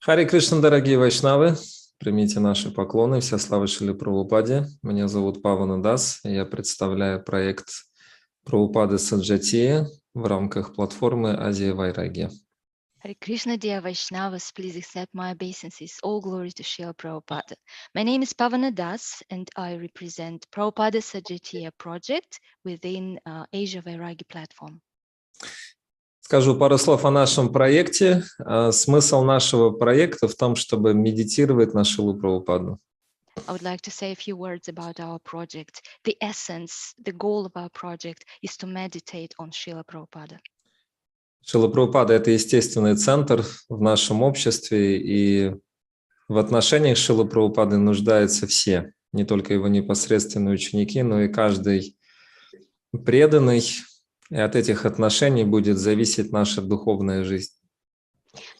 Харе Кришна, дорогие вайшнавы, примите наши поклоны, вся слава Шриле Прабхупаде. Меня зовут Павана Дас, и я представляю проект Прабхупады Саджатия в рамках платформы Азия Вайраги. Hare Krishna, dear Vaishnavas, please accept my obeisances. All glory to Srila Prabhupada. My name is Pavana Das, and I represent Prabhupada Sajatiya project within Asia Vairagi platform. Скажу пару слов о нашем проекте. Смысл нашего проекта в том, чтобы медитировать на Шрилу Прабхупаду. I would like to say a few words about our project. The essence, the goal of our project is to meditate on Srila Prabhupada. Шрила Прабхупада – это естественный центр в нашем обществе, и в отношениях Шрилы Прабхупады нуждаются все, не только его непосредственные ученики, но и каждый преданный, и от этих отношений будет зависеть наша духовная жизнь.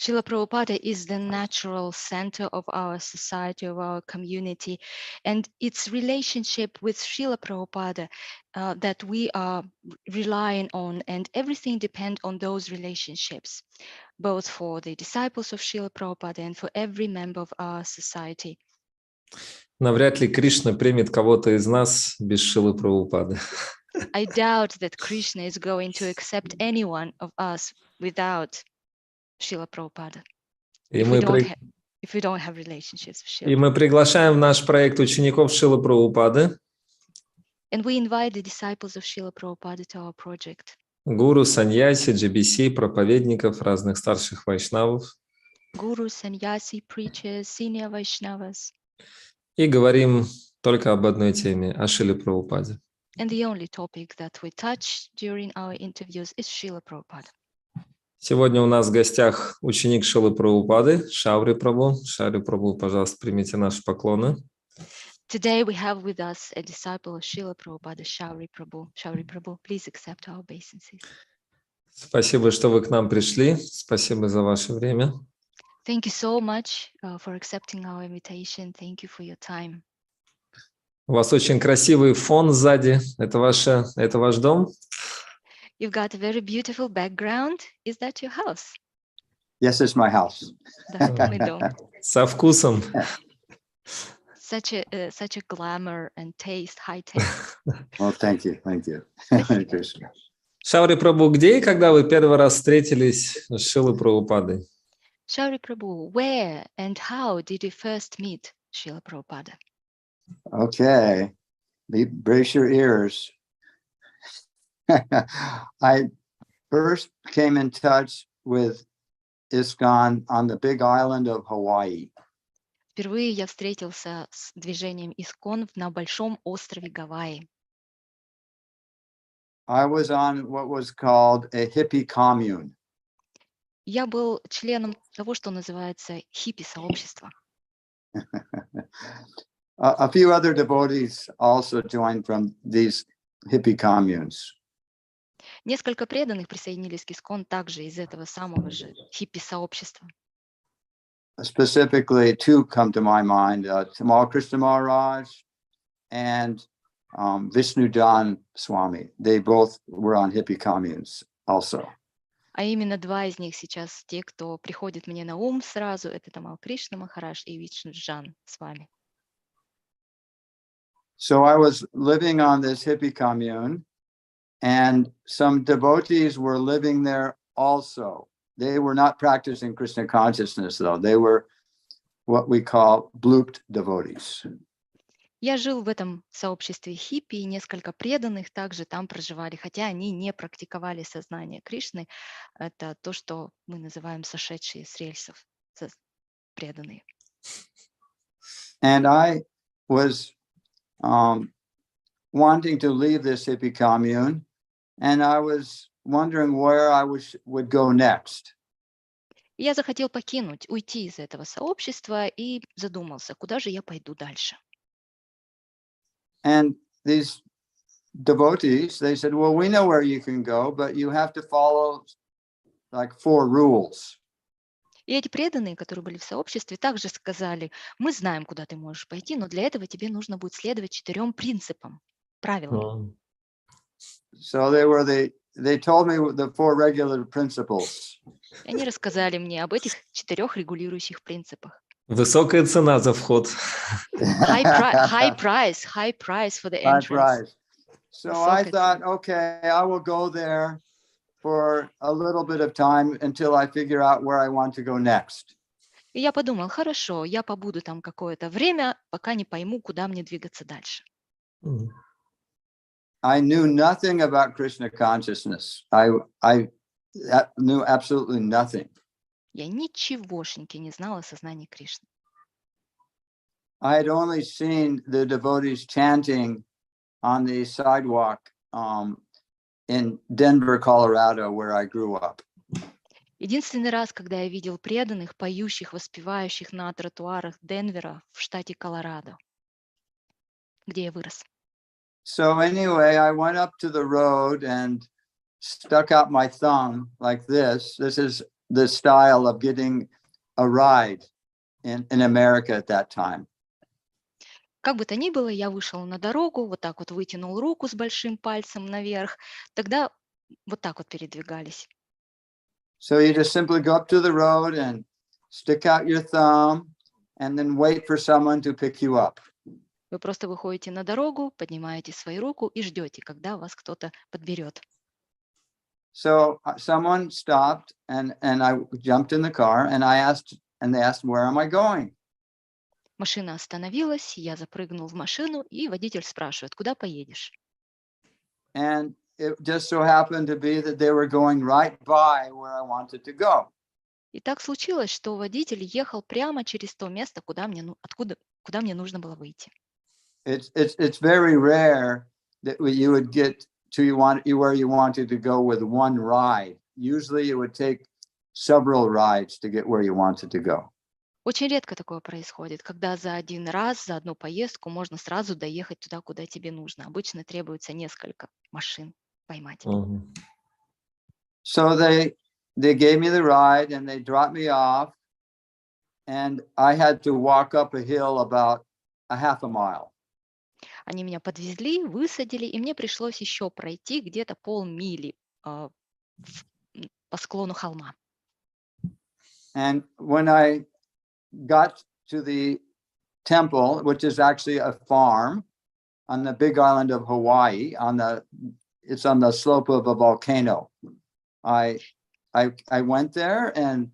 Srila Prabhupada is the natural center of our society, of our community, and its relationship with Srila Prabhupada that we are relying on, and everything depends on those relationships, both for the disciples of Srila Prabhupada and for every member of our society. Навряд ли Кришна примет кого-то из нас без Шрилы Прабхупады. I doubt that Krishna is going to accept anyone of us without Srila Prabhupada. И If we don't have relationships with Srila мы приглашаем в наш проект учеников Шрилы Прабхупады, And we invite the disciples of Srila Prabhupada to our project. гуру, саньяси, GBC, проповедников, разных старших вайшнавов. Guru, sannyasi, preachers, senior Vaishnavas. И говорим только об одной теме, о Шриле Прабхупаде. And the only topic that we touch during our interviews is Srila Prabhupada. Сегодня у нас в гостях ученик Шрилы Прабхупады, Шаури Прабху. Шаури Прабху, пожалуйста, примите наши поклоны. Today we have with us a disciple of Srila Prabhupada, Шаури Прабху. Шаури Прабху, please accept our obeisances. Спасибо, что вы к нам пришли. Спасибо за ваше время. Thank you so much for accepting our invitation. Thank you for your time. У вас очень красивый фон сзади. Это ваш дом? You've got a very beautiful background. Is that your house? Yes, it's my house. Да, мой дом. Со вкусом. Such a glamour and taste, high taste. Well, thank you. Спасибо. Шаури Прабху, где и когда вы первый раз встретились с Шрилой Прабхупадой? Шаури Прабху, where and how did you first meet Srila Prabhupada? Okay, brace your ears. I first came in touch with ISKCON on the big island of Hawaii. Впервые я встретился с движением ИСККОН на большом острове Гавайи. I was on what was called a hippie commune. Я был членом того, что называется хиппи-сообщество. A few other devotees also joined from these hippie communes. Несколько преданных присоединились к ИСККОН также из этого самого же хиппи-сообщества. Specifically, two come to my mind, Tamal Krishna Maharaj and Vishnudan Swami. They both were on hippie communes also. А именно два из них сейчас те, кто приходит мне на ум сразу, это Тамал Кришна Махарадж и Вишнуджан Свами. So I was living on this hippie commune, and some devotees were living there also. They were not practicing Krishna consciousness, though. They were what we call blooped devotees. Я жил в этом сообществе хиппи, и несколько преданных также там проживали, хотя они не практиковали сознание Кришны. Это то, что мы называем сошедшие с рельсов, преданные. And I was wanting to leave this hippie commune, and I was wondering where I would go next. Я захотел уйти из этого сообщества и задумался, куда же я пойду дальше. And these devotees, they said, well, we know where you can go, but you have to follow like 4 rules. И эти преданные, которые были в сообществе, также сказали, мы знаем, куда ты можешь пойти, но для этого тебе нужно будет следовать 4 принципам, правилам. So they told me the 4 regular principles. И они рассказали мне об этих 4 регулирующих принципах. Высокая цена за вход. High price for the High entrance. price. So I Высокая thought, цена. okay, I will go there for a little bit of time until I figure out where I want to go next. И я подумал, хорошо, я побуду там какое-то время, пока не пойму, куда мне двигаться дальше. I knew nothing about Krishna consciousness. I knew absolutely nothing. Я ничегошеньки не знала о сознании Кришны. I had only seen the devotees chanting on the sidewalk in Denver, Colorado, where I grew up. Единственный раз, когда я видел преданных, поющих, воспевающих на тротуарах Денвера в штате Колорадо, где я вырос. So anyway, I went up to the road and stuck out my thumb like this. This is the style of getting a ride in America at that time. Как бы то ни было, я вышел на дорогу, вот так вот вытянул руку с большим пальцем наверх. Тогда вот так вот передвигались. So you just simply go up to the road and stick out your thumb and then wait for someone to pick you up. Вы просто выходите на дорогу, поднимаете свою руку и ждете, когда вас кто-то подберет. So someone stopped and I jumped in the car and they asked, where am I going? Машина остановилась, я запрыгнул в машину, и водитель спрашивает, куда поедешь? And it just so happened to be that they were going right by where I wanted to go. И так случилось, что водитель ехал прямо через то место, куда мне нужно было выйти. It's very rare that you would get to where you wanted to go with one ride. Usually it would take several rides to get where you wanted to go. Очень редко такое происходит, когда за один раз, за одну поездку можно сразу доехать туда, куда тебе нужно. Обычно требуется несколько машин поймать. So they gave me the ride and they dropped me off, and I had to walk up a hill about a half a mile. Они меня подвезли, высадили, и мне пришлось еще пройти где-то полмили по склону холма. And when I got to the temple, which is actually a farm on the big island of Hawaii, it's on the slope of a volcano. I went there and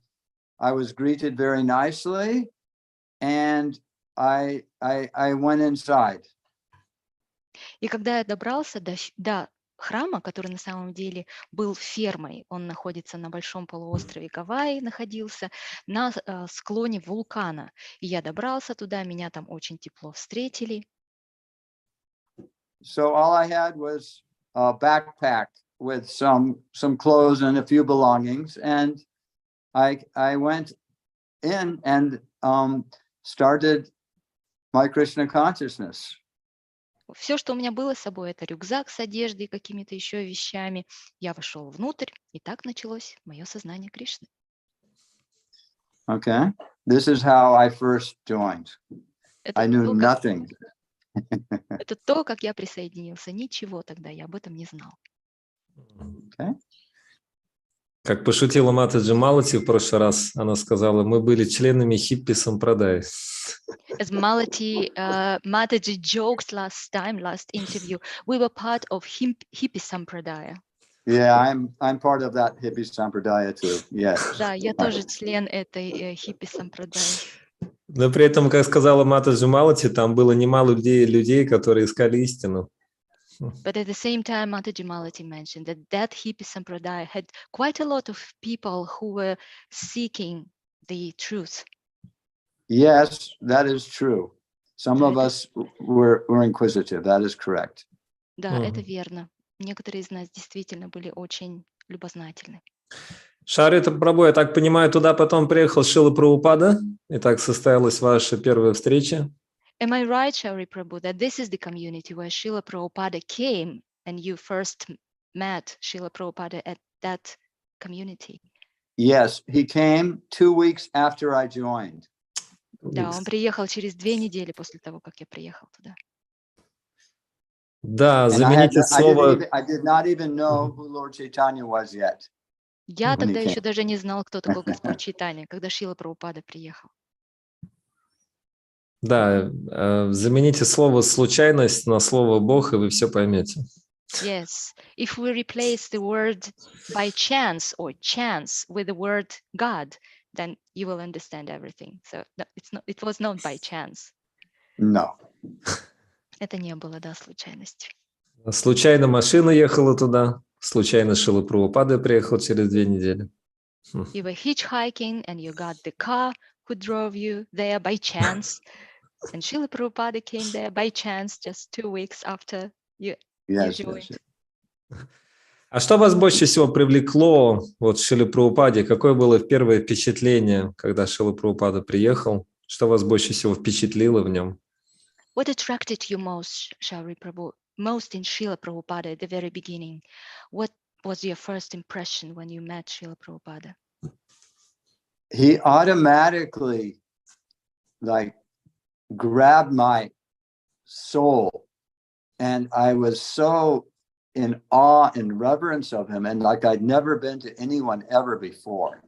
I was greeted very nicely, and I went inside. И когда я добрался до храма, который на самом деле был фермой, он находится на большом полуострове Гавайи, находился на склоне вулкана. И я добрался туда, меня там очень тепло встретили. So all I had was a backpack with some clothes and a few belongings, and I went in and started my Krishna consciousness. Все, что у меня было с собой, это рюкзак с одеждой и какими-то еще вещами. Я вошел внутрь, и так началось мое сознание Кришны. Okay, this is how I first joined. I knew nothing. Это то, как я присоединился. Ничего тогда я об этом не знал. Okay. Как пошутила Матаджи Малати в прошлый раз, она сказала, мы были членами хиппи сампрадай. As Mataji joked last interview, we were part of hippie sampradaya. Yeah, I'm part of that hippie sampradaya too. Yes. Да, я тоже член этой хиппи сампрадаи. Но при этом, как сказала Матаджи Малати, там было немало людей, которые искали истину. But at the same time, Mataji Malati mentioned that hippie sampradaya had quite a lot of people who were seeking the truth. Yes, that is true. Some of us were inquisitive. That is correct. Да, это верно. Некоторые из нас действительно были очень любознательны. Шаури Прабху, я так понимаю, туда потом приехал Шрила Прабхупада, и так состоялась ваша первая встреча. Am I right, Shraila Prabhu, that this is the community where Srila Prabhupada came and you first met Srila Prabhupada at that community? Yes, he came 2 weeks after I joined. Да, он приехал через 2 недели после того, как я приехал туда. Да, замените слово... I did not even know who Lord Chaitanya was yet. Я when he тогда еще came. даже не знал, кто такой Господь Чайтанья, когда Шрила Прабхупада приехал. Да, замените слово «случайность» на слово «Бог», и вы все поймете. Yes, if we replace the word by chance or chance with the word God, then you will understand everything. So it was not by chance. No. Это не было, да, случайностью. Случайно машина ехала туда, случайно Шрила Прабхупада приехал через 2 недели. You were hitchhiking and you got the car who drove you there by chance. And Srila Prabhupada came there by chance just 2 weeks after you Yes, joined. yes. А что вас больше всего привлекло вот в Шриле Прабхупаде? Какое было первое впечатление, когда Шрила Прабхупада приехал? Что вас больше всего впечатлило в нем? What attracted you most, Shauri Prabhu, most in Srila Prabhupada at the very beginning? What was your first impression when you met Srila Prabhupada? He automatically grabbed my soul, and I was so in awe and reverence of him, and like I'd never been to anyone ever before.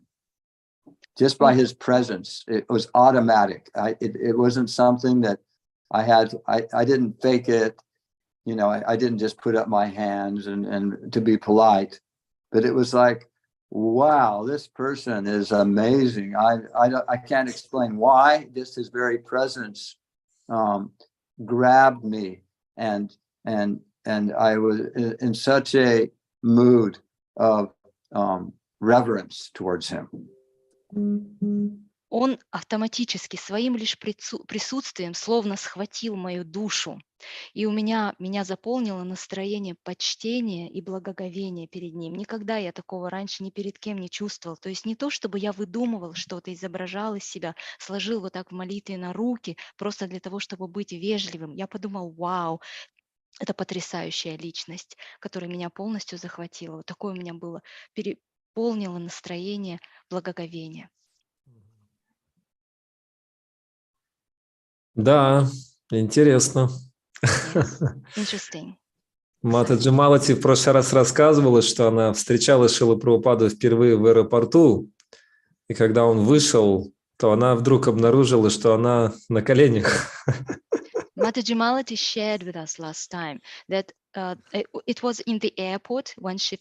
Just by his presence, it was automatic. It wasn't something that I had. I didn't fake it. You know, I didn't just put up my hands and to be polite, but it was like, wow, this person is amazing. I can't explain why. Just his very presence grabbed me, and I was in such a mood of reverence towards him. Он автоматически своим лишь присутствием словно схватил мою душу, и меня заполнило настроение почтения и благоговения перед ним. Никогда я такого раньше ни перед кем не чувствовал. То есть не то, чтобы я выдумывал что-то, изображал из себя, сложил вот так в молитве на руки, просто для того, чтобы быть вежливым. Я подумал, вау, это потрясающая личность, которая меня полностью захватила. Вот такое у меня было, переполнило настроение благоговения. Да, интересно. Yes. Interesting. Матаджи Малати в прошлый раз рассказывала, что она встречала Шрилу Прабхупаду впервые в аэропорту, и когда он вышел, то она вдруг обнаружила, что она на коленях. Mataji Malati shared with us last time that it was in the airport when she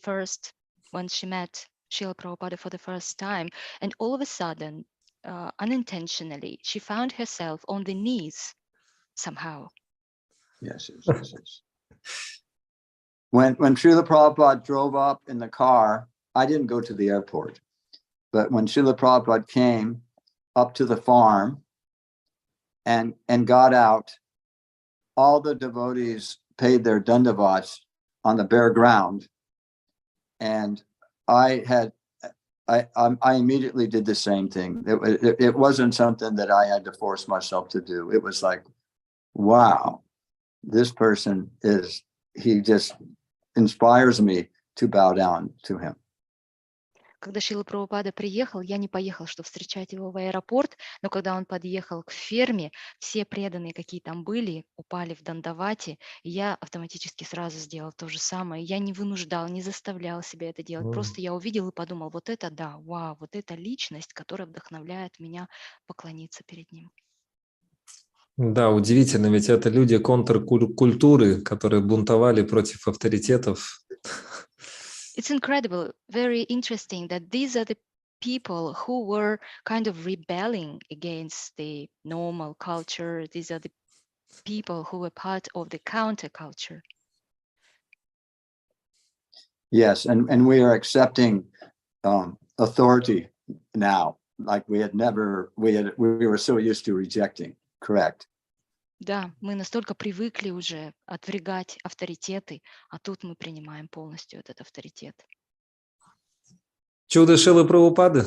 met Srila Prabhupada for the first time, and all of a sudden, unintentionally, she found herself on the knees somehow. Yes. When Srila Prabhupada drove up in the car, I didn't go to the airport. But when Srila Prabhupada came up to the farm and got out, all the devotees paid their dandavats on the bare ground. And I immediately did the same thing. It wasn't something that I had to force myself to do. It was like, wow, this person he just inspires me to bow down to him. Когда Шрила Прабхупада приехал, я не поехал, чтобы встречать его в аэропорт, но когда он подъехал к ферме, все преданные, какие там были, упали в дандавати, и я автоматически сразу сделал то же самое. Я не вынуждал, не заставлял себя это делать. Просто я увидел и подумал, вот это да, вау, вот это личность, которая вдохновляет меня поклониться перед ним. Да, удивительно, ведь это люди контркультуры, которые бунтовали против авторитетов. It's incredible, very interesting that these are the people who were kind of rebelling against the normal culture. These are the people who were part of the counterculture. Yes, and we are accepting authority now, like we were so used to rejecting. Correct. Да, мы настолько привыкли уже отвергать авторитеты, а тут мы принимаем полностью этот авторитет. Чудо Шрилы Прабхупады.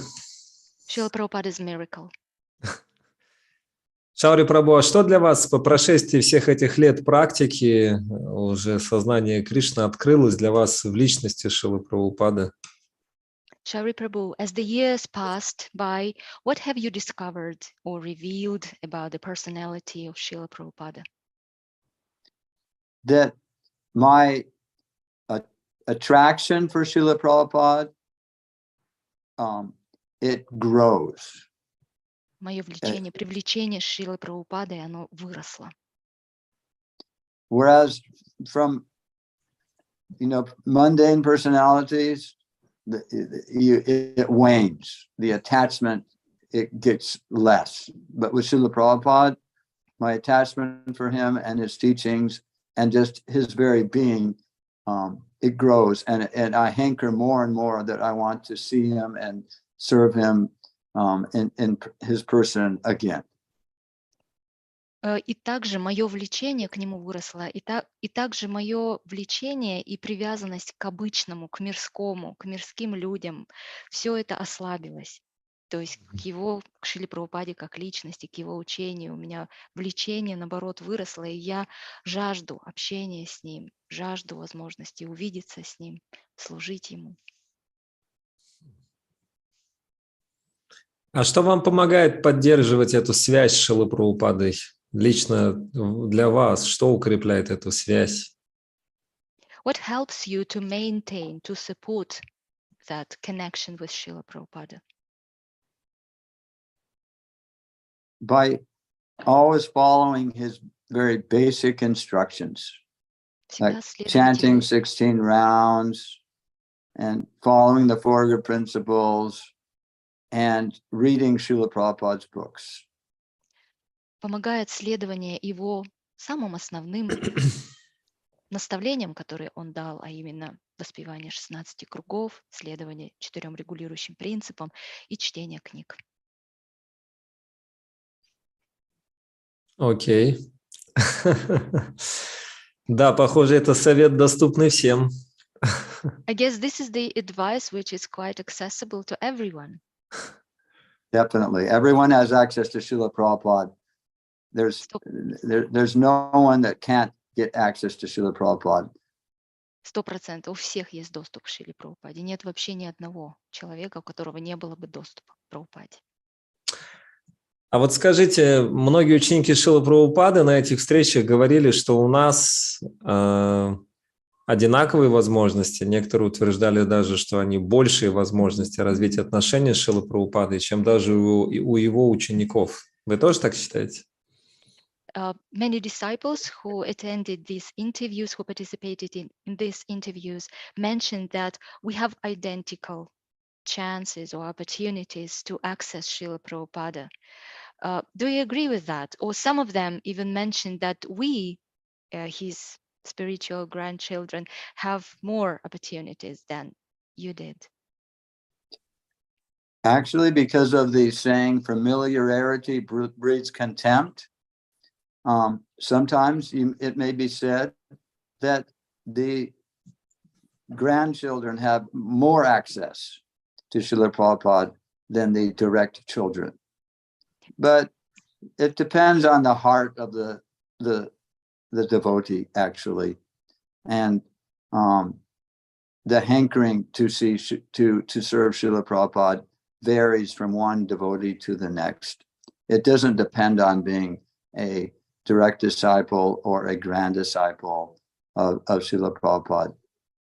Шрила Прабхупада's miracle. Шаури Прабху, а что для вас по прошествии всех этих лет практики, уже сознание Кришны открылось для вас в личности Шрилы Прабхупады? Shauri Prabhu, as the years passed by, what have you discovered or revealed about the personality of Srila Prabhupada? That my attraction for Srila Prabhupada it grows. Мое влечение, привлечение Шрилы Прабхупады, оно выросло. Whereas from, mundane personalities, it wanes. The attachment, it gets less. But with Srila Prabhupada, my attachment for him and his teachings and just his very being, it grows. And I hanker more and more that I want to see him and serve him in his person again. И также мое влечение к нему выросло, и также мое влечение и привязанность к обычному, к мирскому, к мирским людям, все это ослабилось. То есть к Шриле Прабхупаде как личности, к его учению. У меня влечение, наоборот, выросло, и я жажду общения с ним, жажду возможности увидеться с ним, служить ему. А что вам помогает поддерживать эту связь с Шрилой Прабхупадой? Лично для вас, что укрепляет эту связь? What helps you to maintain, to support that connection with Srila Prabhupada? By always following his very basic instructions, like chanting 16 rounds and following the four good principles and reading Srila Prabhupada's books. Помогает следование его самым основным наставлениям, которые он дал, а именно воспевание 16 кругов, следование 4 регулирующим принципам и чтение книг. Окей. Да, похоже, это совет, доступный всем. I guess this is the advice which is quite accessible to everyone. Definitely. Everyone has access to Srila Prabhupada. There's no one that can't get access to Srila Prabhupada. 100%. У всех есть доступ к Шриле Прабхупаде. Нет вообще ни одного человека, у которого не было бы доступа к Прабхупаде. А вот скажите, многие ученики Шрилы Прабхупады на этих встречах говорили, что у нас одинаковые возможности. Некоторые утверждали даже, что они большие возможности развить отношения с Шрилой Прабхупадой, чем даже у его учеников. Вы тоже так считаете? Many disciples who attended these interviews, who participated in these interviews, mentioned that we have identical chances or opportunities to access Srila Prabhupada. Do you agree with that? Or some of them even mentioned that we, his spiritual grandchildren, have more opportunities than you did. Actually, because of the saying, familiarity breeds contempt, sometimes it may be said that the grandchildren have more access to Srila Prabhupada than the direct children. But it depends on the heart of the devotee, actually, and the hankering to serve Srila Prabhupada varies from one devotee to the next. It doesn't depend on being a direct disciple or a grand disciple of Srila Prabhupada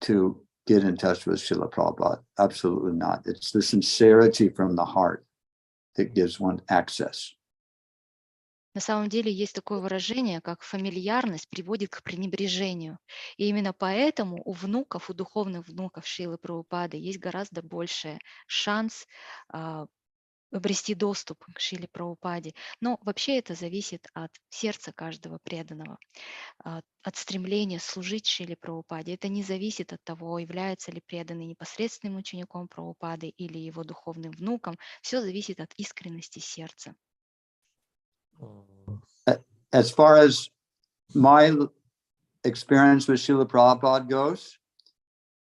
to get in touch with Srila Prabhupada. Absolutely not. It's the sincerity from the heart that gives one access. На самом деле есть такое выражение, как фамильярность приводит к пренебрежению. И именно поэтому у внуков, у духовных внуков Шрилы Прабхупады есть гораздо больше шанс обрести доступ к Шриле Прабхупаде. Но вообще это зависит от сердца каждого преданного, от стремления служить Шриле Прабхупаде. Это не зависит от того, является ли преданный непосредственным учеником Прабхупады или его духовным внуком. Все зависит от искренности сердца. As far as my experience with Srila Prabhupada goes,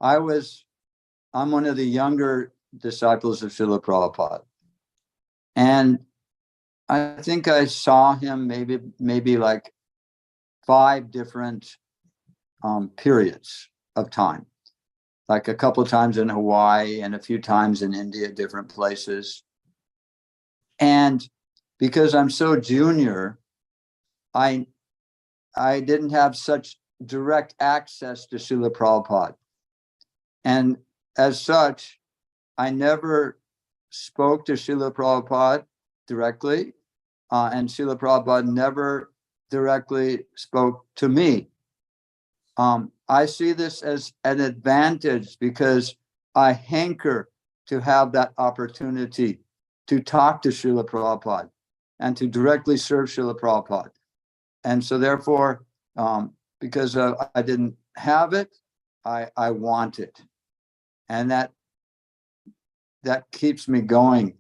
I'm one of the younger disciples of Srila Prabhupada. And I think I saw him maybe like 5 different periods of time, like a couple of times in Hawaii and a few times in India, different places. And because I'm so junior, I didn't have such direct access to Srila Prabhupada. And as such, I never spoke to Srila Prabhupada directly, and Srila Prabhupada never directly spoke to me. I see this as an advantage because I hanker to have that opportunity to talk to Srila Prabhupada and to directly serve Srila Prabhupada. And so therefore, because I didn't have it, I want it. And that keeps me going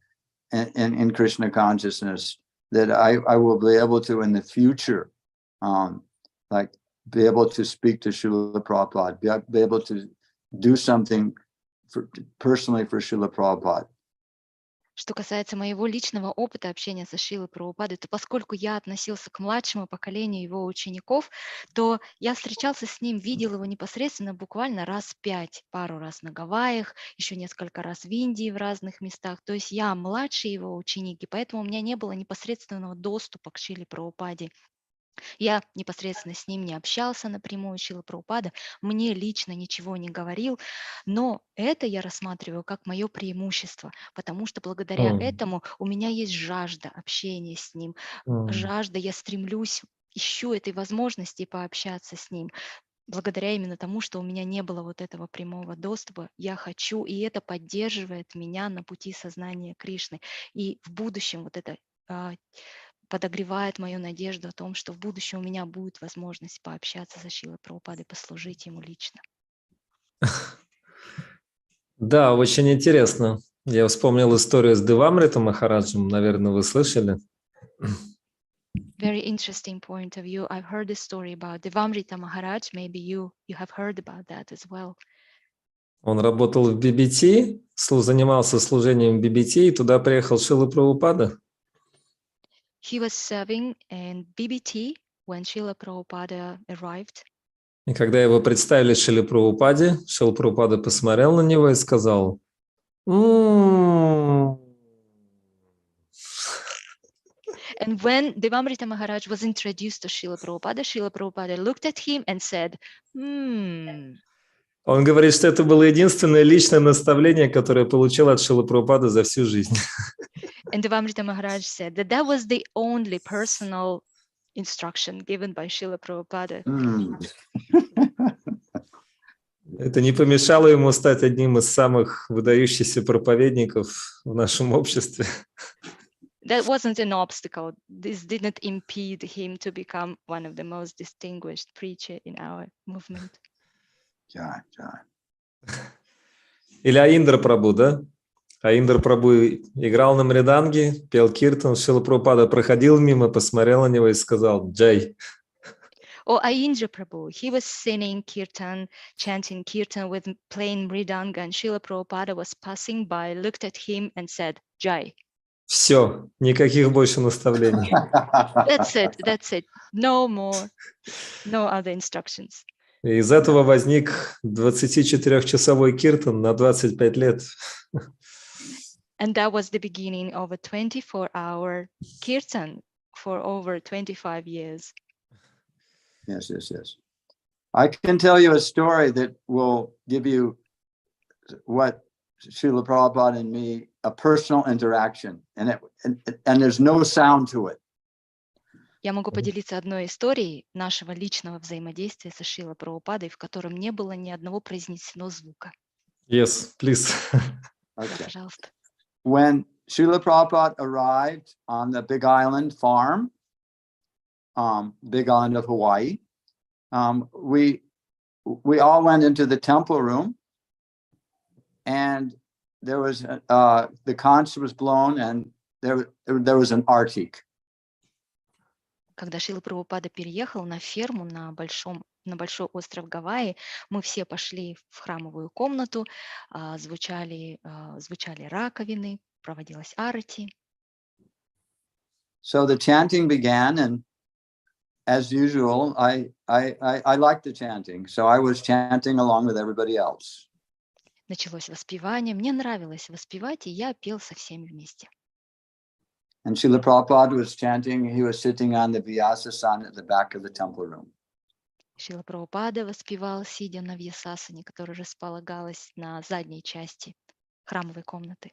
in Krishna consciousness, that I will be able to in the future, like be able to speak to Srila Prabhupada, be able to do something personally for Srila Prabhupada. Что касается моего личного опыта общения со Шрилой Прабхупадой, то поскольку я относился к младшему поколению его учеников, то я встречался с ним, видел его непосредственно буквально раз 5, пару раз на Гавайях, еще несколько раз в Индии в разных местах. То есть я младший его ученик, и поэтому у меня не было непосредственного доступа к Шриле Прабхупаде. Я непосредственно с ним не общался напрямую, Шрила Прабхупада мне лично ничего не говорил, но это я рассматриваю как мое преимущество, потому что благодаря этому у меня есть жажда общения с ним, жажда, я стремлюсь, ищу этой возможности пообщаться с ним. Благодаря именно тому, что у меня не было вот этого прямого доступа, я хочу, и это поддерживает меня на пути сознания Кришны. И в будущем вот это подогревает мою надежду о том, что в будущем у меня будет возможность пообщаться со Шрилой Прабхупадой, послужить ему лично. Да, очень интересно. Я вспомнил историю с Девамрита Махараджем, наверное, вы слышали. Very interesting point of view. I've heard this story about Devamrita Maharaj. Maybe you have heard about that as well. Он работал в BBT, занимался служением BBT, и туда приехал Шрила Прабхупада. He was serving in BBT when Srila Prabhupada arrived. И когда его представили Шриле Прабхупаде, Шрила Прабхупада посмотрел на него и сказал: And when Devamrita Maharaj was introduced to Srila Prabhupada looked at him and said, Он говорит, что это было единственное личное наставление, которое получил от Шрилы Прабхупады за всю жизнь. And Devamrita Maharaj said that was the only personal instruction given by Srila Prabhupada. Это не помешало ему стать одним из самых выдающихся проповедников в нашем обществе. That wasn't an obstacle. This didn't impede him to become one of the most distinguished preachers in our movement. Или Аиндра Прабху, да? Аиндра Прабху играл на мриданге, пел киртан, Шрила Прабхупада проходил мимо, посмотрел на него и сказал: «Джай». Or Aindra Prabhu, he was singing kirtan, chanting kirtan with playing mridanga, and Srila Prabhupada was passing by, looked at him and said, Jai. Все, никаких больше наставлений. That's it. No more, no other instructions. И из этого возник 24-часовой киртан на 25 лет. And that was the beginning of a 24-hour kirtan for over 25 years. Yes. I can tell you a story that will give you what Srila Prabhupada and me, a personal interaction, and there's no sound to it. Я могу поделиться одной историей нашего личного взаимодействия со Шрилой Прабхупадой, в котором не было ни одного произнесено звука. Yes, please. Okay. Пожалуйста. When Srila Prabhupada arrived on the Big Island farm, Big Island of Hawaii, we all went into the temple room, and there was the conch was blown, and there was an artik. Когда Шрила Прабхупада переехал на ферму на большой остров Гавайи, мы все пошли в храмовую комнату, звучали раковины, проводилась арати. So the chanting began, and as usual, I liked the chanting, so I was chanting along with everybody else. Началось воспевание, мне нравилось воспевать, и я пел со всеми вместе. And Srila Prabhupada was chanting, he was sitting on the Vyasasana at the back of the temple room. Шрила Прабхупада воспевал, сидя на вьясасане, которая располагалась на задней части храмовой комнаты.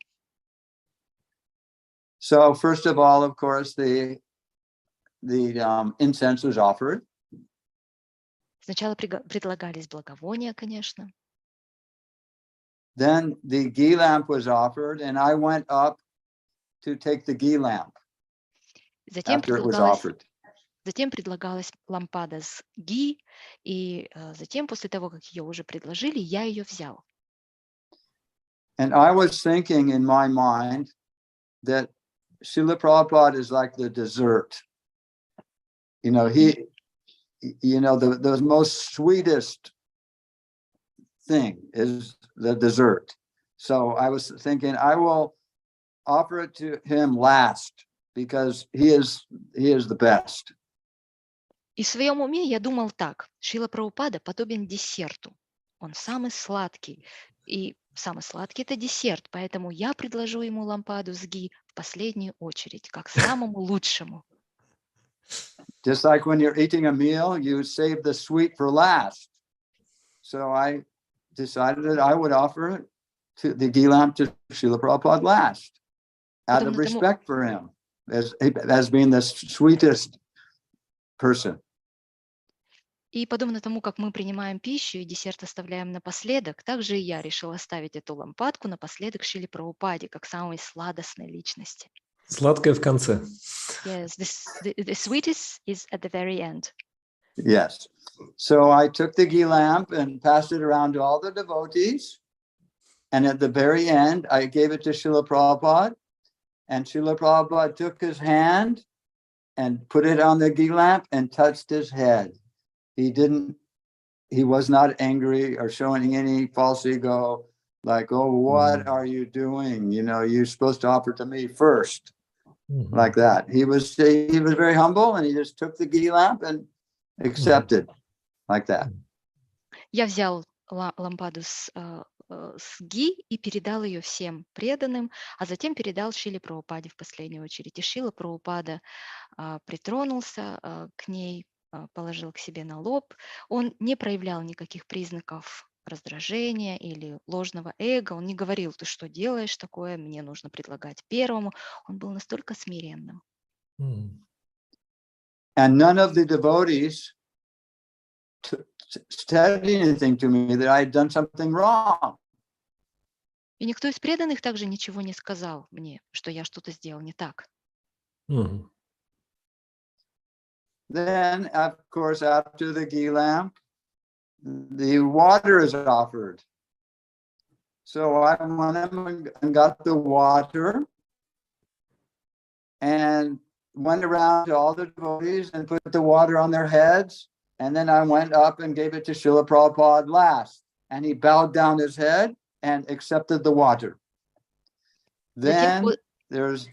So first of all, of course, the incense was offered. Сначала предлагались благовония, конечно. Then the ghee lamp was offered, and I went up to take the ghee lamp Затем after it was предлагалась, offered. затем предлагалась лампада с ги, и затем, после того, как ее уже предложили, я ее взял. And I was thinking in my mind that Srila Prabhupada is like the dessert. You know, the most sweetest thing is the dessert. So I was thinking I will offer it to him last because he is the best. И в своем уме я думал так: Шрила Прабхупада подобен десерту. Он самый сладкий, и самый сладкий — это десерт, поэтому я предложу ему лампаду с ги в последнюю очередь, как самому лучшему. Just like when you're eating a meal, you save the sweet for last. So I decided that I would offer to the ghee lamp to Srila Prabhupada last, out of respect for him as being the sweetest person. И подобно тому, как мы принимаем пищу и десерт оставляем напоследок, также и я решила оставить эту лампадку напоследок Шриле Прабхупаде, как самой сладостной личности. Сладкое в конце. Yes, the sweetest is at the very end. Yes. So I took the ghee lamp and passed it around to all the devotees. And at the very end, I gave it to Srila Prabhupada. And Srila Prabhupada took his hand and put it on the ghee lamp and touched his head. He was not angry or showing any false ego, like, oh, what are you doing? You know, you're supposed to offer to me first. Like that. He was very humble, and he just took the ghee lamp and accepted like that. Я взял лампаду с ги и передал ее всем преданным, а затем передал Шриле Прабхупаде в последнюю очередь. И Шрила Прабхупада притронулся к ней, положил к себе на лоб. Он не проявлял никаких признаков раздражения или ложного эго. Он не говорил: ты что делаешь такое, мне нужно предлагать первому. Он был настолько смиренным. And none of the devotees said anything to me that I had done something wrong. И никто из преданных также ничего не сказал мне, что я что-то сделал не так. Then, of course, after the ghee lamp, the water is offered. So I went and got the water and went around to all the devotees and put the water on their heads. And then I went up and gave it to Srila Prabhupada last. And he bowed down his head and accepted the water. Then there's...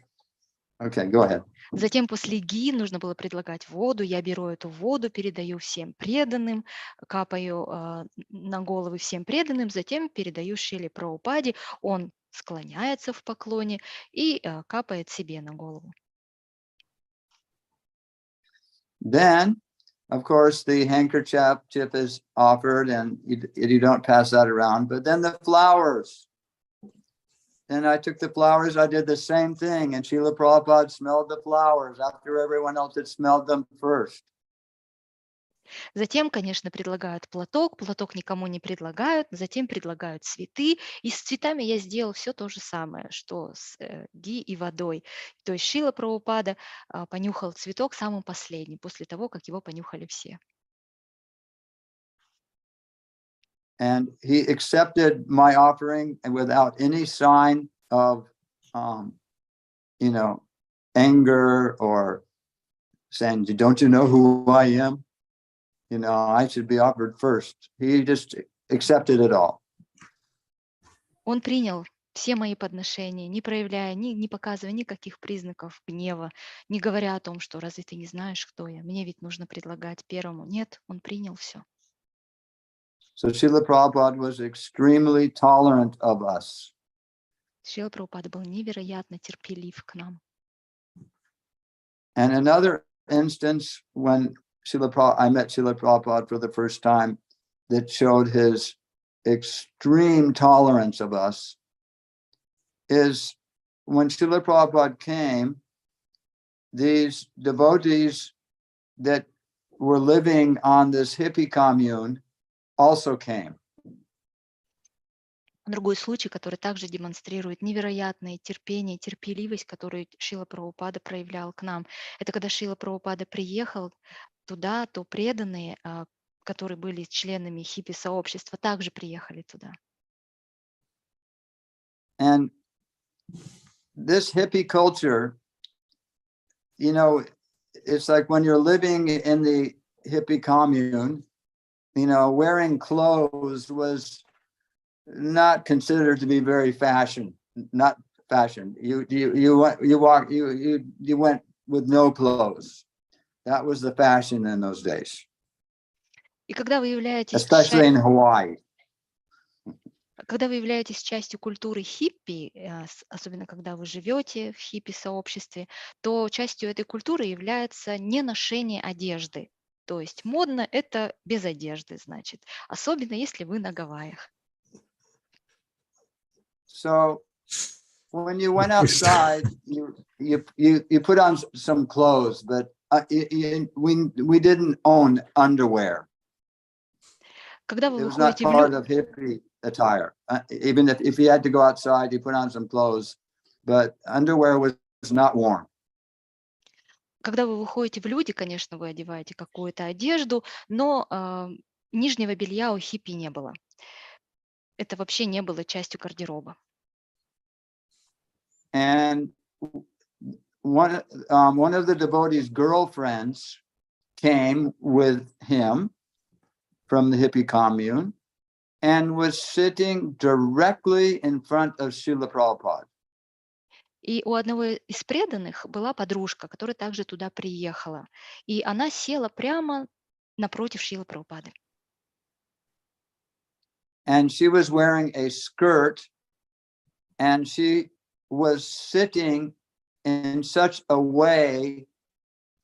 Okay, go ahead. Затем после ги нужно было предлагать воду. Я беру эту воду, передаю всем преданным, капаю на головы всем преданным, затем передаю Шриле Прабхупаде. Он склоняется в поклоне и капает себе на голову. Then, of course, the handkerchief is offered, and you don't pass that around. But then the flowers. And I took the flowers, I did the same thing, and Srila Prabhupada smelled the flowers after everyone else had smelled them first. Затем, конечно, предлагают платок. Платок никому не предлагают. Затем предлагают цветы. И с цветами я сделал все то же самое, что с ги и водой. То есть Шрила Прабхупада понюхал цветок самым последним, после того, как его понюхали все. And he accepted my offering without any sign of, anger or saying, don't you know who I am? I should be offered first. He just accepted it all. Он принял все мои подношения, не проявляя, не показывая никаких признаков гнева, не говоря о том, что разве ты не знаешь, кто я? Мне ведь нужно предлагать первому. Нет, он принял все. So Srila Prabhupada was extremely tolerant of us. Шрила Прабхупада был невероятно терпелив к нам. And another instance when I met Srila Prabhupada for the first time that showed his extreme tolerance of us is when Srila Prabhupada came, these devotees that were living on this hippie commune also came. Другой случай, который также демонстрирует невероятное терпение, терпеливость, которую Шрила Прабхупада проявлял к нам. Это когда Шрила Прабхупада приехал туда, то преданные, которые были членами хиппи-сообщества, также приехали туда. And this hippie culture, you know, it's like when you're living in the hippie commune, you know, wearing clothes was not considered to be very not fashion. You went with no clothes. That was the fashion in those days. И когда вы являетесь Especially in Hawaii. Когда вы являетесь частью культуры хиппи, особенно когда вы живете в хиппи-сообществе, то частью этой культуры является не ношение одежды. То есть модно — это без одежды, значит. Особенно если вы на Гавайях. So when you went outside, you put on some clothes, but we didn't own underwear. Когда вы It was not выходите в part of hippie attire. Even if you had to go outside, you put on some clothes, but underwear was not worn. Когда вы выходите в люди, конечно, вы одеваете какую-то одежду, но нижнего белья у хиппи не было. Это вообще не было частью гардероба. And one of the devotees' girlfriends came with him from the hippie commune and was sitting directly in front of Srila Prabhupada. И у одного из преданных была подружка, которая также туда приехала. И она села прямо напротив Шрилы Прабхупады. And she was wearing a skirt, and she was sitting in such a way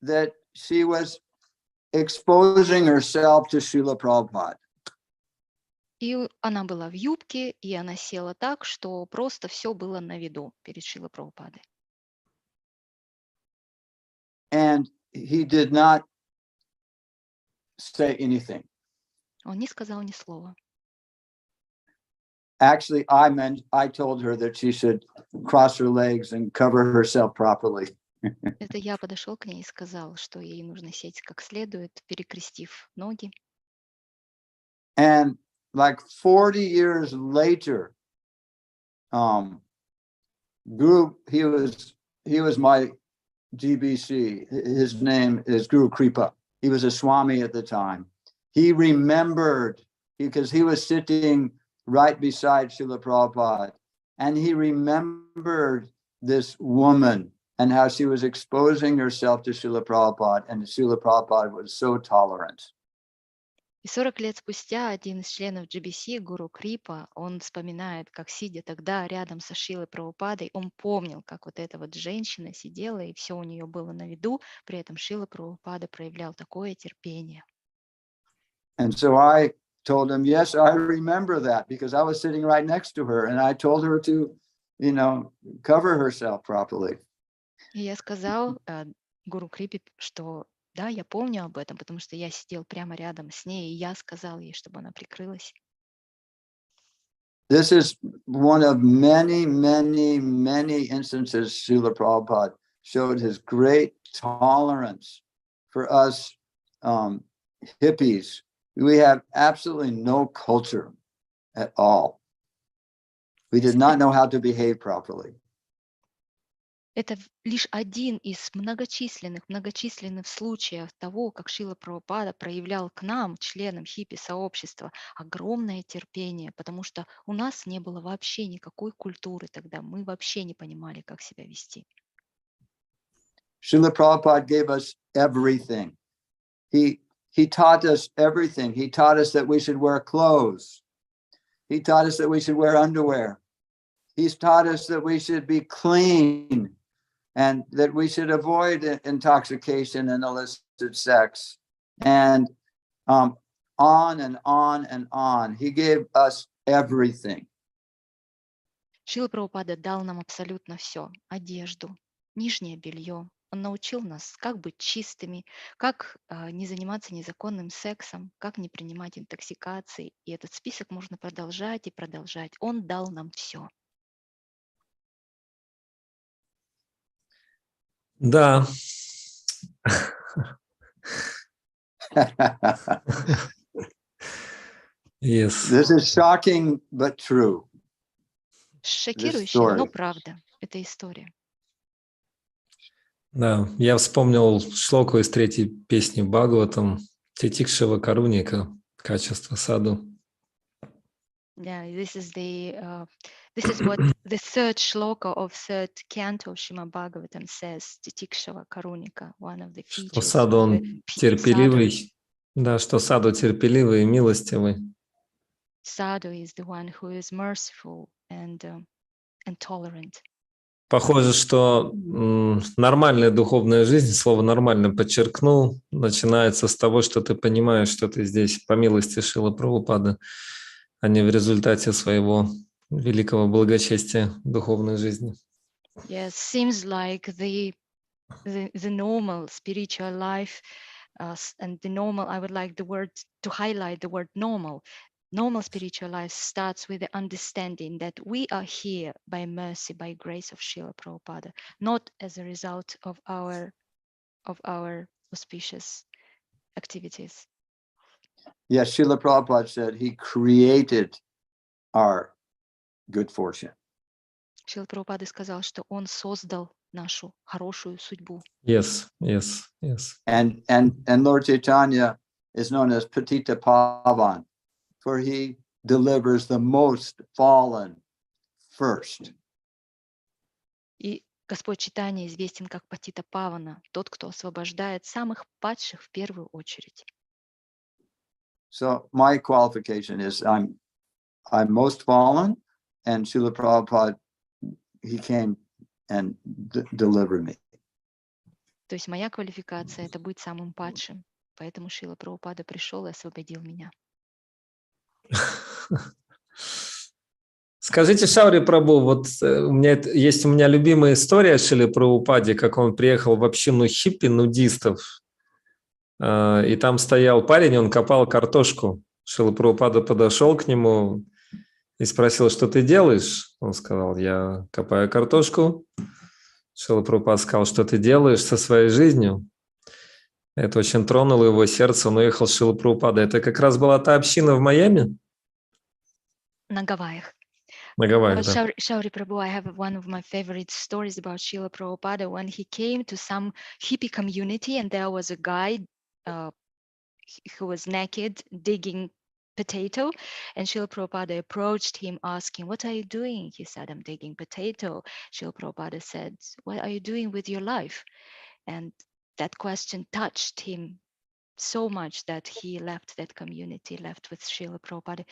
that she was exposing herself to Srila Prabhupada. И она была в юбке, и она села так, что просто все было на виду перед Шрилой Прабхупадой. And he did not say anything. Он не сказал ни слова. Actually, I told her that she should cross her legs and cover herself properly. Это я подошел к ней и сказал, что ей нужно сесть как следует, перекрестив ноги. And like 40 years later, Guru, he was my GBC. His name is Guru Kripa. He was a Swami at the time. He remembered, because he was sitting right beside Srila Prabhupada, and he remembered this woman and how she was exposing herself to Srila Prabhupada, and Srila Prabhupada was so tolerant. И 40 лет спустя один из членов GBC, Гуру Крипа, он вспоминает, как, сидя тогда рядом со Шрилой Прабхупадой, он помнил, как вот эта вот женщина сидела, и все у нее было на виду, при этом Шрила Прабхупада проявлял такое терпение. And so I told him, yes, I remember that, because I was sitting right next to her, and I told her to, cover herself properly. И я сказал Гуру Крипе, что да, я помню об этом, потому что я сидел прямо рядом с ней, и я сказал ей, чтобы она прикрылась. This is one of many, many, many instances Srila Prabhupada showed his great tolerance for us hippies. We have absolutely no culture at all. We did not know how to behave properly. Это лишь один из многочисленных случаев того, как Шрила Прабхупада проявлял к нам, членам хиппи-сообщества, огромное терпение, потому что у нас не было вообще никакой культуры тогда, мы вообще не понимали, как себя вести. Srila Prabhupada gave us everything. He taught us everything. He taught us that we should wear clothes. He taught us that we should wear underwear. He's taught us that we should be clean, and that we should avoid intoxication and illicit sex, and on and on and on. He gave us everything. Шрила Прабхупада дал нам абсолютно все. Одежду, нижнее белье. Он научил нас, как быть чистыми, как не заниматься незаконным сексом, как не принимать интоксикации. И этот список можно продолжать и продолжать. Он дал нам все. Да. Yes. This is shocking, but true. Шокирующе, но правда. Это история. Да, я вспомнил шлоку из 3-й песни Бхагаватам Титикшева Каруника, качество саду. Yeah, this is what the third shloka of third canto of Srimad Bhagavatam says. Titikshava Karunika, one of the features. Что саду он терпеливый, да, что саду терпеливый и милостивый. Sadhu is the one who is merciful and tolerant. Похоже, что нормальная духовная жизнь, слово «нормально» подчеркнул, начинается с того, что ты понимаешь, что ты здесь по милости Шрилы Прабхупады, а не в результате своего великого благочестия духовной жизни. Yes, seems like the normal spiritual life and the normal, I would like the word to highlight the word normal. Normal spiritual life starts with the understanding that we are here by mercy, by grace of Srila Prabhupada, not as a result of our auspicious activities. Yes, Srila Prabhupada said he created our good fortune. Шрила Прабхупада сказал, что он создал нашу хорошую судьбу. Yes, yes, yes. And Lord Chaitanya is known as Patita Pavan, for he delivers the most fallen first. И Господь Чайтанья известен как Патита Павана, тот, кто освобождает самых падших в первую очередь. So my qualification is I'm most fallen, and Srila Prabhupada, he came and delivered me. То есть моя квалификация — это быть самым падшим, поэтому Шрила Прабхупада пришел и освободил меня. Скажите, Шаури Прабху, вот у меня любимая история о Шриле Прабхупаде, как он приехал в общину хиппи-нудистов, и там стоял парень, он копал картошку. Шрила Прабхупада подошел к нему и спросил, что ты делаешь? Он сказал, я копаю картошку. Шрила Прабхупада сказал, что ты делаешь со своей жизнью? Это очень тронуло его сердце, он уехал с Шрилой Прабхупадой. Это как раз была та община в Майами? На Гавайях. На Гавайях, да. Шаури Prabhu, I have one of my favorite stories about Srila Prabhupada when he came to some hippie community and there was a guy who was naked digging potato, and Srila Prabhupada approached him asking, what are you doing? He said, I'm digging potato. Srila Prabhupada said, what are you doing with your life? And that question touched him so much that he left that community, left with Srila Prabhupada.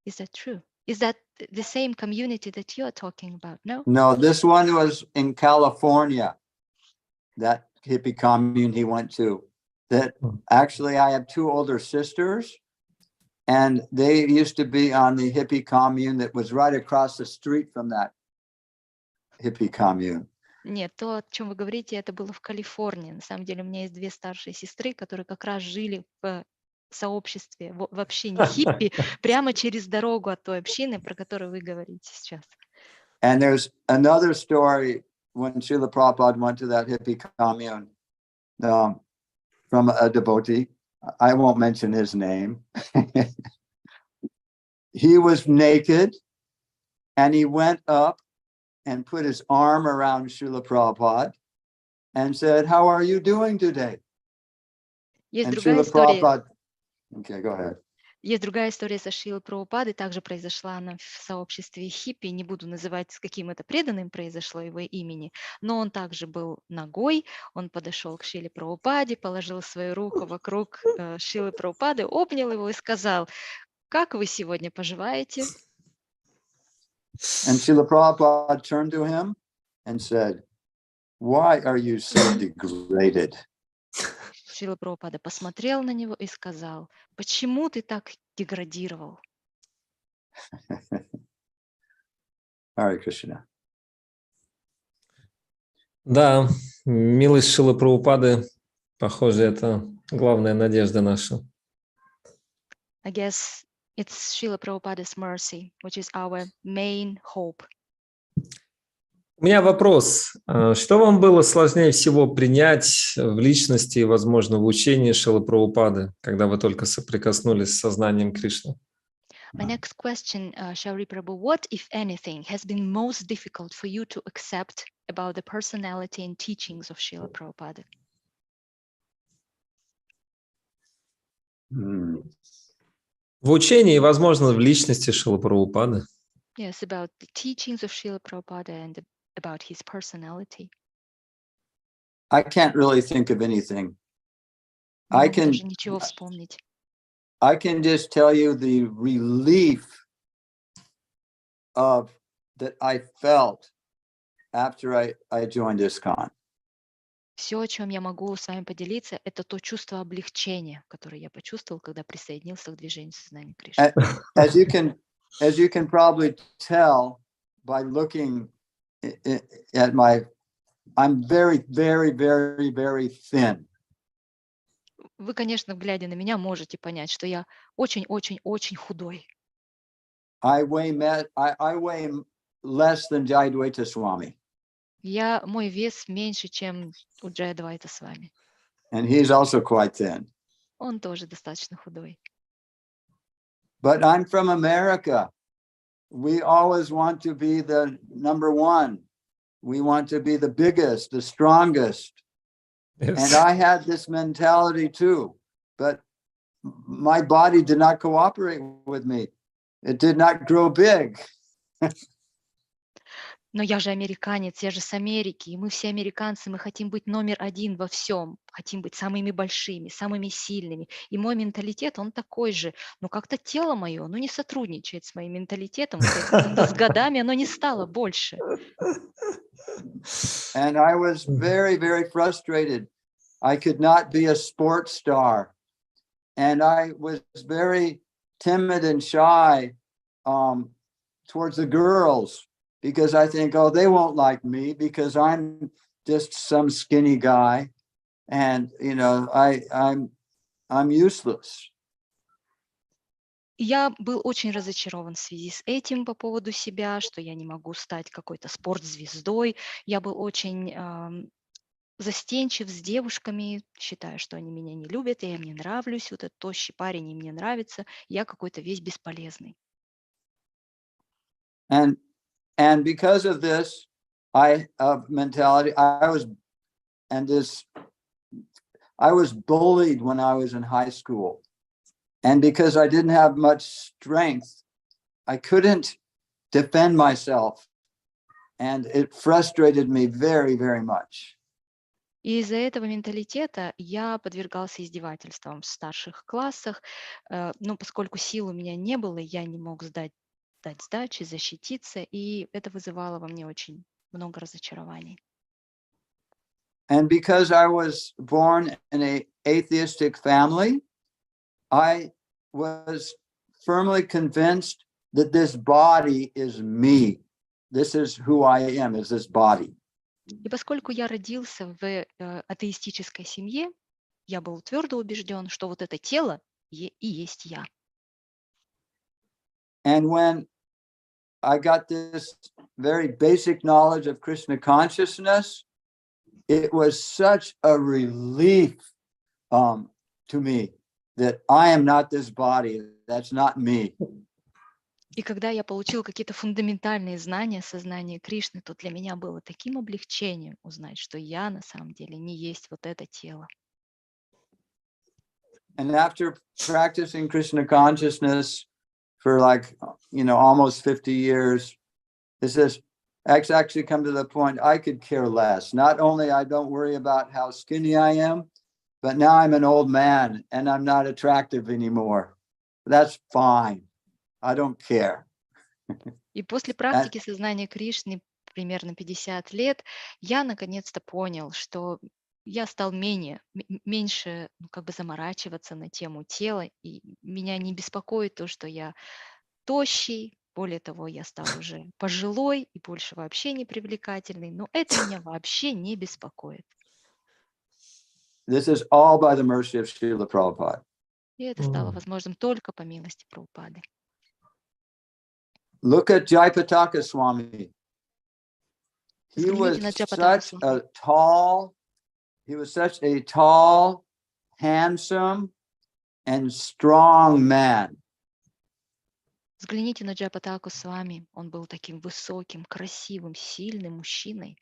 Is that true? Is that the same community that you're talking about? No? No, this one was in California, that hippie commune he went to. That actually, I have 2 older sisters, and they used to be on the hippie commune that was right across the street from that hippie commune. Нет, то, о чем вы говорите, это было в Калифорнии. На самом деле у меня есть 2 старшие сестры, которые как раз жили в сообществе, в общине хиппи, прямо через дорогу от той общины, про которую вы говорите сейчас. And there's another story when Srila Prabhupada went to that hippie commune from a devotee. I won't mention his name. He was naked, and he went up and put his arm around Srila Prabhupada and said, how are you doing today? Есть And другая Srila история. Prabhupada, okay, go ahead. Есть другая история со Шрилой Прабхупадой, также произошла она в сообществе хиппи, не буду называть, с каким это преданным произошло его имени, но он также был нагой, он подошел к Шриле Прабхупаде, положил свою руку вокруг Шрилы Прабхупады, обнял его и сказал, как вы сегодня поживаете? And Srila Prabhupada turned to him and said, why are you so degraded? Шрила Прабхупада посмотрел на него и сказал, почему ты так деградировал? Hare Krishna. Да, милость Шрилы Прабхупады, похоже, это главная надежда наша. I guess it's Srila Prabhupada's mercy, which is our main hope. У меня вопрос. Что вам было сложнее всего принять в личности и, возможно, в учении Шрилы Прабхупады, когда вы только соприкоснулись с сознанием Кришны? My next question, Shauri Prabhu, what, if anything, has been most difficult for you to accept about the personality and teachings of Srila Prabhupada? В учении и, возможно, в личности Шрилы Прабхупады. Yes, about the teachings of Srila Prabhupada and about his personality. I can't really think of anything. Не I могу can даже ничего вспомнить. I can just tell you the relief of that I felt after I joined ISKCON. Все, о чем я могу с вами поделиться, это то чувство облегчения, которое я почувствовал, когда присоединился к движению сознания Кришны. As you can probably tell by looking at I'm very, very, very, very thin. Вы, конечно, глядя на меня, можете понять, что я очень-очень-очень худой. I weigh less than Jayadvaita Swami. Мой вес меньше, чем у Джайадвайта с вами. And he's also quite thin. Он тоже достаточно худой. But I'm from America. We always want to be the number one. We want to be the biggest, the strongest. Yes. And I had this mentality too, but my body did not cooperate with me. It did not grow big. Но я же американец, я же с Америки, и мы все американцы, мы хотим быть номер один во всем, хотим быть самыми большими, самыми сильными. И мой менталитет, он такой же. Но как-то тело мое, оно не сотрудничает с моим менталитетом. Как-то с годами оно не стало больше. And I was very, very frustrated. I could not be a sports star. And I was very timid and shy towards the girls. Because I think, oh, they won't like me because I'm just some skinny guy, and you know, I'm useless. Я был очень разочарован в связи с этим по поводу себя, что я не могу стать какой-то спортзвездой. Я был очень застенчив с девушками, считаю, что они меня не любят, я им не нравлюсь, вот этот тощий парень им не нравится, я какой-то весь бесполезный. And because of this, mentality, I was bullied when I was in high school. And because I didn't have much strength, I couldn't defend myself. And it frustrated me very, very much. И из-за этого менталитета я подвергался издевательствам в старших классах, но поскольку сил у меня не было, я не мог дать сдачи, защититься, и это вызывало во мне очень много разочарований. And because I was born in an atheistic family, I was firmly convinced that this body is me. This is who I am, is this body. И поскольку я родился в атеистической семье, я был твердо убежден, что вот это тело и есть я. And when I got this very basic knowledge of Krishna consciousness, it was such a relief to me that I am not this body, that's not me. И когда я получил какие-то фундаментальные знания сознания Кришны, то для меня было таким облегчением узнать, что я на самом деле не есть вот это тело. And after practicing Krishna consciousness for almost 50 years, it says, actually come to the point I could care less. Not only I don't worry about how skinny I am, but now I'm an old man and I'm not attractive anymore. That's fine. I don't care. И после практики сознания Кришны примерно 50 лет я наконец-то понял, что я стал меньше заморачиваться на тему тела, и меня не беспокоит то, что я тощий, Более того, я стал уже пожилой и больше вообще не привлекательный, но это меня вообще не беспокоит. This is all by the mercy of Srila Prabhupada. И это стало возможным только по милости Прабхупады. Look at Jayapataka Swami. He was Взгляните на Джапатака such Свами. a tall, handsome, and strong man. Взгляните на Джапатаку Свами. Он был таким высоким, красивым, сильным мужчиной.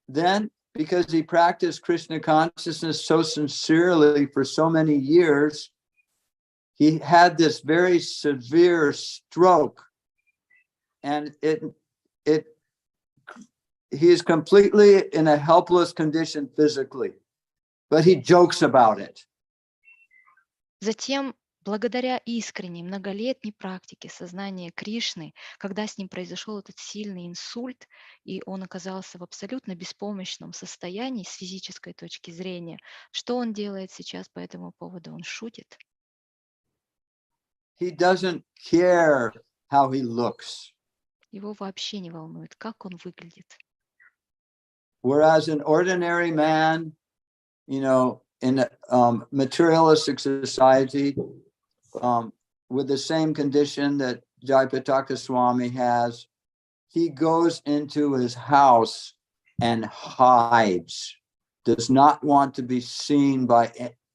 Then, because he practiced Krishna consciousness so sincerely for so many years, he had this very severe stroke, and he is completely in a helpless condition physically, but he jokes about it. Затем, благодаря искренней, многолетней практике сознания Кришны, когда с ним произошел этот сильный инсульт, и он оказался в абсолютно беспомощном состоянии с физической точки зрения, что он делает сейчас по этому поводу? Он шутит. He doesn't care how he looks. Его вообще не волнует, как он выглядит. Whereas an ordinary man, in a materialistic society, with the same condition that Jayapataka Swami has, he goes into his house and hides, does not want to be seen by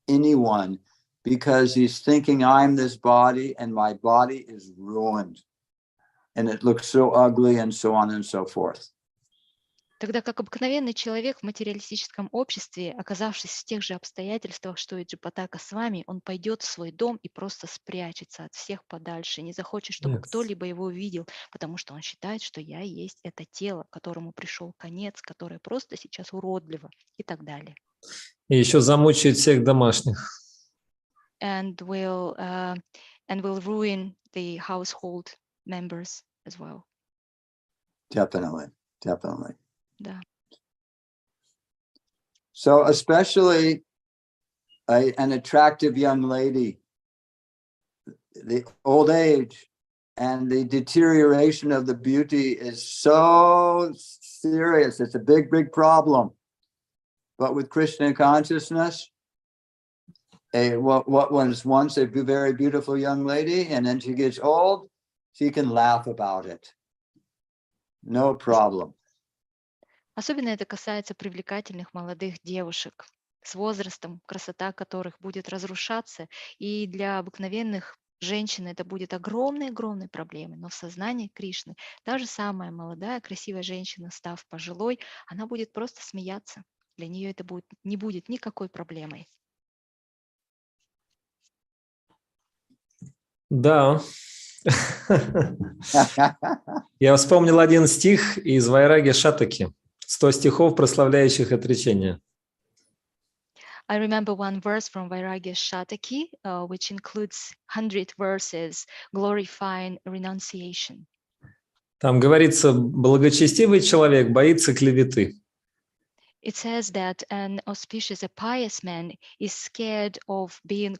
anyone, because he's thinking, I'm this body and my body is ruined and it looks so ugly, and so on and so forth. Тогда как обыкновенный человек в материалистическом обществе, оказавшись в тех же обстоятельствах, что и Джапатака с вами, он пойдет в свой дом и просто спрячется от всех подальше, не захочет, чтобы кто-либо его увидел, потому что он считает, что я есть это тело, которому пришел конец, которое просто сейчас уродливо и так далее. И еще замучает всех домашних. And will ruin the household members as well. Definitely. Да. So especially an attractive young lady, the old age and the deterioration of the beauty is so serious. It's a big, big problem. But with Krishna consciousness, what was once a very beautiful young lady, and then she gets old, she can laugh about it. No problem. Особенно это касается привлекательных молодых девушек с возрастом, красота которых будет разрушаться. И для обыкновенных женщин это будет огромной-огромной проблемой. Но в сознании Кришны та же самая молодая, красивая женщина, став пожилой, она будет просто смеяться. Для нее это не будет никакой проблемой. Да. Я вспомнил один стих из Вайраги Шатаки. 100 стихов, прославляющих отречение. I remember one verse from Vairagya Shataki, which includes 100 verses glorifying renunciation. Там говорится, благочестивый человек боится клеветы. It says that an auspicious, a pious man is scared of being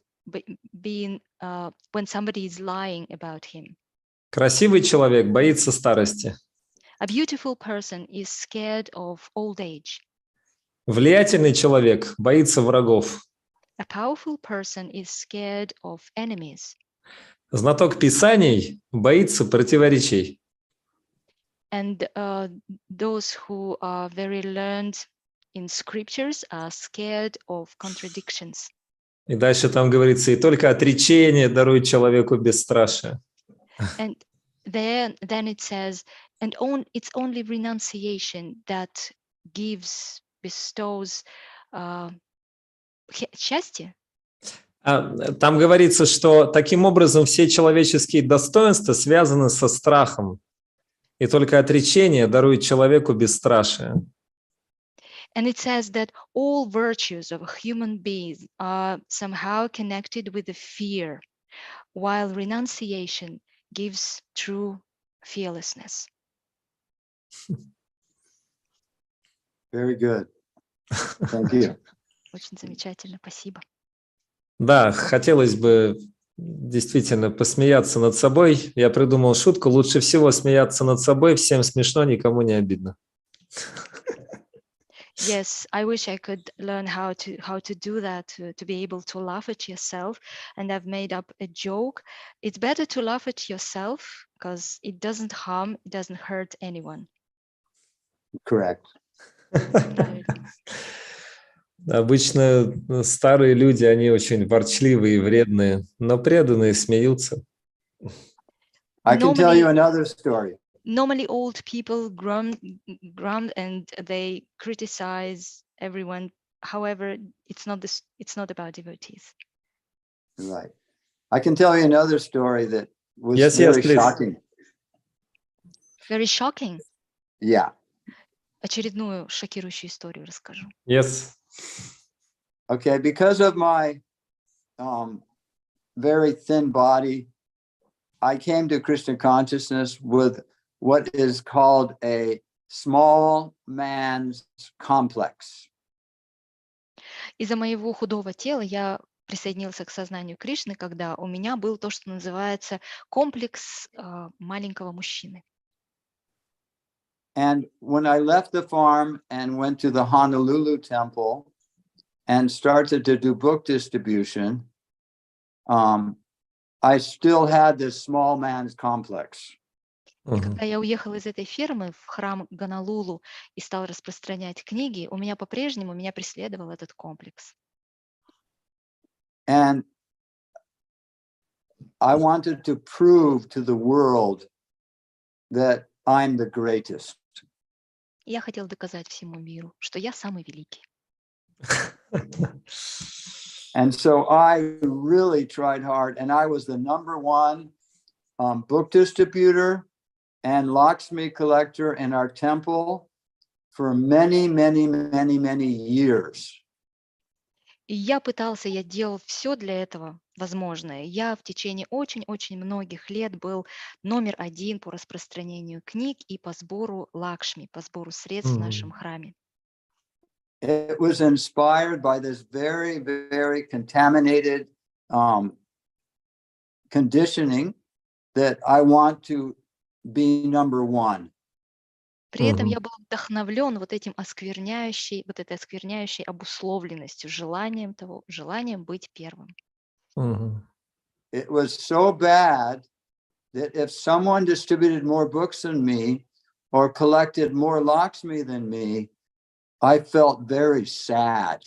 when somebody is lying about him. Красивый человек боится старости. A beautiful person is scared of old age. Влиятельный человек боится врагов. A powerful person is scared of enemies. Знаток писаний боится противоречий. And those who are very learned in scriptures are scared of contradictions. И дальше там говорится, и только отречение дарует человеку бесстрашие. And then it says, it's only renunciation that bestows счастье. Там говорится, что таким образом все человеческие достоинства связаны со страхом. И только отречение дарует человеку бесстрашие. And it says that all virtues of a human being are somehow connected with the fear, while renunciation gives true fearlessness. Very good. Thank you. Очень замечательно, спасибо. Да, хотелось бы действительно посмеяться над собой. Я придумал шутку: лучше всего смеяться над собой, всем смешно, никому не обидно. Yes, I wish I could learn how to do that, to be able to laugh at yourself. And I've made up a joke. It's better to laugh at yourself because it doesn't harm, it doesn't hurt anyone. Correct. Правильно. Обычно старые люди, они очень ворчливые и вредные, но преданные смеются. I can tell you another story. Normally old people grunt and they criticize everyone. However, it's not about devotees. Right. I can tell you another story that was Yes, very please. shocking. Very shocking. Yeah. Очередную шокирующую историю расскажу. Yes. Okay, because of my very thin body, I came to Krishna consciousness with what is called a small man's complex. Из-за моего худого тела я присоединился к сознанию Кришны, когда у меня был то, что называется комплекс маленького мужчины. And when I left the farm and went to the Honolulu temple and started to do book distribution, I still had this small man's complex. И когда я уехал из этой фермы в храм Гонолулу и стал распространять книги, меня по-прежнему преследовал этот комплекс. And I wanted to prove to the world that I'm the greatest. Я хотел доказать всему миру, что я самый великий. And so I really tried hard, and I was the #1 book distributor and Lakshmi collector in our temple for many, many, many, many years. И я делал все для этого возможное. Я в течение очень-очень многих лет был №1 по распространению книг и по сбору лакшми, по сбору средств в нашем храме. It was inspired by this very, very contaminated conditioning that I want to be #1. При этом я был вдохновлен этой оскверняющей обусловленностью, желанием быть первым. It was so bad that if someone distributed more books than me or collected more Lakshmi than me, I felt very sad.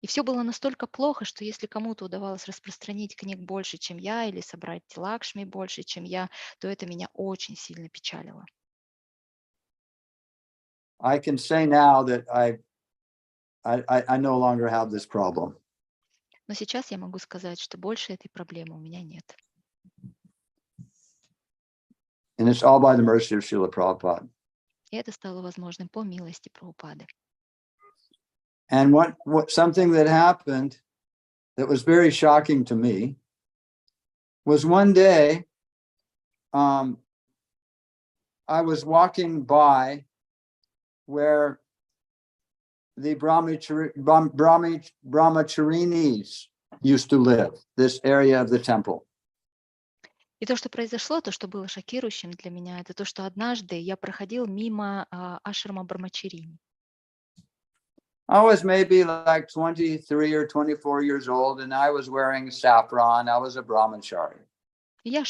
И все было настолько плохо, что если кому-то удавалось распространить книг больше, чем я, или собрать лакшми больше, чем я, то это меня очень сильно печалило. I can say now that I no longer have this problem. Но сейчас я могу сказать, что больше этой проблемы у меня нет. And it's all by the mercy of Srila Prabhupada. И это стало возможным по милости Прабхупады. And what something that happened that was very shocking to me was one day I was walking by where the brahmacharinis used to live, this area of the temple. И то, что произошло, то, что было шокирующим для меня, это то, что однажды я проходил мимо ашрама Брахмачарини. I was maybe like 23 or 24 years old, and I was wearing saffron. I was a brahmachari. Я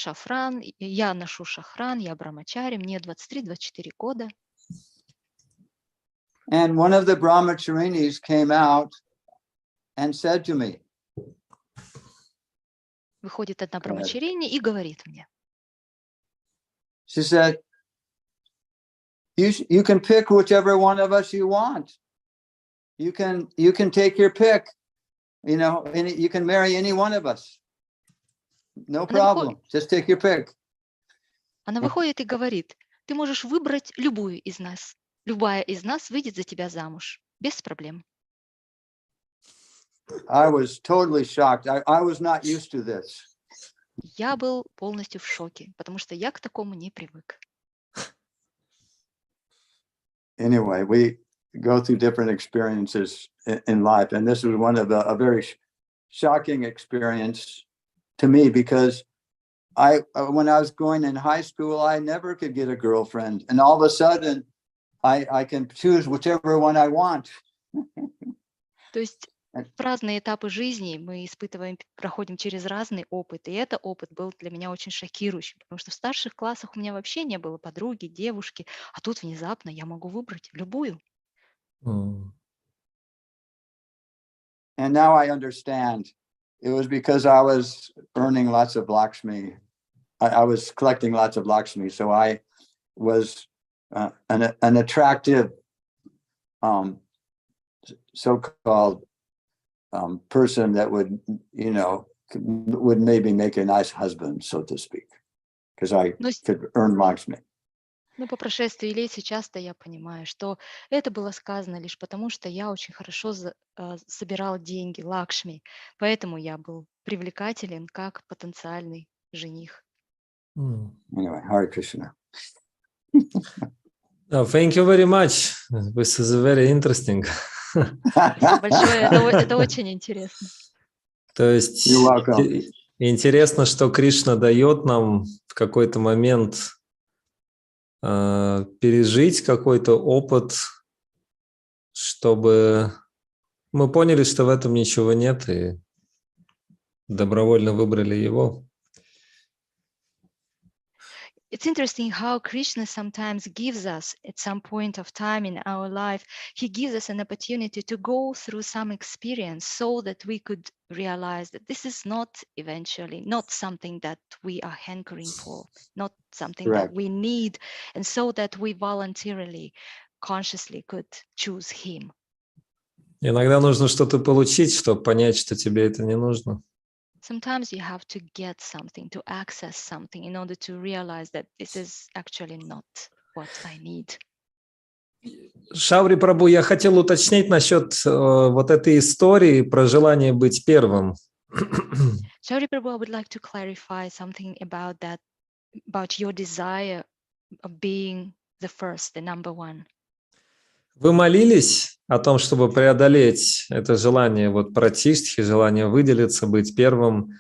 ношу шафран, я брахмачари, мне 23-24 года. And one of the brahmacharinis came out and said to me. Выходит одна брахмачарини и говорит мне. She said, you can pick whichever one of us you want. You can take your pick, and you can marry any one of us. No problem. Just take your pick. Она выходит и говорит, ты можешь выбрать любую из нас. Любая из нас выйдет за тебя замуж. Без проблем. I was totally shocked. I was not used to this. Я был полностью в шоке, потому что я к такому не привык. Anyway, we go through different experiences in life, and this was one of a very shocking experience to me because when I was going in high school, I never could get a girlfriend, and all of a sudden, I can choose whichever one I want. То есть в разные этапы жизни мы проходим через разный опыт, и этот опыт был для меня очень шокирующим, потому что в старших классах у меня вообще не было подруги, девушки, а тут внезапно я могу выбрать любую. М. And now I understand. It was because I was earning lots of Lakshmi. I was collecting lots of Lakshmi, so I was an attractive, so-called person that would maybe make a nice husband, so to speak, because I could earn Lakshmi. Но по прошествии лет сейчас-то я понимаю, что это было сказано лишь потому, что я очень хорошо собирала деньги, лакшми, поэтому я был привлекателен как потенциальный жених. М. Anyway, Hare Krishna. Thank you very much. This is very interesting. Спасибо большое, это очень интересно. То есть You're welcome. интересно, что Кришна дает нам в какой-то момент пережить какой-то опыт, чтобы мы поняли, что в этом ничего нет, и добровольно выбрали его. It's interesting how Krishna sometimes gives us, at some point of time in our life, he gives us an opportunity to go through some experience so that we could realize that this is not eventually, not something that we are hankering for, not something that Correct. we need, and so that we voluntarily, consciously could choose him. Иногда нужно что-то получить, чтобы понять, что тебе это не нужно. Sometimes you have to get something, to access something in order to realize that this is actually not what I need. Шаури Прабху, я хотел уточнить насчет вот этой истории про желание быть первым. Shraila Prabhu, I would like to clarify something about that, about your desire of being the first, the number one. Вы молились о том, чтобы преодолеть это желание вот пратиштхи, желание выделиться, быть первым,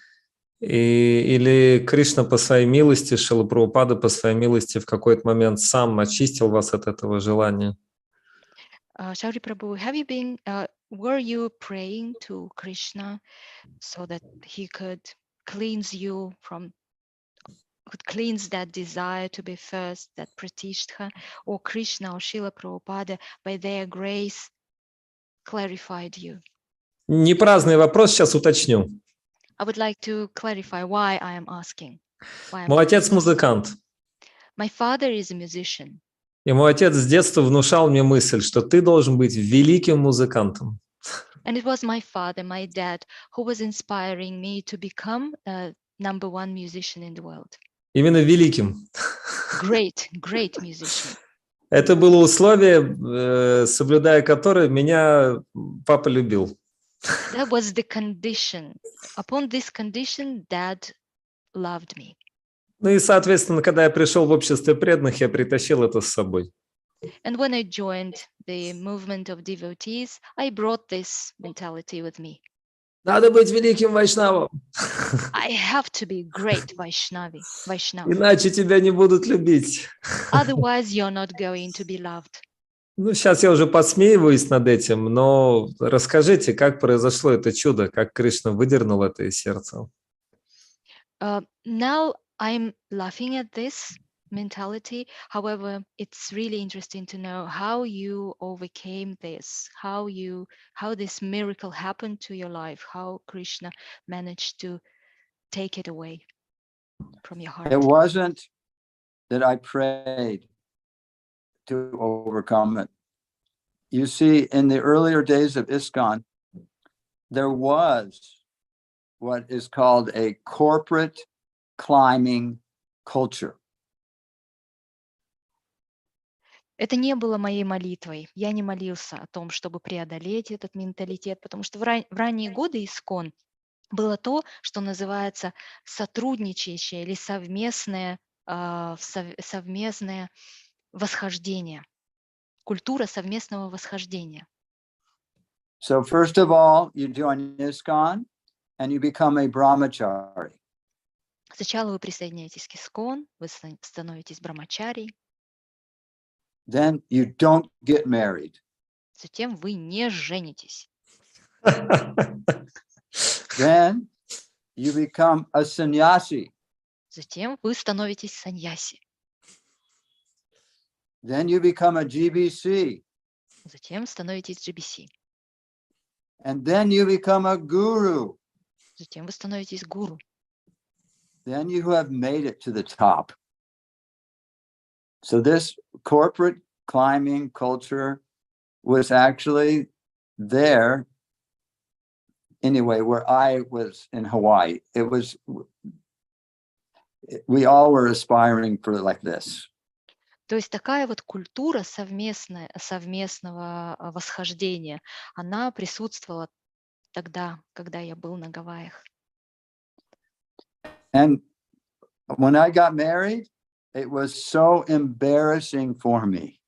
или Кришна по своей милости, Шрила Прабхупада по своей милости в какой-то момент сам очистил вас от этого желания? Shraila Prabhu, were you praying to Krishna so that he could cleanse you could cleanse that desire to be first, that pratishtha, or Krishna or Srila Prabhupada, by their grace, clarified you? Не праздный вопрос, сейчас уточню. I would like to clarify why I am asking. Мой отец музыкант, My father is a musician. и мой отец с детства внушал мне мысль, что ты должен быть великим музыкантом. And it was my father, my dad, who was inspiring me to become a number one musician in the world. Именно великим. Great musician. Это было условие, соблюдая которое меня папа любил. That was the condition. Upon this condition, dad loved me. Ну и, соответственно, когда я пришел в общество преданных, я притащил это с собой. And when I joined the movement of devotees, I brought this mentality with me. Надо быть великим вайшнавом. I have to be great Vaishnav. Иначе тебя не будут любить. Otherwise, you're not going to be loved. Ну, сейчас я уже подсмеиваюсь над этим, но расскажите, как произошло это чудо, как Кришна выдернул это из сердца. Now I'm laughing at this mentality. However, it's really interesting to know how you overcame this, how this miracle happened to your life, how Krishna managed to take it away from your heart. It wasn't that I prayed to overcome it. You see, in the earlier days of ISKCON, there was what is called a corporate climbing culture. Это не было моей молитвой. Я не молился о том, чтобы преодолеть этот менталитет, потому что в ранние годы ISKCON было то, что называется сотрудничающее или совместное восхождение, культура совместного восхождения. So first of all, you join ISKCON and you become a brahmachari. Сначала вы присоединяетесь к искон, вы становитесь брамачари, then you don't get married. затем вы не женитесь. Then you become a sannyasi. Затем вы становитесь саньяси. Then you become a GBC. Затем становитесь GBC. And then you become a guru. Затем вы становитесь гуру. Then you have made it to the top. So this corporate climbing culture was actually there anyway, where I was in Hawaii. We all were aspiring for like this. То есть такая вот культура совместного восхождения, она присутствовала тогда, когда я был на Гавайях. And when I got married, it was so embarrassing for me.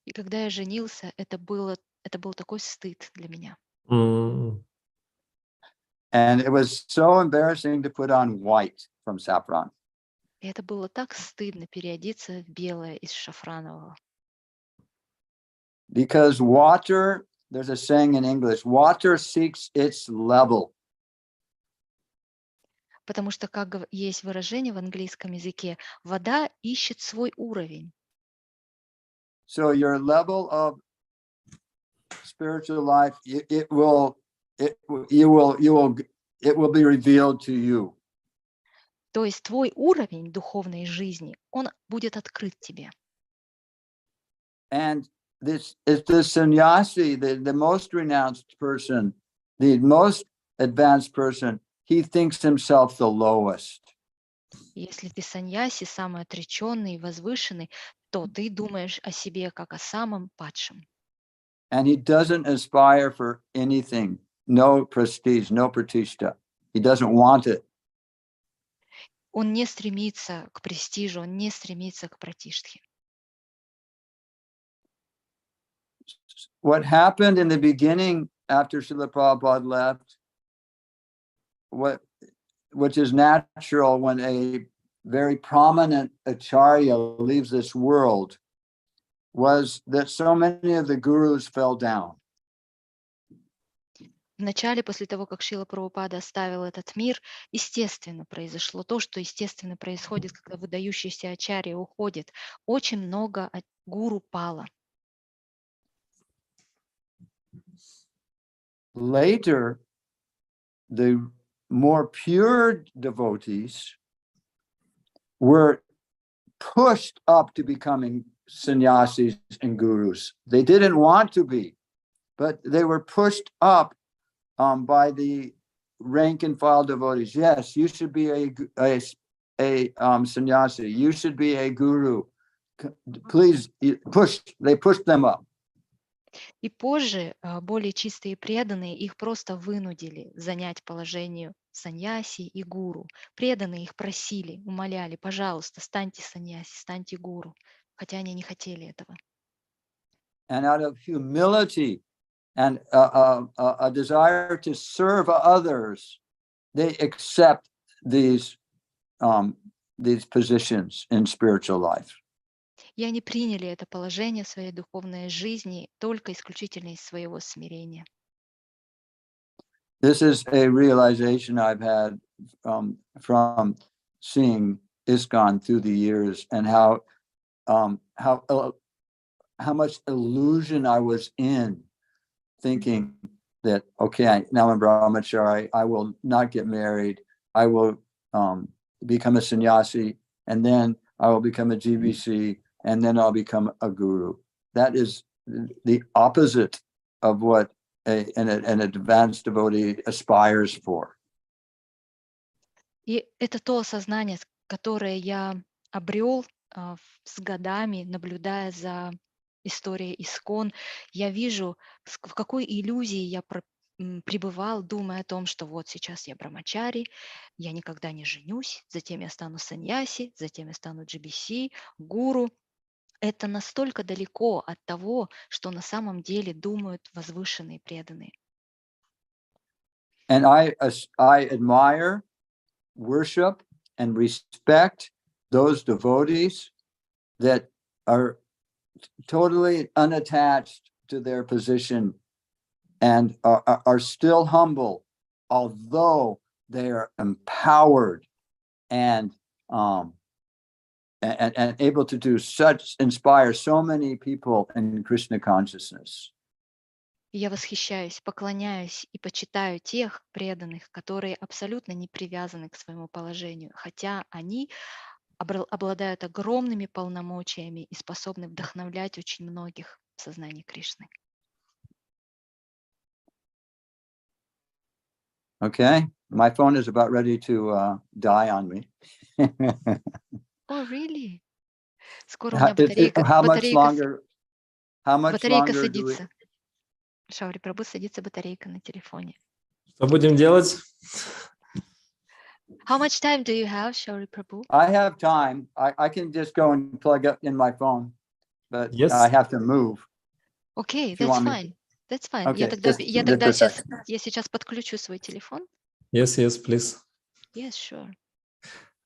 И когда я женился, это был такой стыд для меня. And it was so embarrassing to put on white from saffron. И это было так стыдно переодеться в белое из шафранового. Because water, there's a saying in English, water seeks its level. Потому что, как есть выражение в английском языке, вода ищет свой уровень. So your level of spiritual life, it will be revealed to you. То есть твой уровень духовной жизни, он будет открыт тебе. And this is the sannyasi, the most renounced person, the most advanced person, he thinks himself the lowest. Если ты саньяси, самый отреченный и возвышенный, то ты думаешь о себе как о самом падшем. And he doesn't aspire for anything, no prestige, no pratishta. He doesn't want it. Он не стремится к престижу, он не стремится к пратиштхе. What happened in the beginning after Srila Prabhupada left, which is natural when a very prominent acharya leaves this world, was that so many of the gurus fell down. Вначале, после того, как Шрила Прабхупада оставил этот мир, естественно произошло то, что естественно происходит, когда выдающийся ачарья уходит. Очень много гуру пало. Later, the more pure devotees were pushed up to becoming sannyasis and gurus. They didn't want to be, but they were pushed up by the rank and file devotees. Yes, you should be a sannyasi. You should be a guru. Please push. They pushed them up. И позже более чистые преданные их просто вынудили занять положение саньяси и гуру. Преданные их просили, умоляли, пожалуйста, станьте саньяси, станьте гуру, хотя они не хотели этого. And out of humility and a desire to serve others, they accept these positions in spiritual life. И они приняли это положение в своей духовной жизни только исключительно из своего смирения. This is a realization I've had from seeing ISKCON through the years, and how much illusion I was in, thinking that, okay, now I'm brahmachari, I will not get married, I will become a sannyasi, and then I will become a GBC, and then I'll become a guru. That is the opposite of what an advanced devotee aspires for. И это то осознание, которое я обрел с годами, наблюдая за историей ИСККОН. Я вижу, в какой иллюзии я пребывал, думая о том, что вот сейчас я брамачари, я никогда не женюсь, затем я стану саньяси, затем я стану GBC, гуру. Это настолько далеко от того, что на самом деле думают возвышенные преданные. And I admire, worship, and respect those devotees that are totally unattached to their position and are still humble, although they are empowered and able to inspire so many people in Krishna consciousness. Я восхищаюсь, поклоняюсь и почитаю тех преданных, которые абсолютно не привязаны к своему положению, хотя они обладают огромными полномочиями и способны вдохновлять очень многих в сознании Кришны. Okay, my phone is about ready to die on me. Oh, really? Скоро у меня батарейка садится. Шаури Прабху, садится батарейка на телефоне. Что будем делать? How much time do you have, Shraila Prabhu? I have time. I can just go and plug up in my phone, but Yes. I have to move. Okay, that's fine. That's fine. Okay, Я сейчас подключу свой телефон. Yes, please. Yes, sure.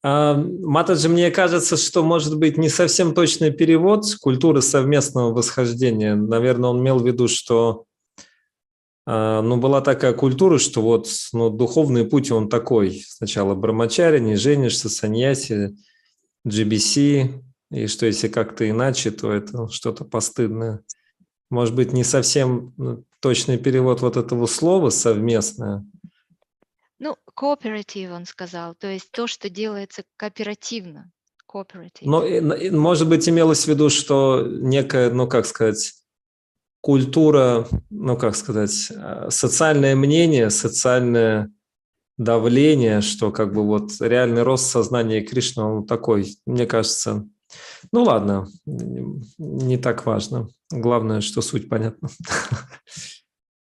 Матаджи, мне кажется, что может быть не совсем точный перевод культуры совместного восхождения. Наверное, он имел в виду, что была такая культура, что духовный путь, он такой. Сначала брамачари, не женишься, саньяси, GBC, и что если как-то иначе, то это что-то постыдное. Может быть, не совсем точный перевод этого слова «совместное». Cooperative, он сказал, то есть то, что делается кооперативно. Но, может быть, имелось в виду, что некая, культура, социальное мнение, социальное давление, что реальный рост сознания Кришны, он такой, мне кажется, ладно, не так важно. Главное, что суть понятна.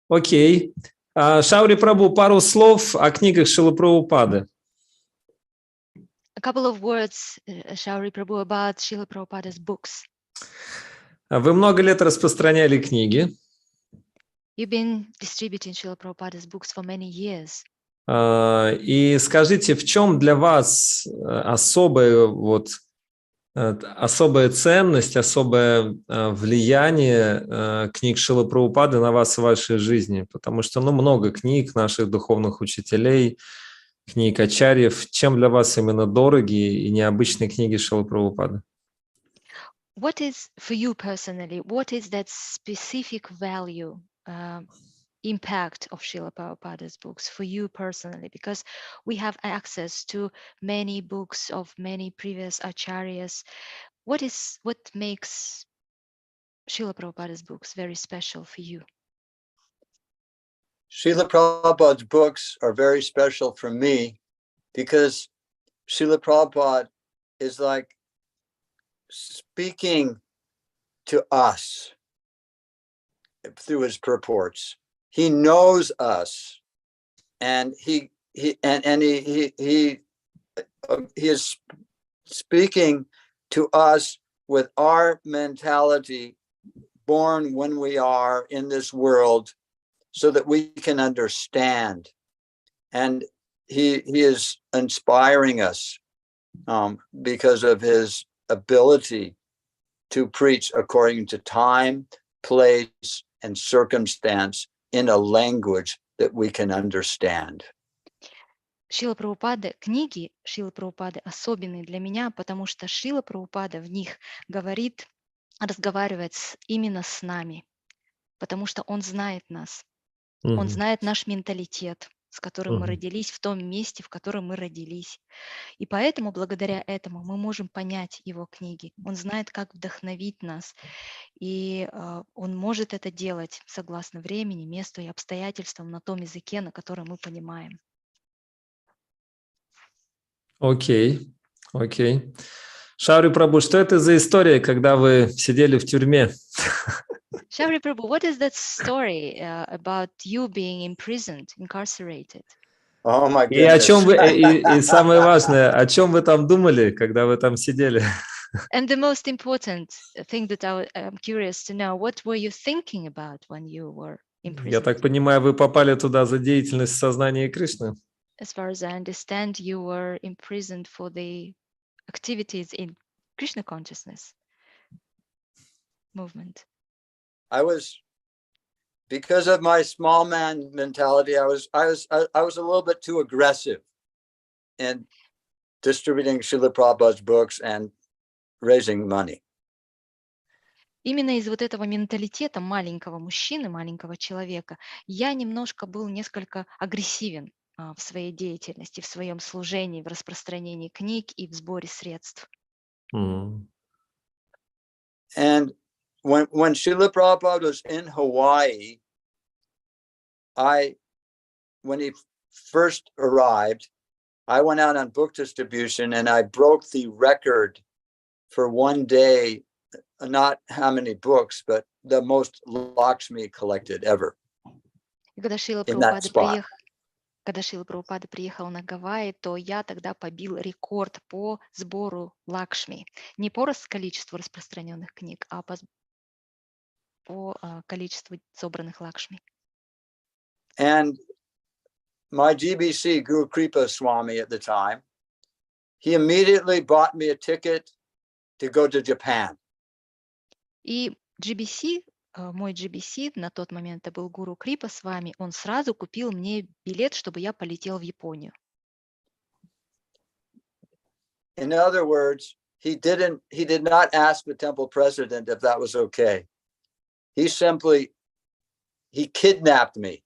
Окей. Шаури Прабху, пару слов о книгах Шрилы Прабхупады. A couple of words, Shraila Prabhu, about Srila Prabhupada's books. Вы много лет распространяли книги. You've been distributing Srila Prabhupada's books for many years. И скажите, в чем для вас особая ценность, особое влияние книг Шрилы Прабхупады на вас в вашей жизни? Потому что много книг наших духовных учителей, книг ачарьев. Чем для вас именно дороги и необычные книги Шрилы Прабхупады? What is, for you personally, what is that specific value, impact of Srila Prabhupada's books for you personally? Because we have access to many books of many previous acharyas. What makes Srila Prabhupada's books very special for you? Srila Prabhupada's books are very special for me because Srila Prabhupada is like speaking to us through his purports. He knows us, and he is speaking to us with our mentality born when we are in this world, so that we can understand. And he is inspiring us because of his ability to preach according to time, place, and circumstance in a language that we can understand. Шрила Прабхупада, книги Шрилы Прабхупады особенные для меня, потому что Шрила Прабхупада в них разговаривает именно с нами, потому что он знает нас, он знает наш менталитет, с которым мы родились, в том месте, в котором мы родились. И поэтому, благодаря этому, мы можем понять его книги. Он знает, как вдохновить нас, и он может это делать согласно времени, месту и обстоятельствам на том языке, на котором мы понимаем. Окей. Шаури Прабху, что это за история, когда вы сидели в тюрьме? Shraila Prabhu, what is that story about you being imprisoned, incarcerated? Oh my goodness. И о чем вы, и самое важное, о чем вы там думали, когда вы там сидели? And the most important thing that I'm curious to know, what were you thinking about when you were imprisoned? Я так понимаю, вы попали туда за деятельность в сознании Кришны? As far as I understand, you were imprisoned for the activities in Krishna consciousness movement. I was, because of my small man mentality, I was a little bit too aggressive in distributing Srila Prabhupada's books and raising money. Именно из вот этого менталитета маленького мужчины, маленького человека, я немножко был несколько агрессивен в своей деятельности, в своем служении, в распространении книг и в сборе средств. Мгм. And when Srila Prabhupada was in Hawaii, when he first arrived, I went out on book distribution and I broke the record for one day, not how many books, but the most Lakshmi collected ever И когда Шрила in that spot. Прабхупада приехал на Гавайи, то я тогда побил рекорд по сбору Лакшми. Не по количеству распространенных книг, а по количеству собранных Лакшми. And my GBC, Guru Kripa Swami at the time, he immediately bought me a ticket to go to Japan. И GBC, мой GBC, на тот момент это был Гуру Крипа с вами, он сразу купил мне билет, чтобы я полетел в Японию. In other words, he did not ask the temple president if that was okay. He kidnapped me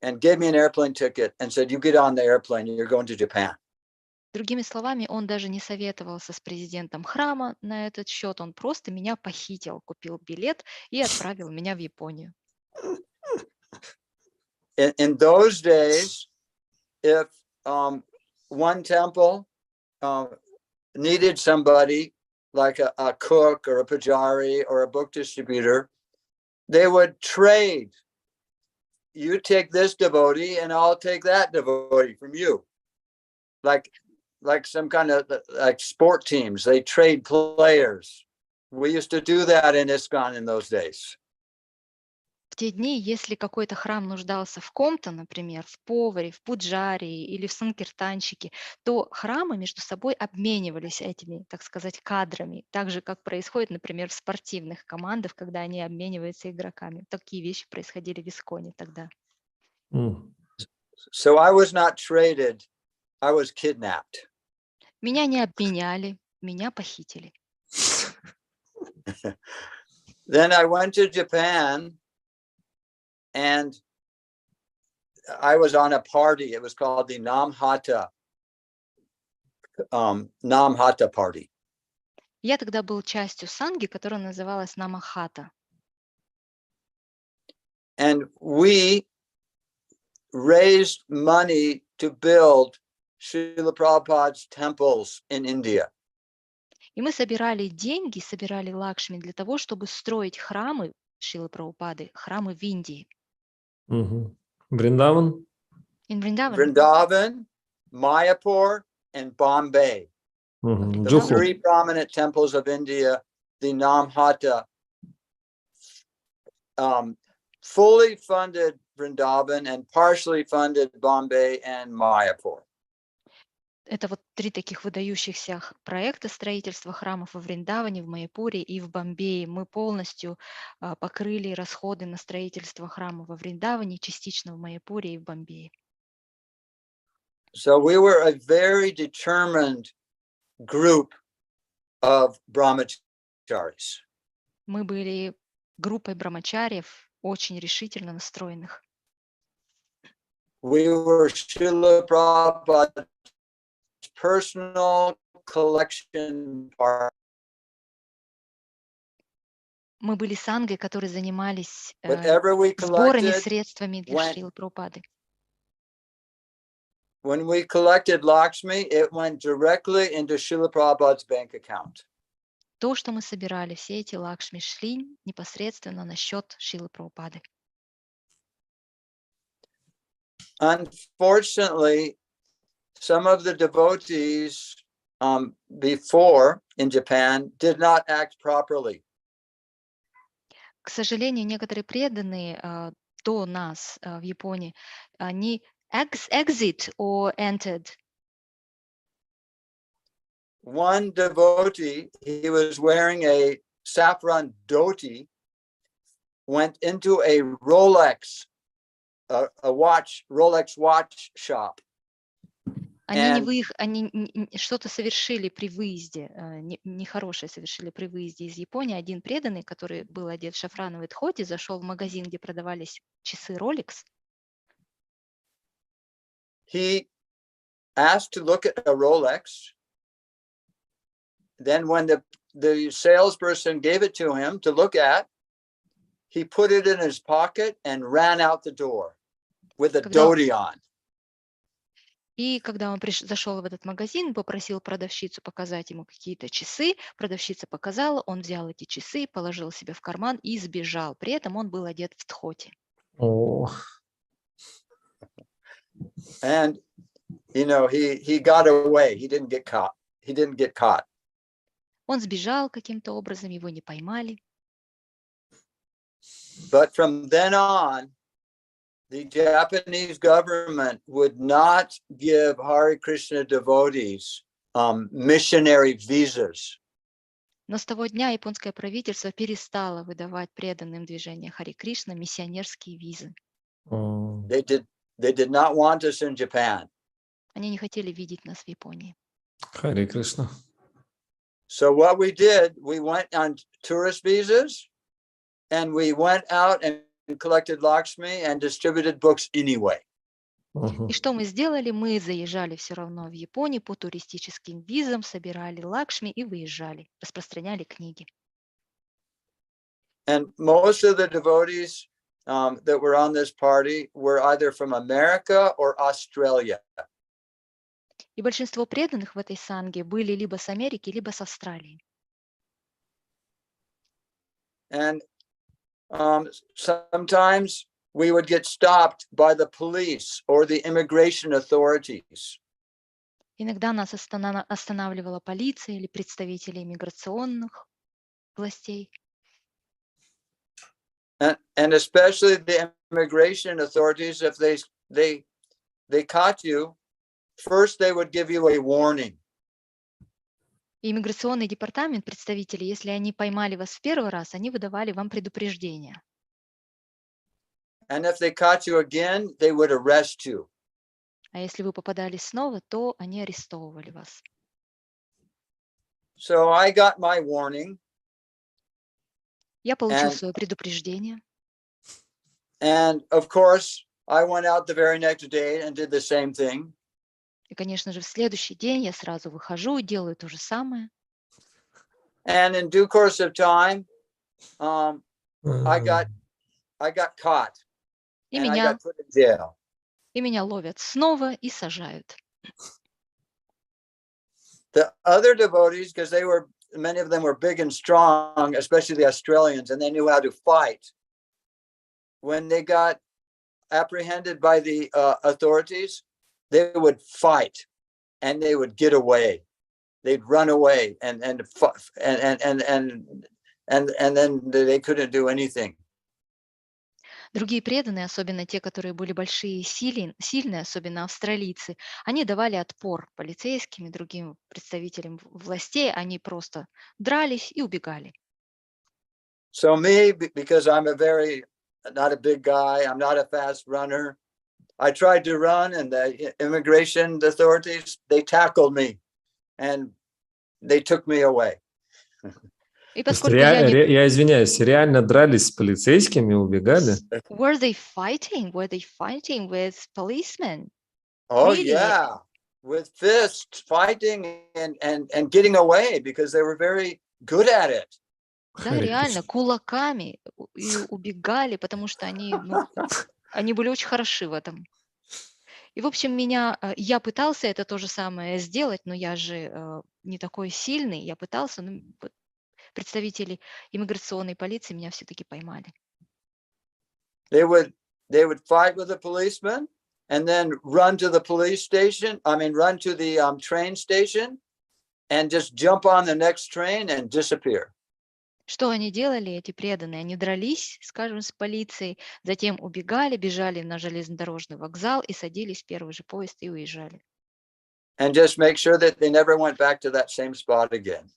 and gave me an airplane ticket and said, you get on the airplane, you're going to Japan. Другими словами, он даже не советовался с президентом храма на этот счет, он просто меня похитил, купил билет и отправил меня в Японию. In those days, if one temple needed somebody like a cook or a pujari or a book distributor, they would trade. You take this devotee and I'll take that devotee from you. Like some kind of like sport teams, they trade players. We used to do that in ISKCON in those days. В те дни, если какой-то храм нуждался в ком-то, например, в поваре, в пуджарии или в санкиртанщике, то храмы между собой обменивались этими, так сказать, кадрами, так же, как происходит, например, в спортивных командах, когда они обмениваются игроками. Такие вещи происходили в ISKCON тогда. So I was not traded, I was kidnapped. Меня не обменяли, меня похитили. Then I went to Japan and I was on a party. It was called the Namhata party. Я тогда был частью санги, которая называлась Намахата. And we raised money to build Srila Prabhupada's temples in India. И мы собирали деньги, собирали лакшми для того, чтобы строить храмы Шрилы Прабхупады, храмы в Индии. Вриндаван? In Vrindavan. Vrindavan, Mayapur, and Bombay. The three prominent temples of India, the Namhata, fully funded Vrindavan and partially funded Bombay and Mayapur. Это вот три таких выдающихся проекта строительства храмов во Вриндаване, в Майяпуре и в Бомбее. Мы полностью покрыли расходы на строительство храма во Вриндаване, частично в Майяпуре и в Бомбее. So we were a very determined group of brahmacharis. Мы были группой брамачариев, очень решительно настроенных. We were Srila Prabhupada's personal collection partner. Мы были сангой, которые занимались Whatever we сборами collected, средствами для Шрилы Прабхупады. when we collected Lakshmi, it went directly into Srila Prabhupada's bank account. То, что мы собирали, все эти лакшми шли непосредственно на счет Шрилы Прабхупады. Unfortunately, some of the devotees before in Japan did not act properly. К сожалению, некоторые преданные до нас в Японии, они exit or entered. One devotee, he was wearing a saffron dhoti, went into a Rolex, Rolex watch shop. Они что-то совершили при выезде, нехорошее совершили при выезде из Японии. Один преданный, который был одет в шафрановый дхоти, зашел в магазин, где продавались часы Rolex. He asked to look at a Rolex. Then when the salesperson gave it to him to look at, he put it in his pocket and ran out the door with a dhoti on. И когда он зашел в этот магазин, попросил продавщицу показать ему какие-то часы, продавщица показала, он взял эти часы, положил себе в карман и сбежал. При этом он был одет в дхоти. And he got away. He didn't get caught. Он сбежал каким-то образом, его не поймали. But from then on, the Japanese government would not give Hare Krishna devotees missionary visas. Но с того дня японское правительство перестало выдавать преданным движения Харе Кришна миссионерские визы. They did not want us in Japan. Они не хотели видеть нас в Японии. Харе Кришна. So what we did, we went on tourist visas, and we went out and collected Lakshmi and distributed books anyway. И что мы сделали? Мы заезжали все равно в Японию по туристическим визам, собирали Лакшми и выезжали, распространяли книги. And most of the devotees that were on this party were either from America or Australia. И большинство преданных в этой санге были либо с Америки, либо с Австралии. And sometimes we would get stopped by the police or the immigration authorities. Иногда нас останавливала полиция или представители иммиграционных властей. And especially the immigration authorities, if they caught you, first they would give you a warning. Иммиграционный департамент, представители, если они поймали вас в первый раз, они выдавали вам предупреждение. And if they caught you again, they would arrest you. А если вы попадали снова, то они арестовывали вас. So I got my warning. Я получил свое предупреждение. And of course, I went out the very next day and did the same thing. И, конечно же, в следующий день я сразу выхожу и делаю то же самое. And in due course of time, I got caught. И And I got put in jail. меня ловят снова и сажают. The other devotees, because many of them were big and strong, especially the Australians, and they knew how to fight. When they got apprehended by the authorities, they would fight, and they would get away. They'd run away, and then they couldn't do anything. Другие преданные, особенно те, которые были большие и сильные, особенно австралийцы, они давали отпор полицейским и другим представителям властей, они просто дрались и убегали. So me, because I'm not a big guy, I'm not a fast runner, I tried to run, and the immigration authorities, they tackled me, and they took me away. И поскольку я извиняюсь, реально дрались с полицейскими, убегали? Were they fighting? Were they fighting with policemen? Oh, Really? yeah, with fists, fighting and getting away, because they were very good at it. Да, реально, кулаками и убегали, потому что они были очень хороши в этом. И, в общем, я пытался это то же самое сделать, но я же не такой сильный, я пытался, но представители иммиграционной полиции меня все-таки поймали. They would fight with the policeman and then run to the police station. Run to the train station and just jump on the next train and disappear. Что они делали, эти преданные? Они дрались, скажем, с полицией, затем убегали, бежали на железнодорожный вокзал и садились в первый же поезд и уезжали. And just make sure that they never went back to that same spot again.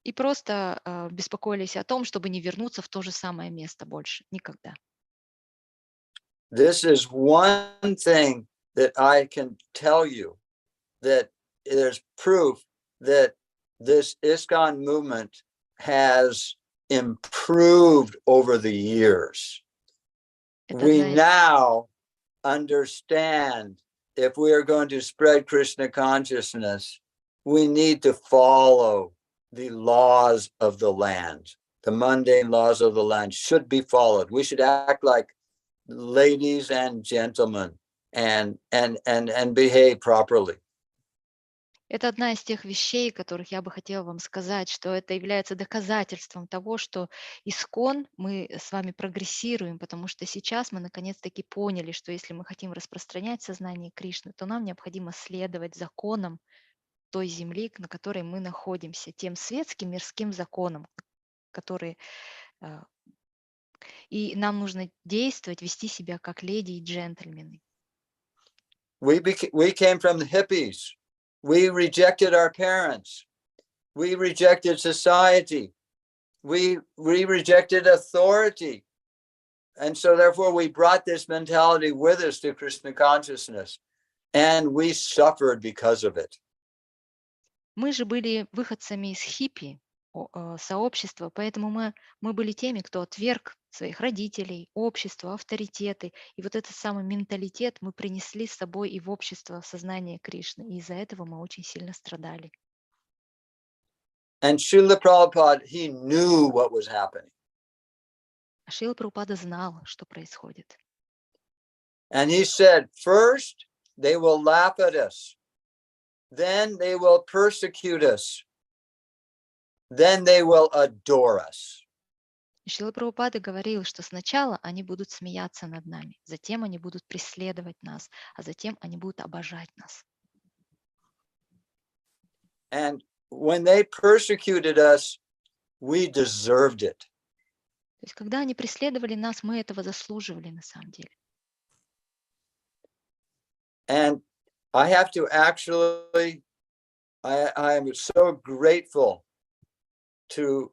И просто беспокоились о том, чтобы не вернуться в то же самое место больше. Никогда. This is one thing that I can tell you, that there's proof that this ISKCON movement has improved over the years. Это We одна из now understand, if we are going to spread Krishna consciousness, we need to follow the laws of the land. The mundane laws of the land should be followed. We should act like ladies and gentlemen and behave properly. Это одна из тех вещей, которых я бы хотела вам сказать, что это является доказательством того, что искон мы с вами прогрессируем, потому что сейчас мы наконец-таки поняли, что если мы хотим распространять сознание Кришны, то нам необходимо следовать законам той земли, на которой мы находимся, тем светским мирским законам, которые... И нам нужно действовать, вести себя как леди и джентльмены. We came from the hippies. We rejected our parents. We rejected society. We rejected authority. And so therefore we brought this mentality with us to Krishna consciousness. And we suffered because of it. Мы же были выходцами из хиппи сообщества, поэтому мы были теми, кто отверг своих родителей, общество, авторитеты. И вот этот самый менталитет мы принесли с собой и в общество сознания Кришны. И из-за этого мы очень сильно страдали. And Srila Prabhupada, he knew what was happening. А Шрила Прабхупада знал, что происходит. And he said, first, they will laugh at us. Then they will persecute us. Then they will adore us. И Шрила Прабхупада говорил, что сначала они будут смеяться над нами, затем они будут преследовать нас, а затем они будут обожать нас. And when they persecuted us, we deserved it. То есть, когда они преследовали нас, мы этого заслуживали на самом деле. And I have to actually, I am so grateful to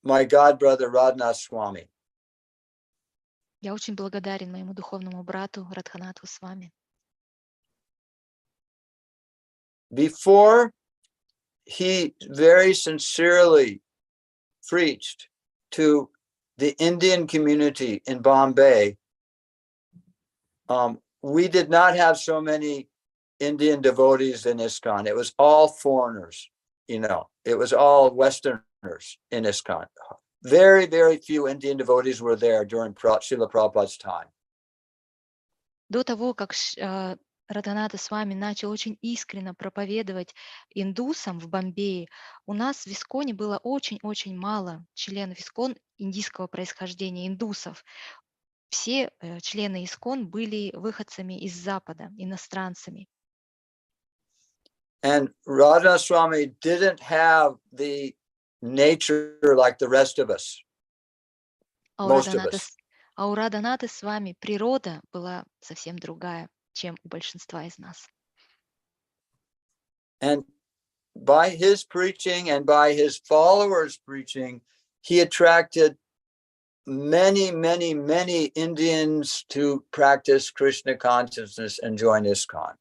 my god brother Radhanath Swami. Я очень благодарен моему духовному брату Радханатху с вами. Before he very sincerely preached to the Indian community in Bombay, we did not have so many Indian devotees in ISKCON. It was all foreigners, you know, it was all Westerners in ISKCON. Very, very few Indian devotees were there during Srila Prabhupada's time. До того, как Радханата с вами начал очень искренне проповедовать индусам в Бомбее, у нас в Исконе было очень-очень мало членов Искон индийского происхождения, индусов. Все члены Искон были выходцами из Запада, иностранцами. And Radha Swami didn't have the nature like the rest of us. Most of us. А у Радханаты с вами природа была совсем другая, чем у большинства из нас. And by his preaching and by his followers' preaching, he attracted many, many, many Indians to practice Krishna consciousness and join ISKCON.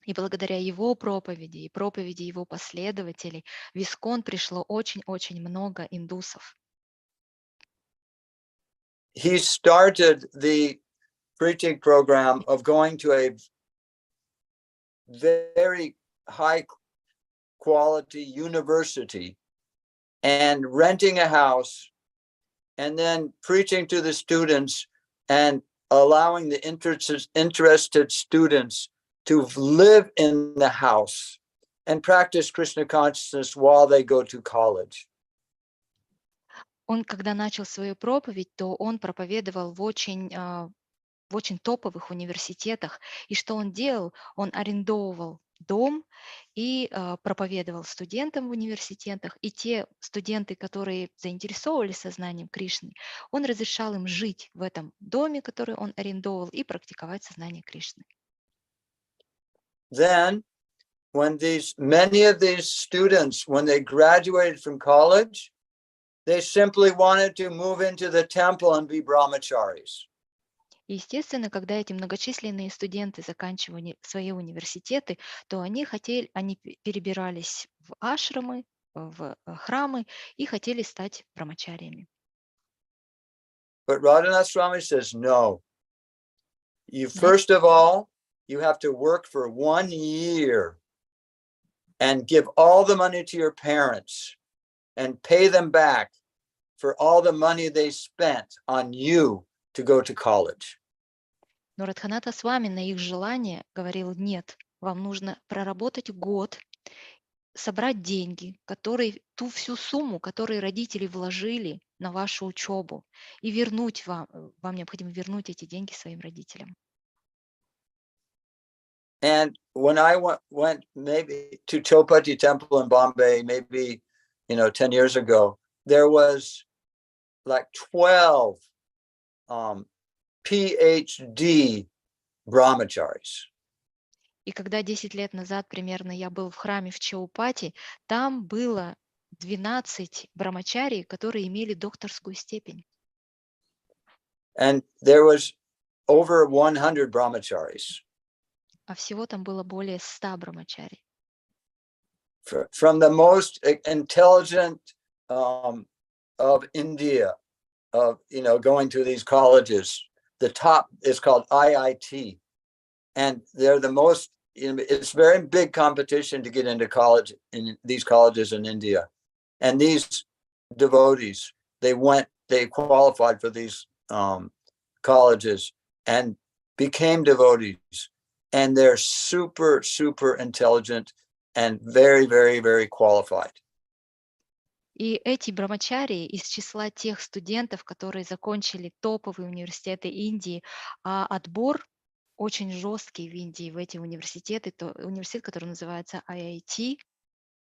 И благодаря его проповеди и проповеди его последователей в Искон пришло очень-очень много индусов. He started the preaching program of going to a very high quality university and renting a house and then preaching to the students and allowing the interested students to live in the house and practice Krishna consciousness while they go to college. Он, когда начал свою проповедь, то он проповедовал в очень топовых университетах. И что он делал? Он арендовывал дом и проповедовал студентам в университетах. И те студенты, которые заинтересовывались сознанием Кришны, он разрешал им жить в этом доме, который он арендовал, и практиковать сознание Кришны. Then, when many of these students, when they graduated from college, they simply wanted to move into the temple and be brahmacharis. Естественно, когда эти многочисленные студенты заканчивали свои университеты, то они перебирались в ашрамы, в храмы и хотели стать брамачариями. But Radhanath Swami says, no. First of all, you have to work for 1 year and give all the money to your parents and pay them back for all the money they spent on you to go to college. Но Радханата Свами на их желание говорил: нет, вам нужно проработать год, собрать деньги, ту всю сумму, которую родители вложили на вашу учебу, и вернуть вам необходимо вернуть эти деньги своим родителям. And when I went maybe to Chowpatty Temple in Bombay, maybe 10 years ago, there was like 12 PhD brahmacharis. И когда 10 лет назад примерно я был в храме в Чаупати, там было 12 брамачарий, которые имели докторскую степень. And there was over 100 brahmacharis. А всего там было более 100 брамачарий. From the most intelligent of India, going to these colleges. The top is called IIT, and they're the most. It's very big competition to get into college in these colleges in India, and these devotees they qualified for these colleges and became devotees, and they're super intelligent and very qualified. И эти брамачарии из числа тех студентов, которые закончили топовые университеты Индии, а отбор очень жесткий в Индии в эти университеты, университет, который называется IIT,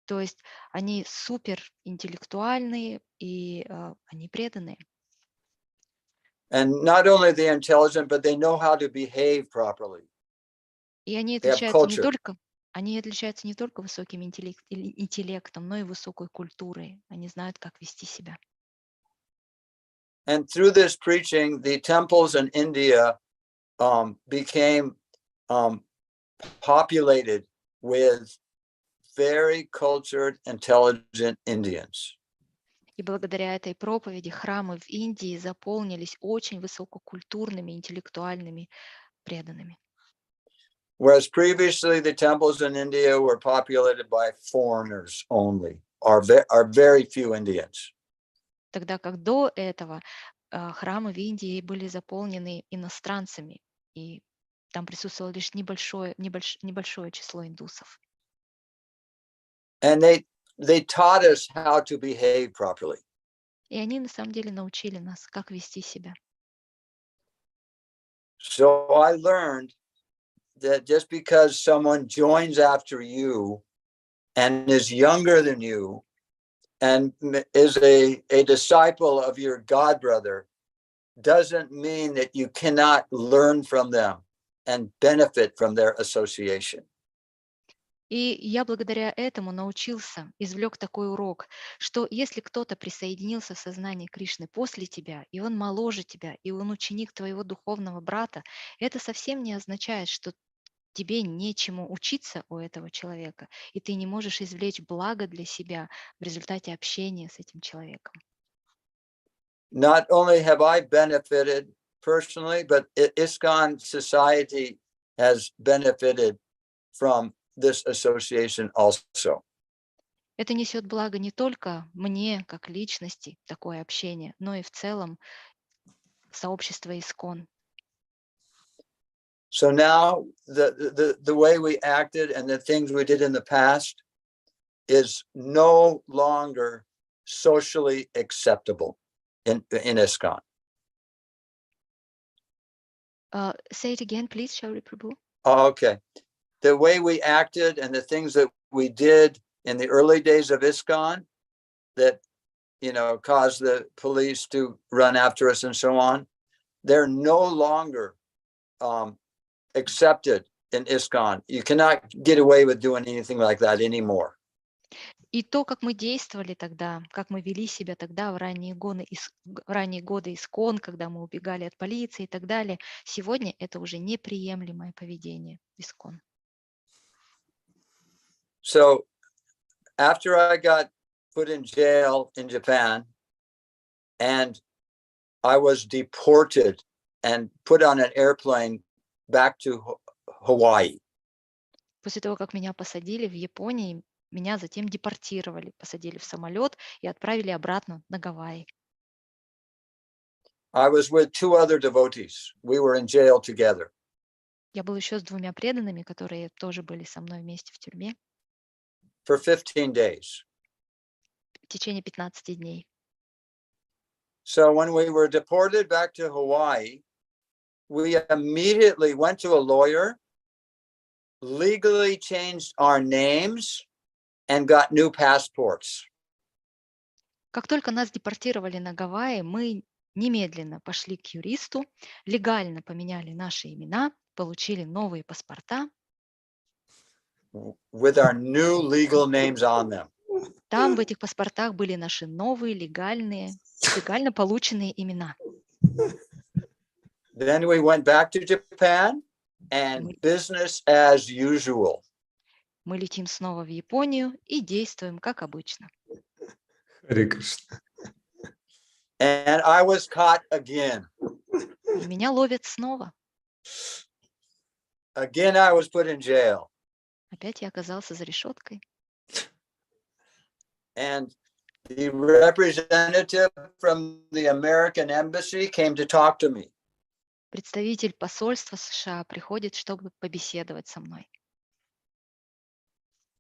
то есть они супер интеллектуальные и они преданные. And not only they're intelligent, but they know how to behave properly. И они отличаются не только высоким интеллектом, но и высокой культурой. Они знают, как вести себя. And through this preaching, the temples in India became populated with very cultured, intelligent Indians. И благодаря этой проповеди храмы в Индии заполнились очень высококультурными, интеллектуальными преданными. Whereas previously the temples in India were populated by foreigners only, are very few Indians. Тогда как до этого храмы в Индии были заполнены иностранцами, и там присутствовало лишь небольшое число индусов. And they taught us how to behave properly. И они на самом деле научили нас, как вести себя. So I learned that just because someone joins after you and is younger than you and is a disciple of your god brother doesn't mean that you cannot learn from them and benefit from their association. И я благодаря этому извлек такой урок, что если кто-то присоединился в сознание Кришны после тебя, и он моложе тебя, и он ученик твоего духовного брата, это совсем не означает, что тебе нечему учиться у этого человека, и ты не можешь извлечь благо для себя в результате общения с этим человеком. Not only have I benefited personally, but ISKCON society has benefited from this association also. Это несет благо не только мне, как личности, такое общение, но и в целом сообщество ИСККОН. So now the way we acted and the things we did in the past is no longer socially acceptable in ISKCON. Say it again, please, Шаури Прабху. Oh, okay. the way we acted and the things that we did in the early days of ISKCON that, caused the police to run after us and so on, they're no longer accepted in ISKCON. You cannot get away with doing anything like that anymore. И то, как мы действовали тогда, как мы вели себя тогда в ранние годы ИСККОН, когда мы убегали от полиции и так далее, сегодня это уже неприемлемое поведение ИСККОН. So after I got put in jail in Japan and I was deported and put on an airplane back to Hawaii. После того, как меня посадили в Японии, меня затем депортировали, посадили в самолет и отправили обратно на Гавайи. I was with two other devotees. We were in jail together. Я был еще с двумя преданными, которые тоже были со мной вместе в тюрьме For 15 days. в течение 15 дней. So when we were deported back to Hawaii, we immediately went to a lawyer, legally changed our names, and got new passports. Как только нас депортировали на Гавайи, мы немедленно пошли к юристу, легально поменяли наши имена, получили новые паспорта. With our new legal names on them. Там в этих паспортах были наши новые легально полученные имена. Then we went back to Japan and business as usual. Мы летим снова в Японию и действуем как обычно. Харе Кришна. And I was caught again. И меня ловят снова. Again, I was put in jail. Опять я оказался за решеткой. And the representative from the American embassy came to talk to me. Представитель посольства США приходит, чтобы побеседовать со мной.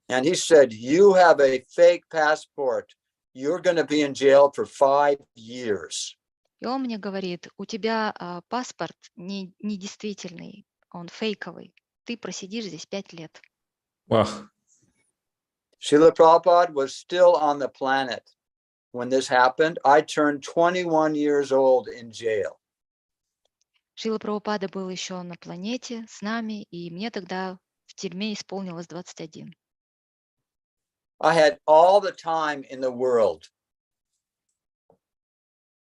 And he said, "You have a fake passport. You're going to be in jail for 5 years." И он мне говорит, у тебя паспорт недействительный, он фейковый. Ты просидишь здесь 5 лет. Вах. Srila Prabhupada was still on the planet when this happened. I turned 21 years old in jail. Шрила Прабхупада был еще на планете с нами, и мне тогда в тюрьме исполнилось 21. I had all the time in the world.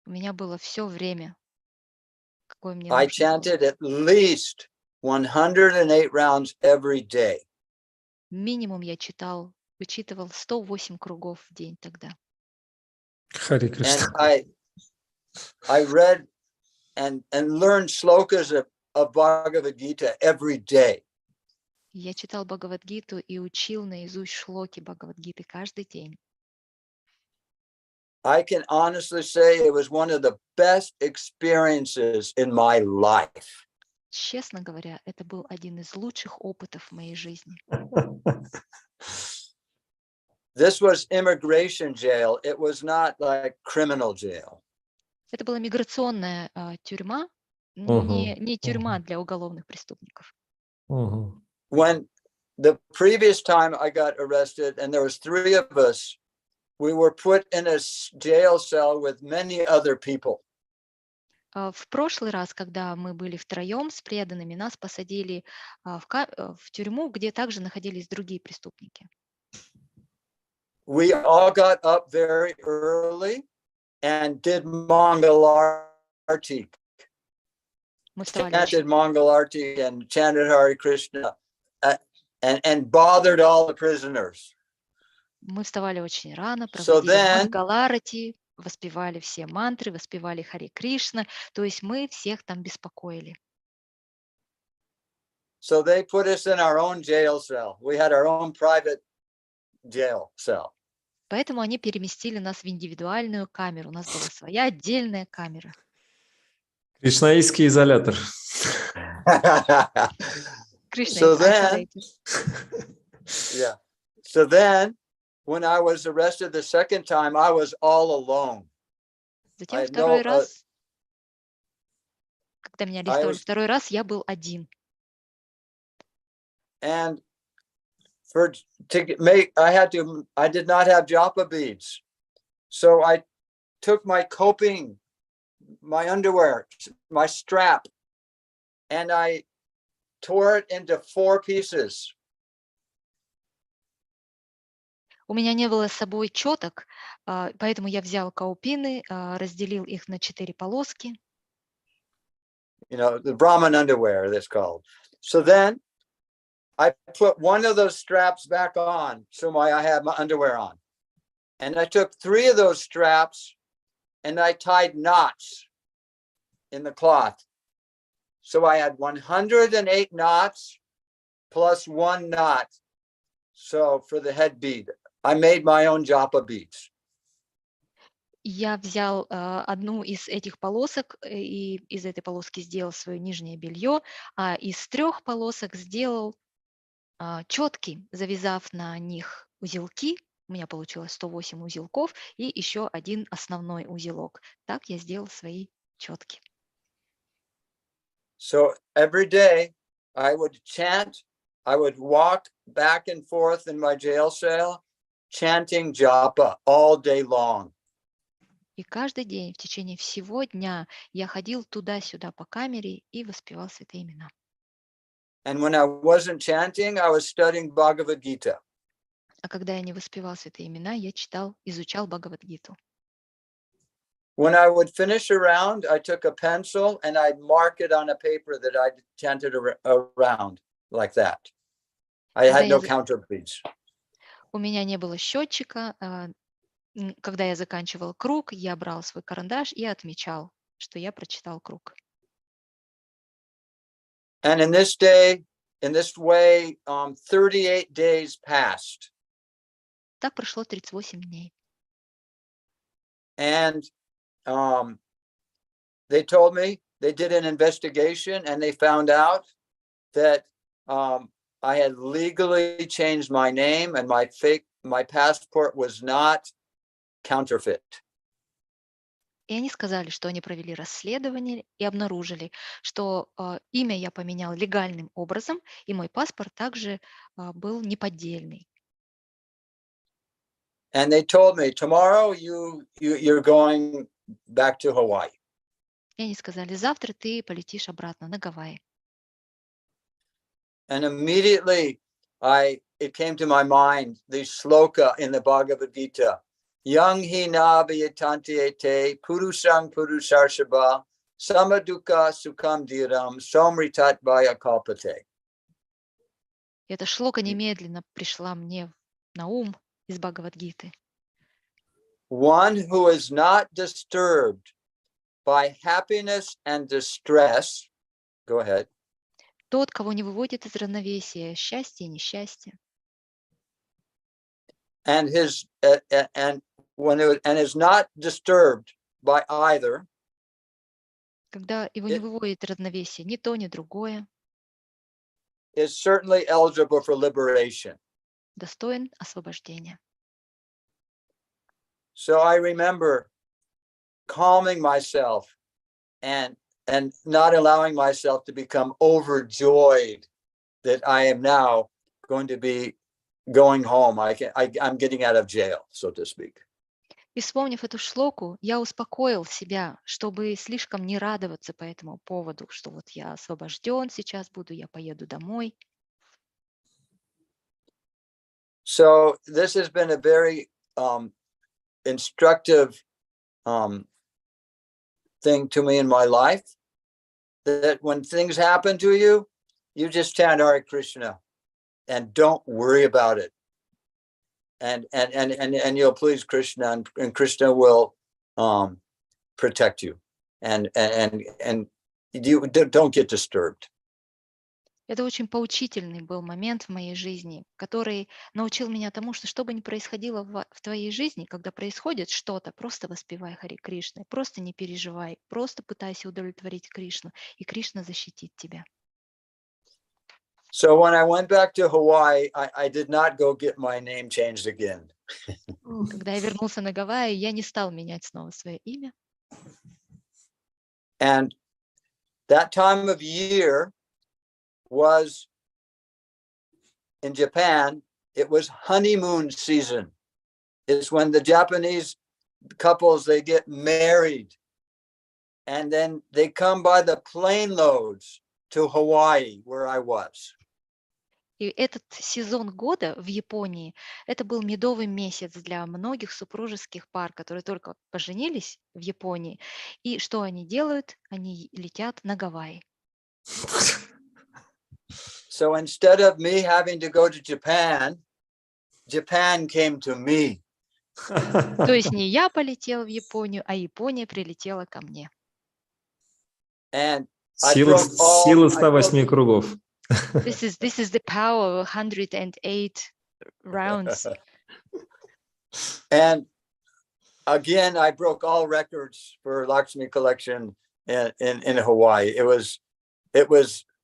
У меня было все время, какое мне I нужно было. chanted at least 108 rounds every day. Минимум я вычитывал 108 кругов в день тогда. Харе And Кришна. I read and learned slokas of Bhagavad Gita every day. Я читал Бхагавад-гиту и учил наизусть шлоки Бхагавад-гиты каждый день. I can honestly say it was one of the best experiences in my life. Честно говоря, это был один из лучших опытов в моей жизни. This was immigration jail. It was not like criminal jail. Это была миграционная тюрьма, не тюрьма для уголовных преступников. When the previous time I got arrested and there was 3 of us, we were put in a jail cell with many other people. В прошлый раз, когда мы были втроем с преданными, нас посадили в тюрьму, где также находились другие преступники. We all got up very early and did Mangalarti. Мы вставали Chanted Mangalarti and chanted Hare Krishna and bothered all the prisoners. Мы вставали очень рано, проводили then- Мангаларати, воспевали все мантры, воспевали Харе Кришна, то есть мы всех там беспокоили. So they put us in our own jail cell. We had our own private jail cell. Поэтому они переместили нас в индивидуальную камеру. У нас была своя отдельная камера. Кришнаистский изолятор. Кришна So is then- isolated. Yeah. So then, when I was arrested the second time, I was all alone. Затем I второй know, раз, когда меня арестовали was- второй раз, я был один. And I did not have japa beads. So I took my coping, my underwear, my strap, and I tore it into 4 pieces. У меня не было с собой четок, поэтому я взял каупины, разделил их на 4 полоски. You know, the Brahmin underwear, that's called. So then I put one of those straps back on, so I had my underwear on. And I took 3 of those straps and I tied knots in the cloth. So I had 108 knots plus 1 knot. So for the head bead, I made my own japa beads. Я взял одну из этих полосок и из этой полоски сделал свое нижнее белье, а из 3 полосок сделал четки, завязав на них узелки. У меня получилось 108 узелков и еще один основной узелок. Так я сделал свои четки. So every day I would chant, I would walk back and forth in my jail cell, chanting japa all day long. И каждый день в течение всего дня я ходил туда-сюда по камере и воспевал святые имена. And when I wasn't chanting, I was studying Bhagavad Gita. А когда я не воспевал святые имена, я изучал Бхагавад-гиту. When I would finish a round, I took a pencil and I'd mark it on a paper that I'd chanted around like that. I had no counter beads. У меня не было счетчика. Когда я заканчивал круг, я брал свой карандаш и отмечал, что я прочитал круг. And in this way, 38 days passed. Так прошло 38 дней. And they told me they did an investigation and they found out that I had legally changed my name and my passport was not counterfeit. И они сказали, что они провели расследование и обнаружили, что имя я поменял легальным образом, и мой паспорт также был неподдельный. And they told me, tomorrow you're going back to Hawaii. И они сказали, завтра ты полетишь обратно на Гавайи. And immediately it came to my mind the shloka in the Bhagavad Gita. Yang hi na vyatantiete purusang purusharshaba samaduka sukam dhiram somritat vaya kalpate. Эта шлока немедленно пришла мне на ум из Бхагавад-гиты. One who is not disturbed by happiness and distress, go ahead. Тот, кого не выводит из равновесия счастье и несчастье. And is not disturbed by either. Когда его не выводит равновесие ни то, ни другое. Is certainly eligible for liberation. Достоин освобождения. So I remember calming myself and not allowing myself to become overjoyed that I am now going to be going home. I'm getting out of jail, so to speak. И вспомнив эту шлоку, я успокоил себя, чтобы слишком не радоваться по этому поводу, что вот я освобожден сейчас буду, я поеду домой. So this has been a very instructive thing to me in my life, that when things happen to you, you just chant Hare Krishna and don't worry about it. And you'll please Krishna, and Krishna will protect you. And you don't get disturbed. Это очень поучительный был момент в моей жизни, который научил меня тому, что что бы ни происходило в твоей жизни, когда происходит что-то, просто воспевай Харе Кришна, просто не переживай, просто пытайся удовлетворить Кришну, и Кришна защитит тебя. So when I went back to Hawaii, I did not go get my name changed again. Когда я вернулся на Гавайи, я не стал менять снова свое имя. And that time of year was in Japan, it was honeymoon season. It's when the Japanese couples, they get married and then they come by the plane loads to Hawaii, where I was. И этот сезон года в Японии, это был медовый месяц для многих супружеских пар, которые только поженились в Японии. И что они делают? Они летят на Гавайи. So instead of me having to go to Japan, Japan came to me. То есть не я полетел в Японию, а Япония прилетела ко мне. And Сила 108 кругов. This is the power of 108 rounds. And again, I broke all records for Lakshmi collection in Hawaii.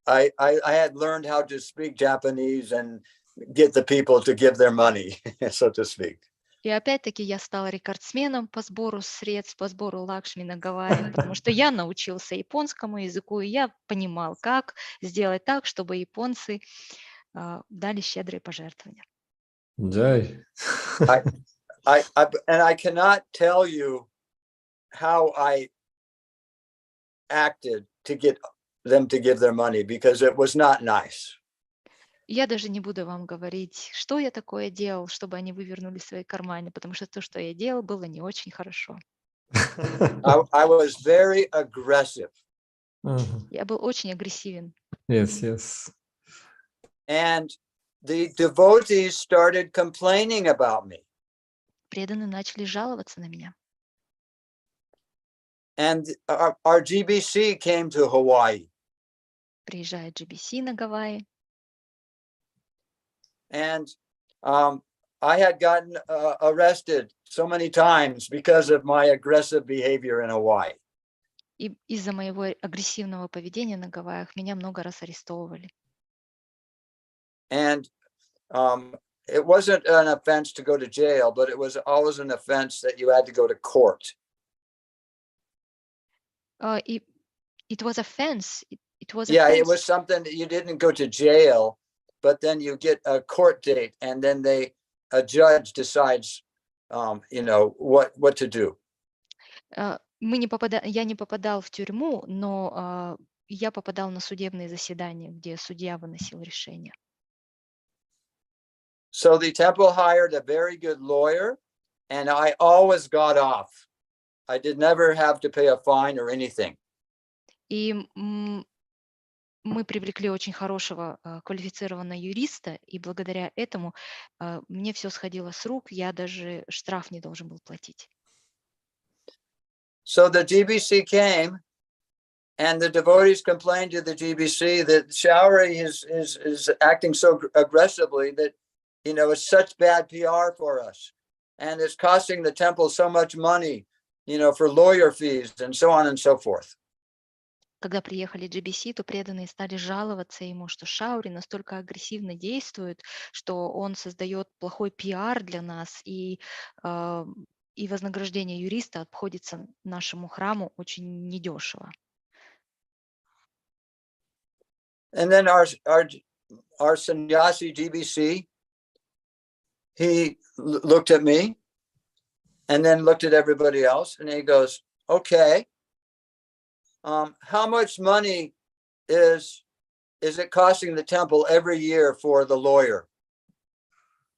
I had learned how to speak Japanese and get the people to give their money, so to speak. И опять-таки я стала рекордсменом по сбору средств, по сбору Лакшми на Гавайях, потому что я научился японскому языку, и я понимал, как сделать так, чтобы японцы дали щедрые пожертвования. Jai. And I cannot tell you how I acted to get them to give their money, because it was not nice. Я даже не буду вам говорить, что я такое делал, чтобы они вывернули свои карманы, потому что то, что я делал, было не очень хорошо. I was very aggressive. Я был очень агрессивен. Yes. And the devotees started complaining about me. Преданные начали жаловаться на меня. And our GBC came to Hawaii. Приезжает GBC на Гавайи. And I had gotten arrested so many times because of my aggressive behavior in Hawaii. И из-за моего агрессивного поведения на Гавайях меня много раз арестовывали. And it wasn't an offense to go to jail, but it was always an offense that you had to go to court. It was offense. It was Yeah, offense. it was something that you didn't go to jail, but then you get a court date, and then a judge decides, what to do. Я не попадал в тюрьму, но я попадал на судебные заседания, где судья выносил решение. So the temple hired a very good lawyer, and I always got off. I did never have to pay a fine or anything. И мы привлекли очень хорошего квалифицированного юриста, и благодаря этому мне все сходило с рук, я даже штраф не должен был платить. So the GBC came, and the devotees complained to the GBC that Shauri is acting so aggressively that, it's such bad PR for us, and it's costing the temple so much money, for lawyer fees and so on and so forth. Когда приехали GBC, то преданные стали жаловаться ему, что Шаури настолько агрессивно действует, что он создает плохой пиар для нас, и вознаграждение юриста обходится нашему храму очень недешево. And then our sannyasi GBC, he looked at me and then looked at everybody else, and he goes, okay, how much money is it costing the temple every year for the lawyer?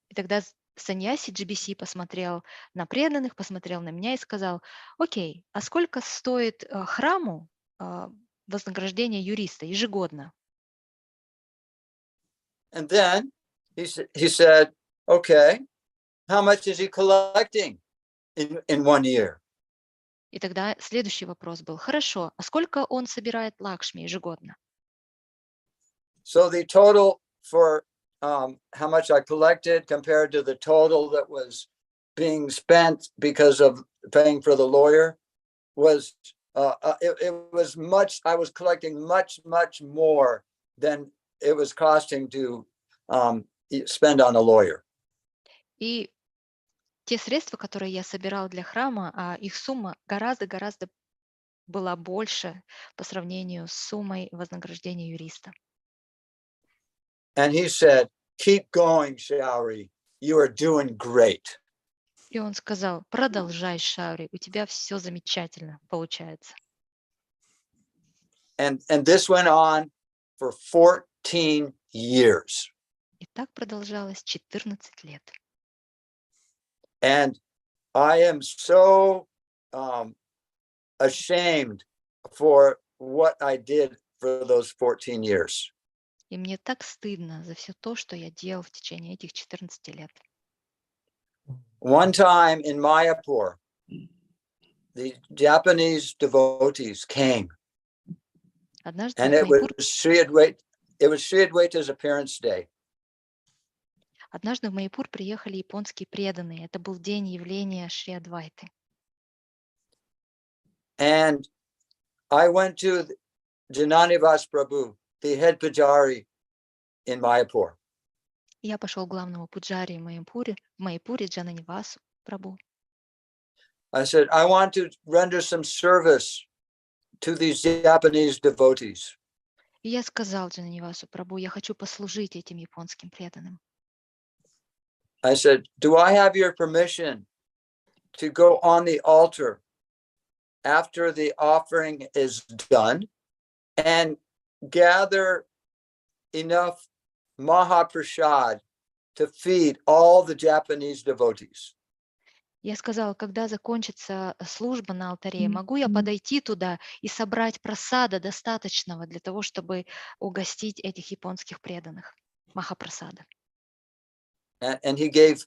И тогда саньяси GBC посмотрел на преданных, посмотрел на меня и сказал: окей, а сколько стоит храму вознаграждение юриста ежегодно? And then he said, okay, how much is he collecting in 1 year? И тогда следующий вопрос был: хорошо, а сколько он собирает Лакшми ежегодно? So the total for how much I collected compared to the total that was being spent because of paying for the lawyer was it was much. I was collecting much more than it was costing to spend on a lawyer. И те средства, которые я собирал для храма, их сумма гораздо была больше по сравнению с суммой вознаграждения юриста. And he said, keep going, Shauri. You are doing great. И он сказал: продолжай, Шаури, у тебя все замечательно получается. And this went on for 14 years. И так продолжалось 14 лет. And I am so ashamed for what I did for those 14 years. И мне так стыдно за все то, что я делал в течение этих 14 лет. One time in Mayapur, the Japanese devotees came, Однажды and в it was Майпур, Sri Adwaita's appearance day. однажды в Майпур приехали японские преданные. Это был день явления Шри Адвайты. And I went to Jananivas Prabhu, the head pujari in Mayapur. Я пошел к главному пуджари в Майпуре Джананивасу Прабху. I said, I want to render some service to these Japanese devotees. И я сказал Джананивасу Прабху: я хочу послужить этим японским преданным. I said, do I have your permission to go on the altar after the offering is done and gather enough Mahaprasad to feed all the Japanese devotees? Я сказал: когда закончится служба на алтаре, могу я подойти туда и собрать прасада достаточного для того, чтобы угостить этих японских преданных? Махапрасада. And he gave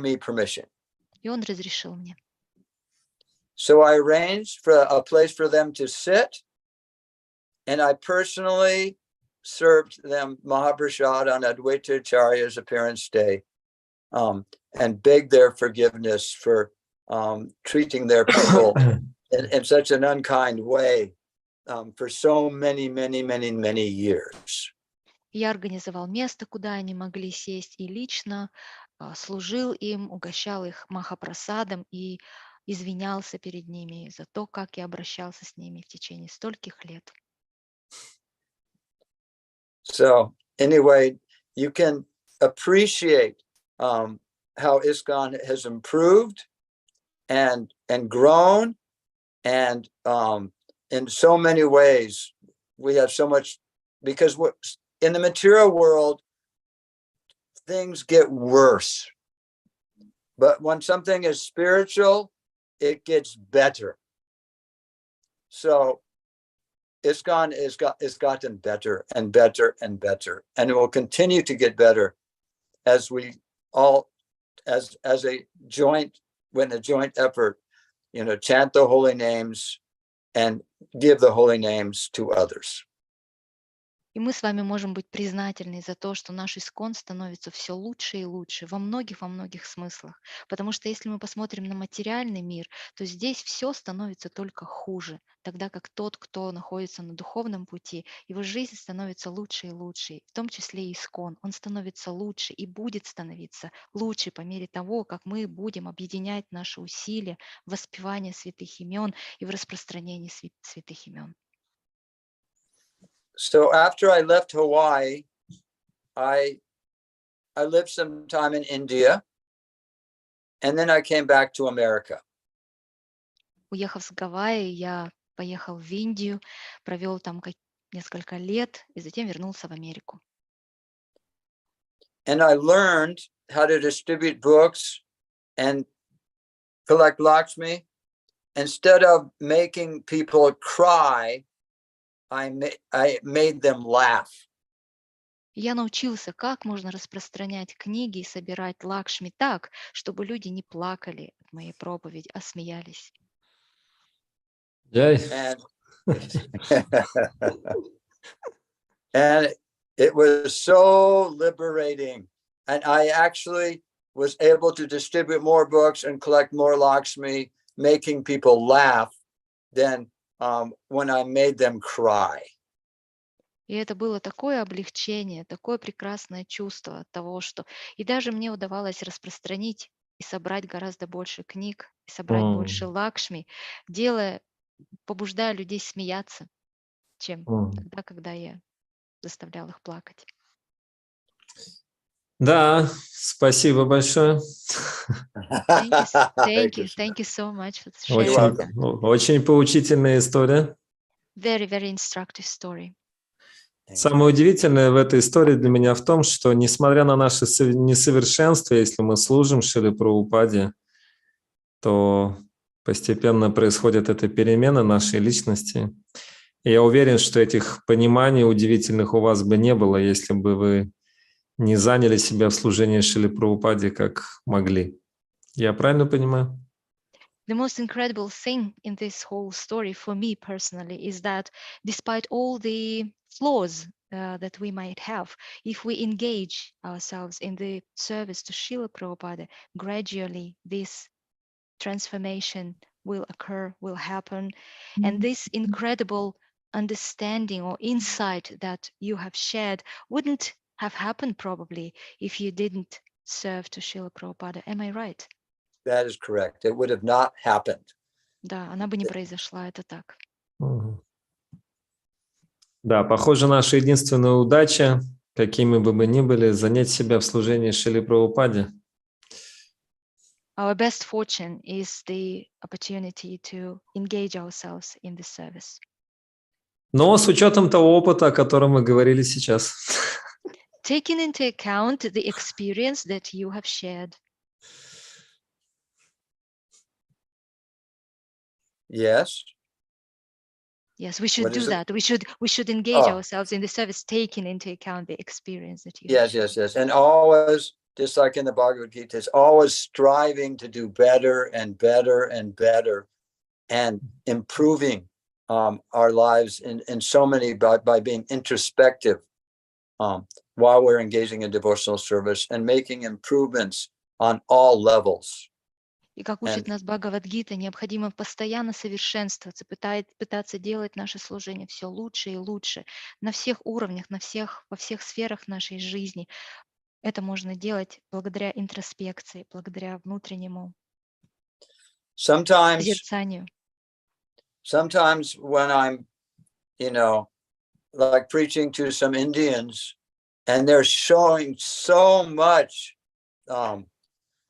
me permission. И он разрешил мне. So I arranged for a place for them to sit, and I personally served them Mahaprasad on Advaita Acharya's appearance day, and begged their forgiveness for treating their people in such an unkind way for so many years. Я организовал место, куда они могли сесть, и лично служил им, угощал их махапрасадом и извинялся перед ними за то, как я обращался с ними в течение стольких лет. So anyway, you can appreciate how ISKCON has improved and grown, and in so many ways we have so much, because in the material world things get worse, but when something is spiritual, it gets better. So ISKCON has gotten better and better and better, and it will continue to get better as we all, as a joint effort, chant the holy names and give the holy names to others. И мы с вами можем быть признательны за то, что наш ИСККОН становится все лучше и лучше во многих смыслах. Потому что если мы посмотрим на материальный мир, то здесь все становится только хуже, тогда как тот, кто находится на духовном пути, его жизнь становится лучше и лучше, в том числе и ИСККОН. Он становится лучше и будет становиться лучше по мере того, как мы будем объединять наши усилия в воспевании святых имен и в распространении святых имен. So after I left Hawaii, I lived some time in India, and then I came back to America. Уехав с Гавайи, я поехал в Индию, провел там несколько лет и затем вернулся в Америку. And I learned how to distribute books and collect Lakshmi. Instead of making people cry, I made them laugh. Я научился, как можно распространять книги и собирать Лакшми так, чтобы люди не плакали от моей проповеди, а смеялись. And it was so liberating. And I actually was able to distribute more books and collect more Lakshmi, making people laugh than when I made them cry. И это было такое облегчение, такое прекрасное чувство от того, что... И даже мне удавалось распространить и собрать гораздо больше книг, и собрать больше Лакшми, побуждая людей смеяться, чем тогда, когда я заставлял их плакать. Да, спасибо большое. Thank you so much for sharing. Очень поучительная история. Very, very instructive story. Самое удивительное в этой истории для меня в том, что несмотря на наше несовершенство, если мы служим Шриле Прабхупаде, то постепенно происходит эта перемена нашей личности. И я уверен, что этих пониманий удивительных у вас бы не было, если бы вы не заняли себя в служении Шриле Прабхупаде как могли. Я правильно понимаю? The most incredible thing in this whole story for me personally is that despite all the flaws that we might have, if we engage ourselves in the service to Srila Prabhupada, gradually this transformation will occur, will happen. And this incredible understanding or insight that you have shared wouldn't have happened probably if you didn't serve to Srila Prabhupada. Am I right? That is correct. It would have not happened. Да, она бы не произошла, это так. Да, похоже, наша единственная удача, какими бы мы ни были, занять себя в служении Шриле Прабхупаде. Our best fortune is the opportunity to engage ourselves in the service. Но с учетом того опыта, о котором мы говорили сейчас. Taking into account the experience that you have shared. Yes. Yes, we should do that. We should engage ourselves in the service, taking into account the experience that you have shared. Yes. And always, just like in the Bhagavad Gita, it's always striving to do better and better and better and improving our lives in so many by being introspective while we're engaging in devotional service and making improvements on all levels. И как учит нас Бхагавад-гита, необходимо постоянно совершенствоваться, пытаться делать наше служение все лучше и лучше на всех уровнях, во всех сферах нашей жизни. Это можно делать благодаря интроспекции, благодаря внутреннему созерцанию. Sometimes when I'm, like preaching to some Indians, and they're showing so much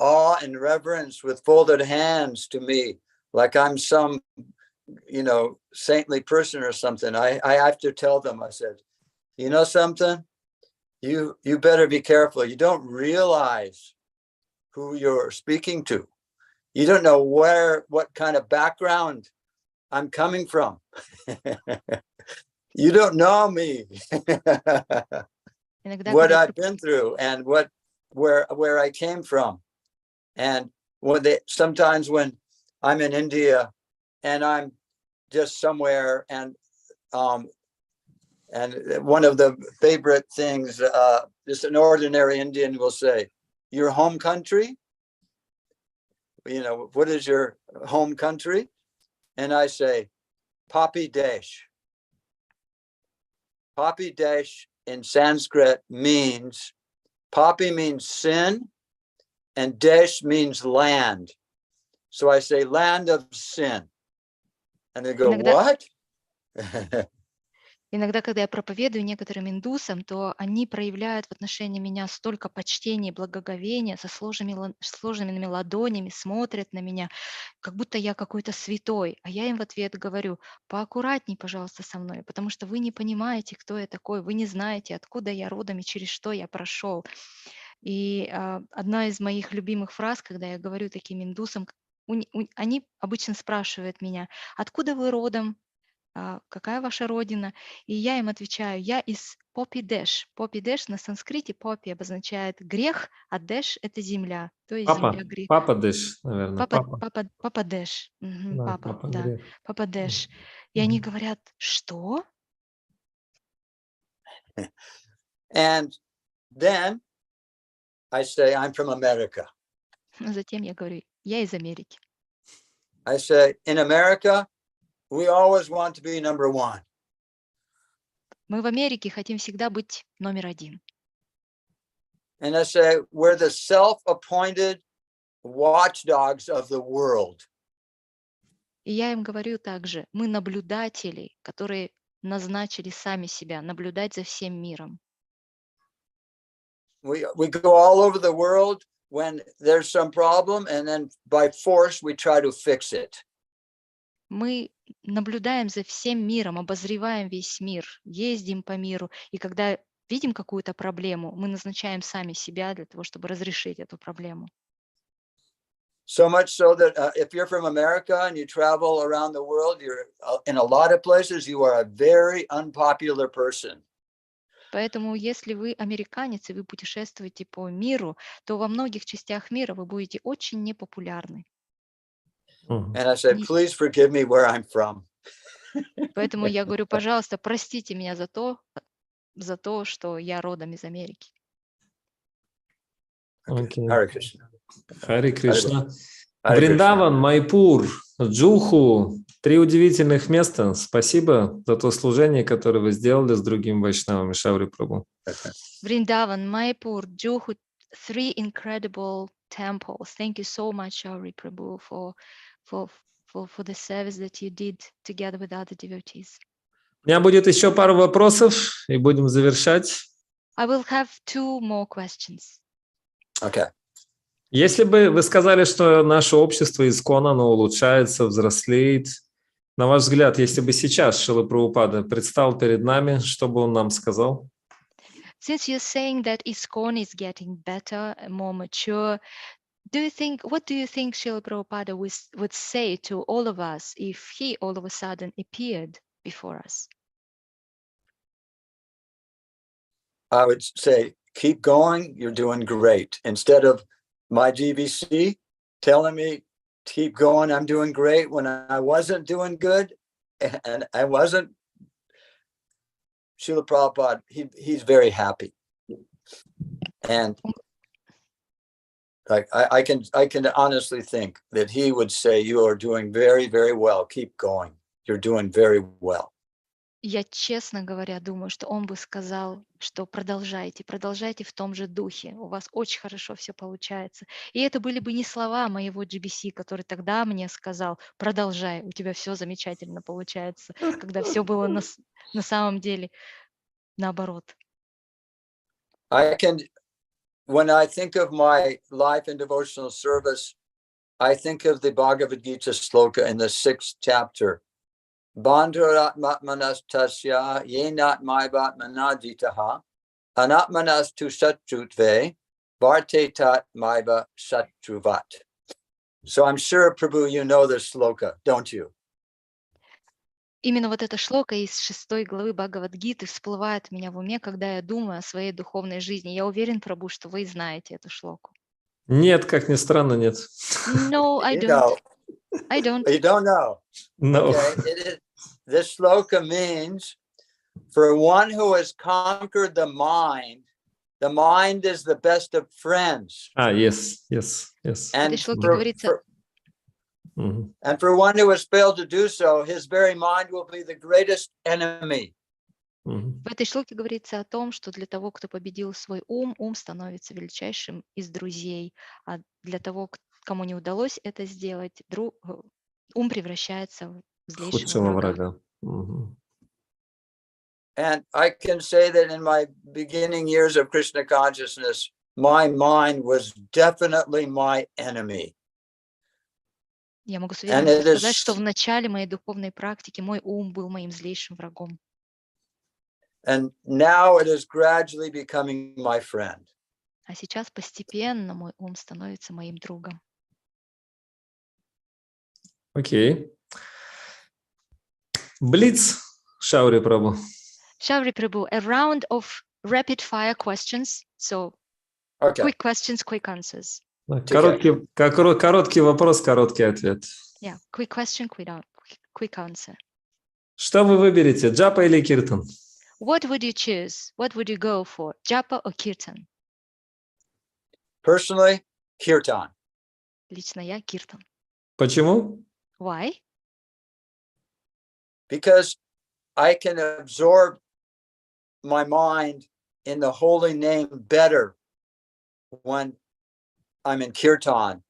awe and reverence with folded hands to me, like I'm some, saintly person or something. I have to tell them, I said, you know something? You better be careful. You don't realize who you're speaking to. You don't know what kind of background I'm coming from. You don't know me. What I've been through and where I came from. And sometimes when I'm in India and I'm just somewhere and one of the favorite things, just an ordinary Indian will say, your home country? What is your home country? And I say, Papi Desh. Papi Desh in Sanskrit means, Papi means sin, and Desh means land. So I say, land of sin. And they go, what? Иногда, когда я проповедую некоторым индусам, то они проявляют в отношении меня столько почтения и благоговения, со сложенными ладонями, смотрят на меня, как будто я какой-то святой. А я им в ответ говорю, поаккуратней, пожалуйста, со мной, потому что вы не понимаете, кто я такой, вы не знаете, откуда я родом и через что я прошел. И одна из моих любимых фраз, когда я говорю таким индусам, они обычно спрашивают меня, откуда вы родом? Какая ваша родина? И я им отвечаю, я из Попи Дэш. Попи Дэш на санскрите попи обозначает грех, а Дэш — это земля. То есть земля грех. Папа Дэш, наверное. Папа Дэш. Папа, да. Папа Дэш. И они говорят, что? And then I say, I'm from America. Затем я говорю, я из Америки. I say, in America, we always want to be number one. Мы в Америке хотим всегда быть номер один. And I say, we're the self-appointed watchdogs of the world. И я им говорю также, мы наблюдатели, которые назначили сами себя наблюдать за всем миром. we go all over the world when there's some problem, and then by force we try to fix it. Мы наблюдаем за всем миром, обозреваем весь мир, ездим по миру, и когда видим какую-то проблему, мы назначаем сами себя для того, чтобы разрешить эту проблему. So much so that if you're from America and you travel around the world, you're in a lot of places, you are a very unpopular person. Поэтому, если вы американец и вы путешествуете по миру, то во многих частях мира вы будете очень непопулярны. And I say, please forgive me where I'm from. Поэтому я говорю, пожалуйста, простите меня за то, что я родом из Америки. Харе Кришна. Харе Кришна. Вриндаван, Майпур, Джуху. 3 удивительных места. Спасибо за то служение, которое вы сделали с другими вайшнавами, Шаури Прабху. Vrindavan, Mayapur, Juhu, 3 incredible temples. Thank you so much, Shauри Prabhu, for the service that you did together with other devotees. У меня будет еще пару вопросов, и будем завершать. I will have 2 more questions. Okay. Если бы вы сказали, что наше общество искон, оно улучшается, взрослеет, на ваш взгляд, если бы сейчас Шрила Прабхупада предстал перед нами, что бы он нам сказал? Since you're saying that ISKCON is getting better and more mature, what do you think Srila Prabhupada would say to all of us if he all of a sudden appeared before us? I would say, keep going, you're doing great. Instead of my GVC telling me, keep going, I'm doing great, when I wasn't doing good, and I wasn't, Srila Prabhupada, he's very happy. And like I can honestly think that he would say, you are doing very, very well, keep going, you're doing very well. Я, честно говоря, думаю, что он бы сказал, что продолжайте в том же духе, у вас очень хорошо все получается. И это были бы не слова моего GBC, который тогда мне сказал, продолжай, у тебя все замечательно получается, когда все было на самом деле наоборот. When I think of my life in devotional service, I think of the Bhagavad Gita sloka in the 6th chapter. Bandhuratmatmanastasya yenatmaivatmanaditaha anatmanastu satrutve vartetat maiva satruvat. So I'm sure, Prabhu, you know this sloka, don't you? Именно вот эта шлока из 6 главы Бхагавад-гиты всплывает у меня в уме, когда я думаю о своей духовной жизни. Я уверен, Прабху, что вы знаете эту шлоку. Нет, как ни странно, нет. No, I don't. I don't. You don't know. No. Okay. This sloka means, for one who has conquered the mind is the best of friends. Yes. And for one who has failed to do so, his very mind will be the greatest enemy. В этой шлоке говорится о том, что для того, кто победил свой ум становится величайшим из друзей, а для того, кому не удалось это сделать, ум превращается в злейшего врага. And I can say that in my beginning years of Krishna consciousness, my mind was definitely my enemy. Я могу с уверенностью сказать, что в начале моей духовной практики мой ум был моим злейшим врагом. And now it is gradually becoming my friend. А сейчас постепенно мой ум становится моим другом. Окей. Блиц, Шаури Прабху. Шаури Прабху, a round of rapid fire questions. So, quick questions, quick answers. Короткий вопрос, короткий ответ. Yeah, quick question, quick answer. Что вы выберете, джапа или киртан? What would you choose? What would you go for, japa or kirtan? Personally, kirtan. Лично я киртан. Почему? Why? Because I can absorb my mind in the holy name better when I'm in kirtan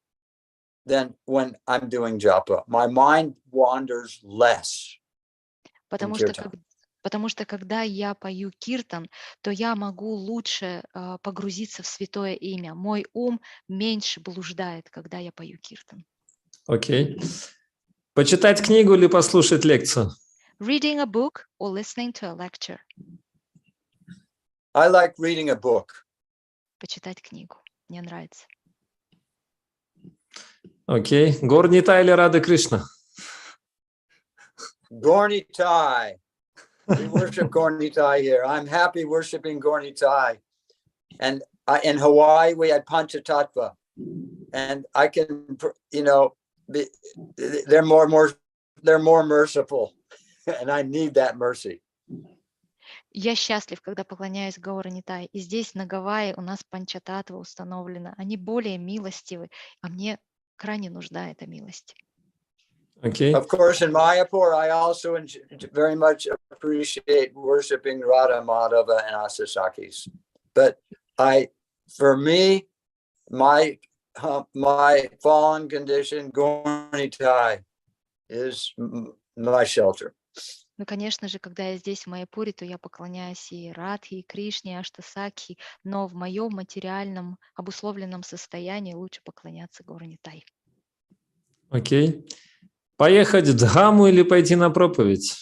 than when I'm doing japa. My mind wanders less. Потому что Потому что когда я пою киртан, то я могу лучше погрузиться в святое имя. Мой ум меньше блуждает, когда я пою киртан. Окей. Почитать книгу или послушать лекцию? Reading a book or listening to a lecture. I like reading a book. Почитать книгу. Мне нравится. Окей. Горнитай или Рада Кришна? Gornitai. We worship Gornitai here. I'm happy worshiping Gornitai. And in Hawaii, we had Panchatattva. And I can, they're more merciful. And I need that mercy. Я счастлив, когда поклоняюсь Гаурanitai. И здесь, на Гавайи, у нас панчататва установлена. Они более милостивы, а мне крайне нужна эта милость. Okay. Of course, in Mayapur, I also very much appreciate worshiping Radha Madhava and Asasakis. But for me, my fallen condition, Gornitai, is my shelter. Ну, конечно же, когда я здесь, в Майяпуре, то я поклоняюсь и Радхи, и Кришне, и Аштасакхи, но в моем материальном, обусловленном состоянии лучше поклоняться Гаурanitai. Окей. Поехать в Дхаму или пойти на проповедь?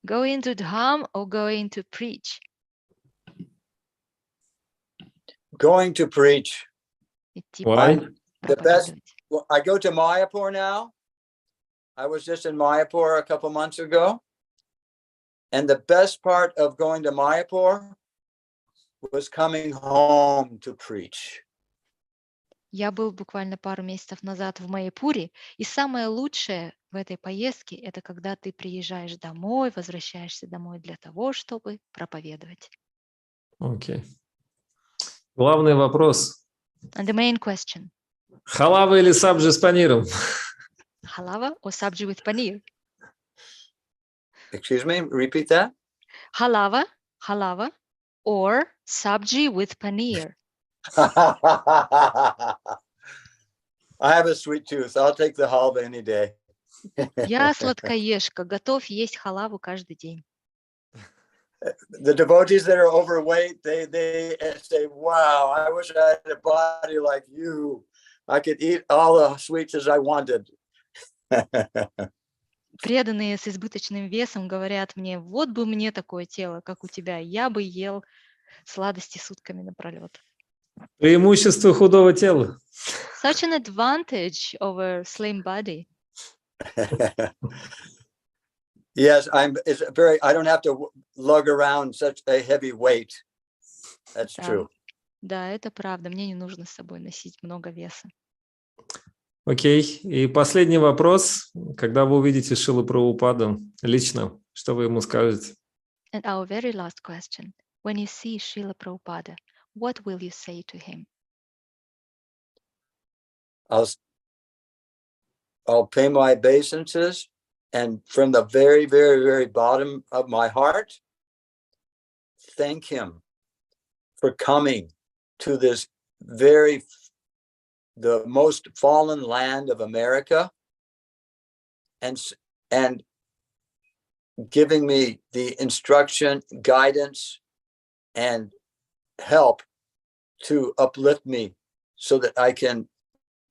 Going to Dham or going to preach? Going to preach. Идти Why? The best. проповедовать. I go to Mayapur now. I was just in Mayapur a couple months ago. And the best part of going to Mayapur was coming home to preach. Я был буквально пару месяцев назад в Майяпуре, и самое лучшее в этой поездке — это когда ты приезжаешь домой, возвращаешься домой для того, чтобы проповедовать. Окей. Главный вопрос. And the main question: Халава или сабджи с паниром? halava or sabji with paneer? Excuse me, repeat that. Halava or sabji with paneer? I have a sweet tooth. I'll take the halva any day. Я сладкоежка, готов есть халаву каждый день. The devotees that are overweight, they say, "Wow, I wish I had a body like you. I could eat all the sweets as I wanted." Преданные с избыточным весом говорят мне: вот бы мне такое тело, как у тебя, я бы ел сладости сутками напролет. Преимущество худого тела. Such an advantage over slim body. Yes, I don't have to lug around such a heavy weight. That's true. Да, это правда. Мне не нужно с собой носить много веса. Окей. И последний вопрос. Когда вы увидите Шрилу Прабхупаду лично, что вы ему скажете? And our very last question: when you see Srila Prabhupada, what will you say to him? I'll pay my obeisances, and from the very, very, very bottom of my heart, thank him for coming to this the most fallen land of America, and giving me the instruction, guidance, and help to uplift me so that I can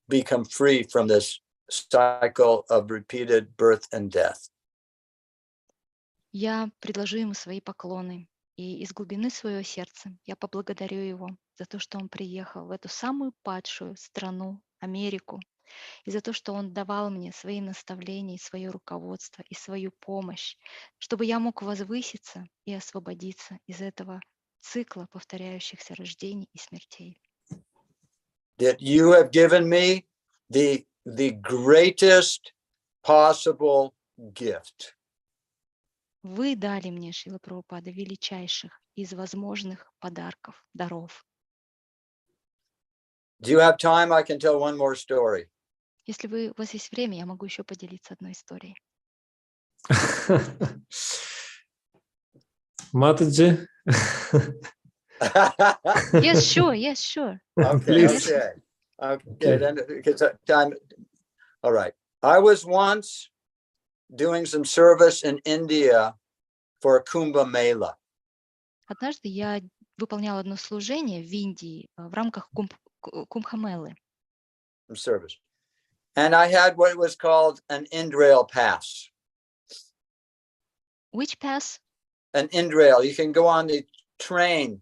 become free from this cycle of repeated birth and death. Я предложу ему свои поклоны, и из глубины своего сердца я поблагодарю его за то, что он приехал в эту самую падшую страну, Америку, и за то, что он давал мне свои наставления, свое руководство и свою помощь, чтобы я мог возвыситься и освободиться из этого цикла повторяющихся рождений и смертей. That you have given me the greatest possible gift. Вы дали мне, Шрила Прабхупада, величайших из возможных подарков, даров. Do you have time? I can tell one more story. Если у вас есть время, я могу еще поделиться одной историей. Матаджи? Yes, sure. Okay, then because time. All right. I was once doing some service in India for Kumbh Mela. Однажды я выполняла одно служение в Индии в рамках Кумбхамелы. Service. And I had what was called an Indrail pass. Which pass? An Indrail. You can go on the train,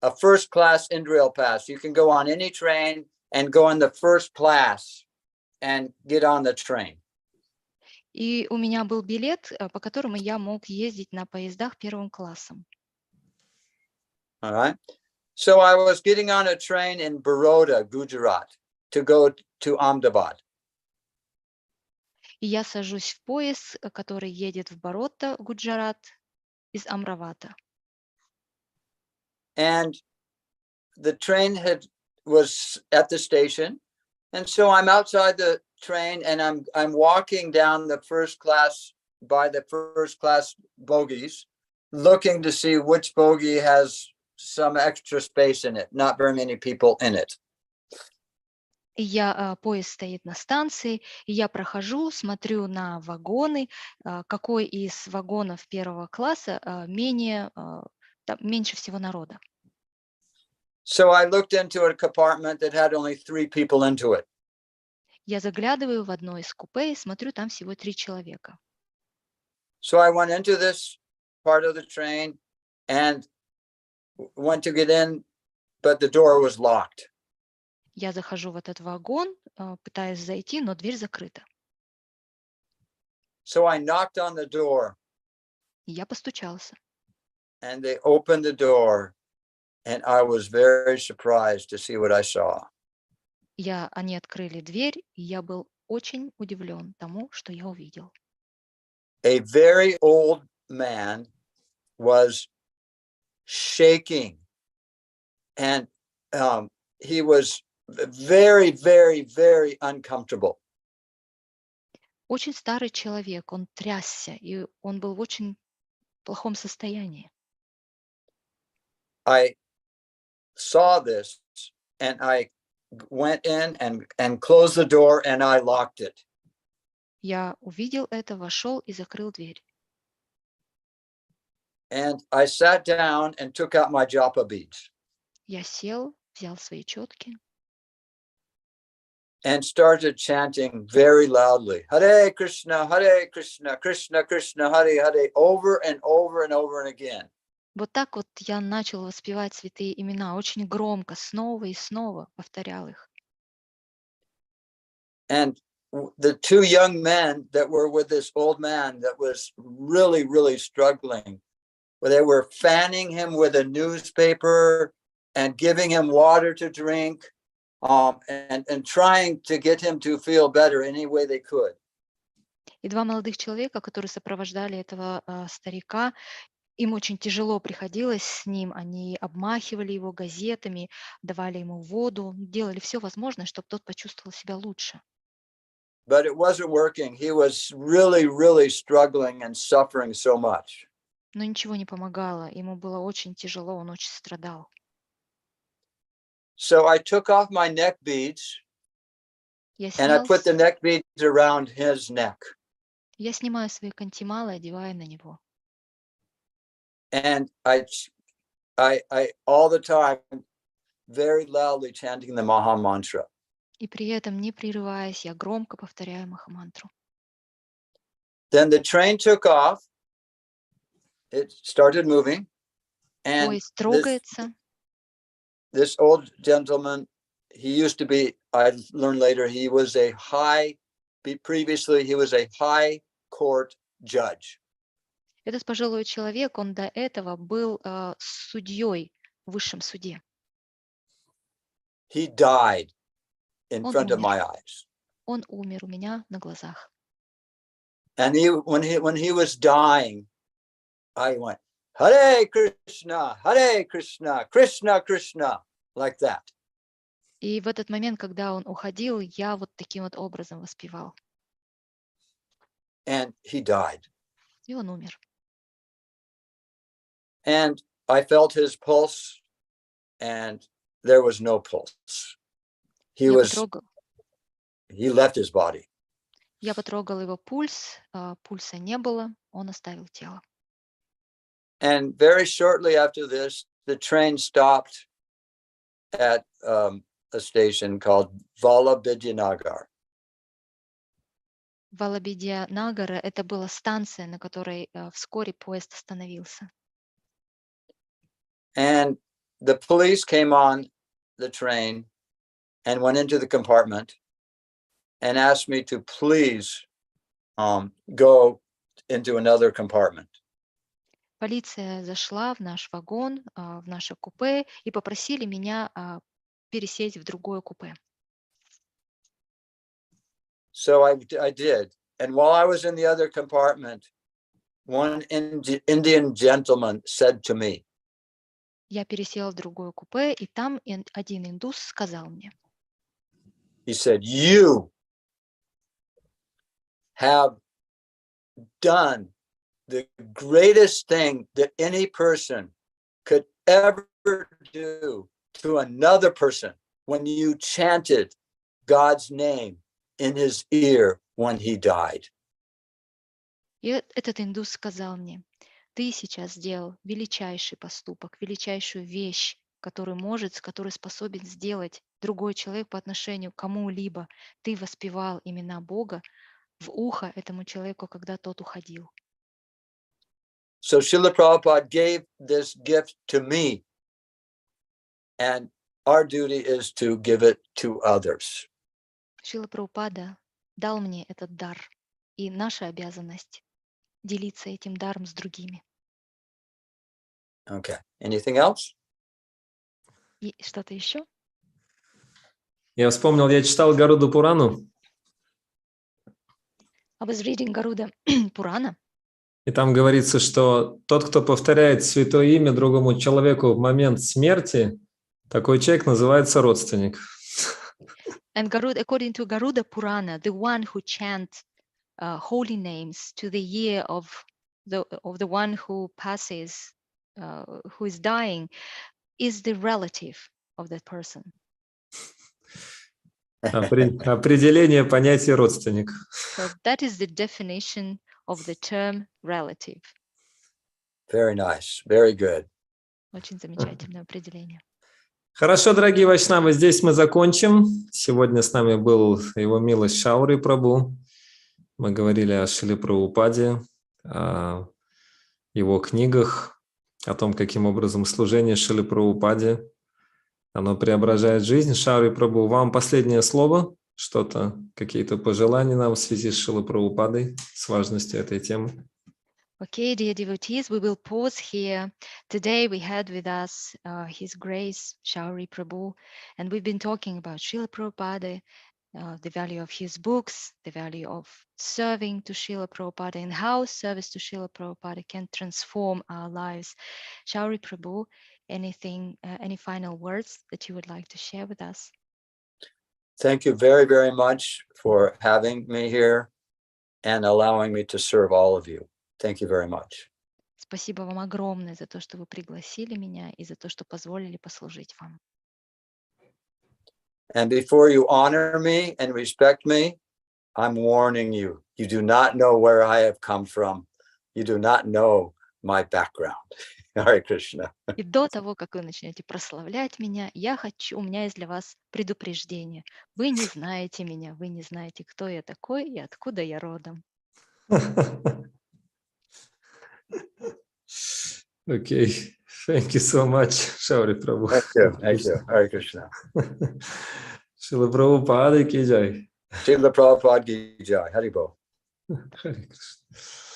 a first class Indrail pass. You can go on any train and go in the first class and get on the train. И у меня был билет, по которому я мог ездить на поездах первым классом. All right. So I was getting on a train in Baroda, Gujarat, to go to Ahmedabad. И я сажусь в поезд, который едет в Барота, Гуджарат, из Амравата. And the train was at the station. And so I'm outside the train and I'm walking down the first class by the first class bogies, looking to see which bogie has some extra space in it, not very many people in it. И поезд стоит на станции, и я прохожу, смотрю на вагоны, какой из вагонов первого класса меньше всего народа. So I looked into a compartment that had only 3 people into it. Я заглядываю в одно из купе и смотрю, там всего 3 человека. So I went into this part of the train and went to get in, but the door was locked. Я захожу в этот вагон, пытаюсь зайти, но дверь закрыта. So I knocked on the door. И я постучался. And they opened the door, and I was very surprised to see what I saw. Они открыли дверь, и я был очень удивлен тому, что я увидел. A very old man was shaking, and he was very, very, very uncomfortable. Очень старый человек, он трясся, и он был в очень плохом состоянии. I saw this, and I went in and closed the door, and I locked it. Я увидел это, вошел и закрыл дверь. And I sat down and took out my japa beads. Я сел, взял свои четки and started chanting very loudly, Hare Krishna, Krishna Krishna, Hare Hare, over and over and over and again. Вот так вот я начал воспевать святые имена, очень громко, снова и снова повторял их. And the 2 young men that were with this old man that was really, really struggling, where they were fanning him with a newspaper and giving him water to drink, and trying to get him to feel better any way they could. И 2 молодых человека, которые сопровождали этого старика, им очень тяжело приходилось с ним, они обмахивали его газетами, давали ему воду, делали все возможное, чтобы тот почувствовал себя лучше. But it wasn't working. He was really, really struggling and suffering so much. Но ничего не помогало, ему было очень тяжело, он очень страдал. So I took off my neck beads and I put the neck beads around his neck. Я снимаю свои кантималы, одеваю на него. And I all the time very loudly chanting the Maha Mantra. И при этом, не прерываясь, я громко повторяю Махамантру. Then the train took off. It started moving. And Поезд трогается. this old gentleman, he used to be, I learned later, previously he was a high court judge. Этот пожилой человек, он до этого был судьей в высшем суде. He died in Он front of умер. my eyes. Он умер у меня на глазах. And when he was dying, I went, Hare Krishna, Krishna Krishna, like that. И в этот момент, когда он уходил, я вот таким вот образом воспевал. And he died. И он умер. And I felt his pulse, and there was no pulse. He left his body. Я потрогал его пульс, пульса не было, он оставил тело. And very shortly after this, the train stopped at a station called Vallabhidiyanagar. Валабидьянагара — это была станция, на которой вскоре поезд остановился. And the police came on the train and went into the compartment and asked me to please go into another compartment. Полиция зашла в наш вагон, в наше купе и попросили меня пересесть в другое купе. So I did. And while I was in the other compartment, one Indian gentleman said to me, Я пересела в другое купе, и там один индус сказал мне. He said, "You have done the greatest thing that any person could ever do to another person when you chanted God's name in his ear when he died." И этот индус сказал мне: ты сейчас сделал величайший поступок, величайшую вещь, который способен сделать другой человек по отношению к кому-либо. Ты воспевал имена Бога в ухо этому человеку, когда тот уходил. So Srila Prabhupada gave this gift to me, and our duty is to give it to others. Шрила Прабхупада дал мне этот дар, и наша обязанность делиться этим даром с другими. Okay. Anything else? И что-то еще? Я вспомнил, я читал Гаруду Пурану, I was reading Garuda Purana, и там говорится, что тот, кто повторяет святое имя другому человеку в момент смерти, такой человек называется родственник. and according to Garuda Purana, the one who chants holy names to the ear of the one who passes, who is dying, is the relative of that person. Определение понятия родственник. So that is the definition of the term relative. Very nice. Very good. Очень замечательное определение. Хорошо, дорогие вайшнавы, здесь мы закончим. Сегодня с нами был его милость Шаури Прабху. Мы говорили о Шриле Прабхупаде, о его книгах, о том, каким образом служение Шриле Прабхупаде, оно преображает жизнь. Шаури Прабху, вам последнее слово, что-то, какие-то пожелания нам в связи с Шрилой Прабхупадой, с важностью этой темы. Okay, dear devotees, we will pause here. Today we had with us His Grace Shauri Prabhu, and we've been talking about Srila Prabhupada, the value of his books, the value of serving to Srila Prabhupada, and how service to Srila Prabhupada can transform our lives. Shauri Prabhu, anything, any final words that you would like to share with us? Thank you very, very much for having me here and allowing me to serve all of you. Thank you very much. Спасибо вам огромное за то, что вы пригласили меня и за то, что позволили послужить вам. And before you honor me and respect me, I'm warning you. You do not know where I have come from. You do not know my background. Hare Krishna. И до того, как вы начнете прославлять меня, у меня есть для вас предупреждение. Вы не знаете меня, вы не знаете, кто я такой и откуда я родом. Okay, thank you so much, Shauri Prabhu. Thank you. Hare Krishna. Srila Prabhupada ki jai. Srila Prabhupada ki jai. Haribol. Hare Krishna.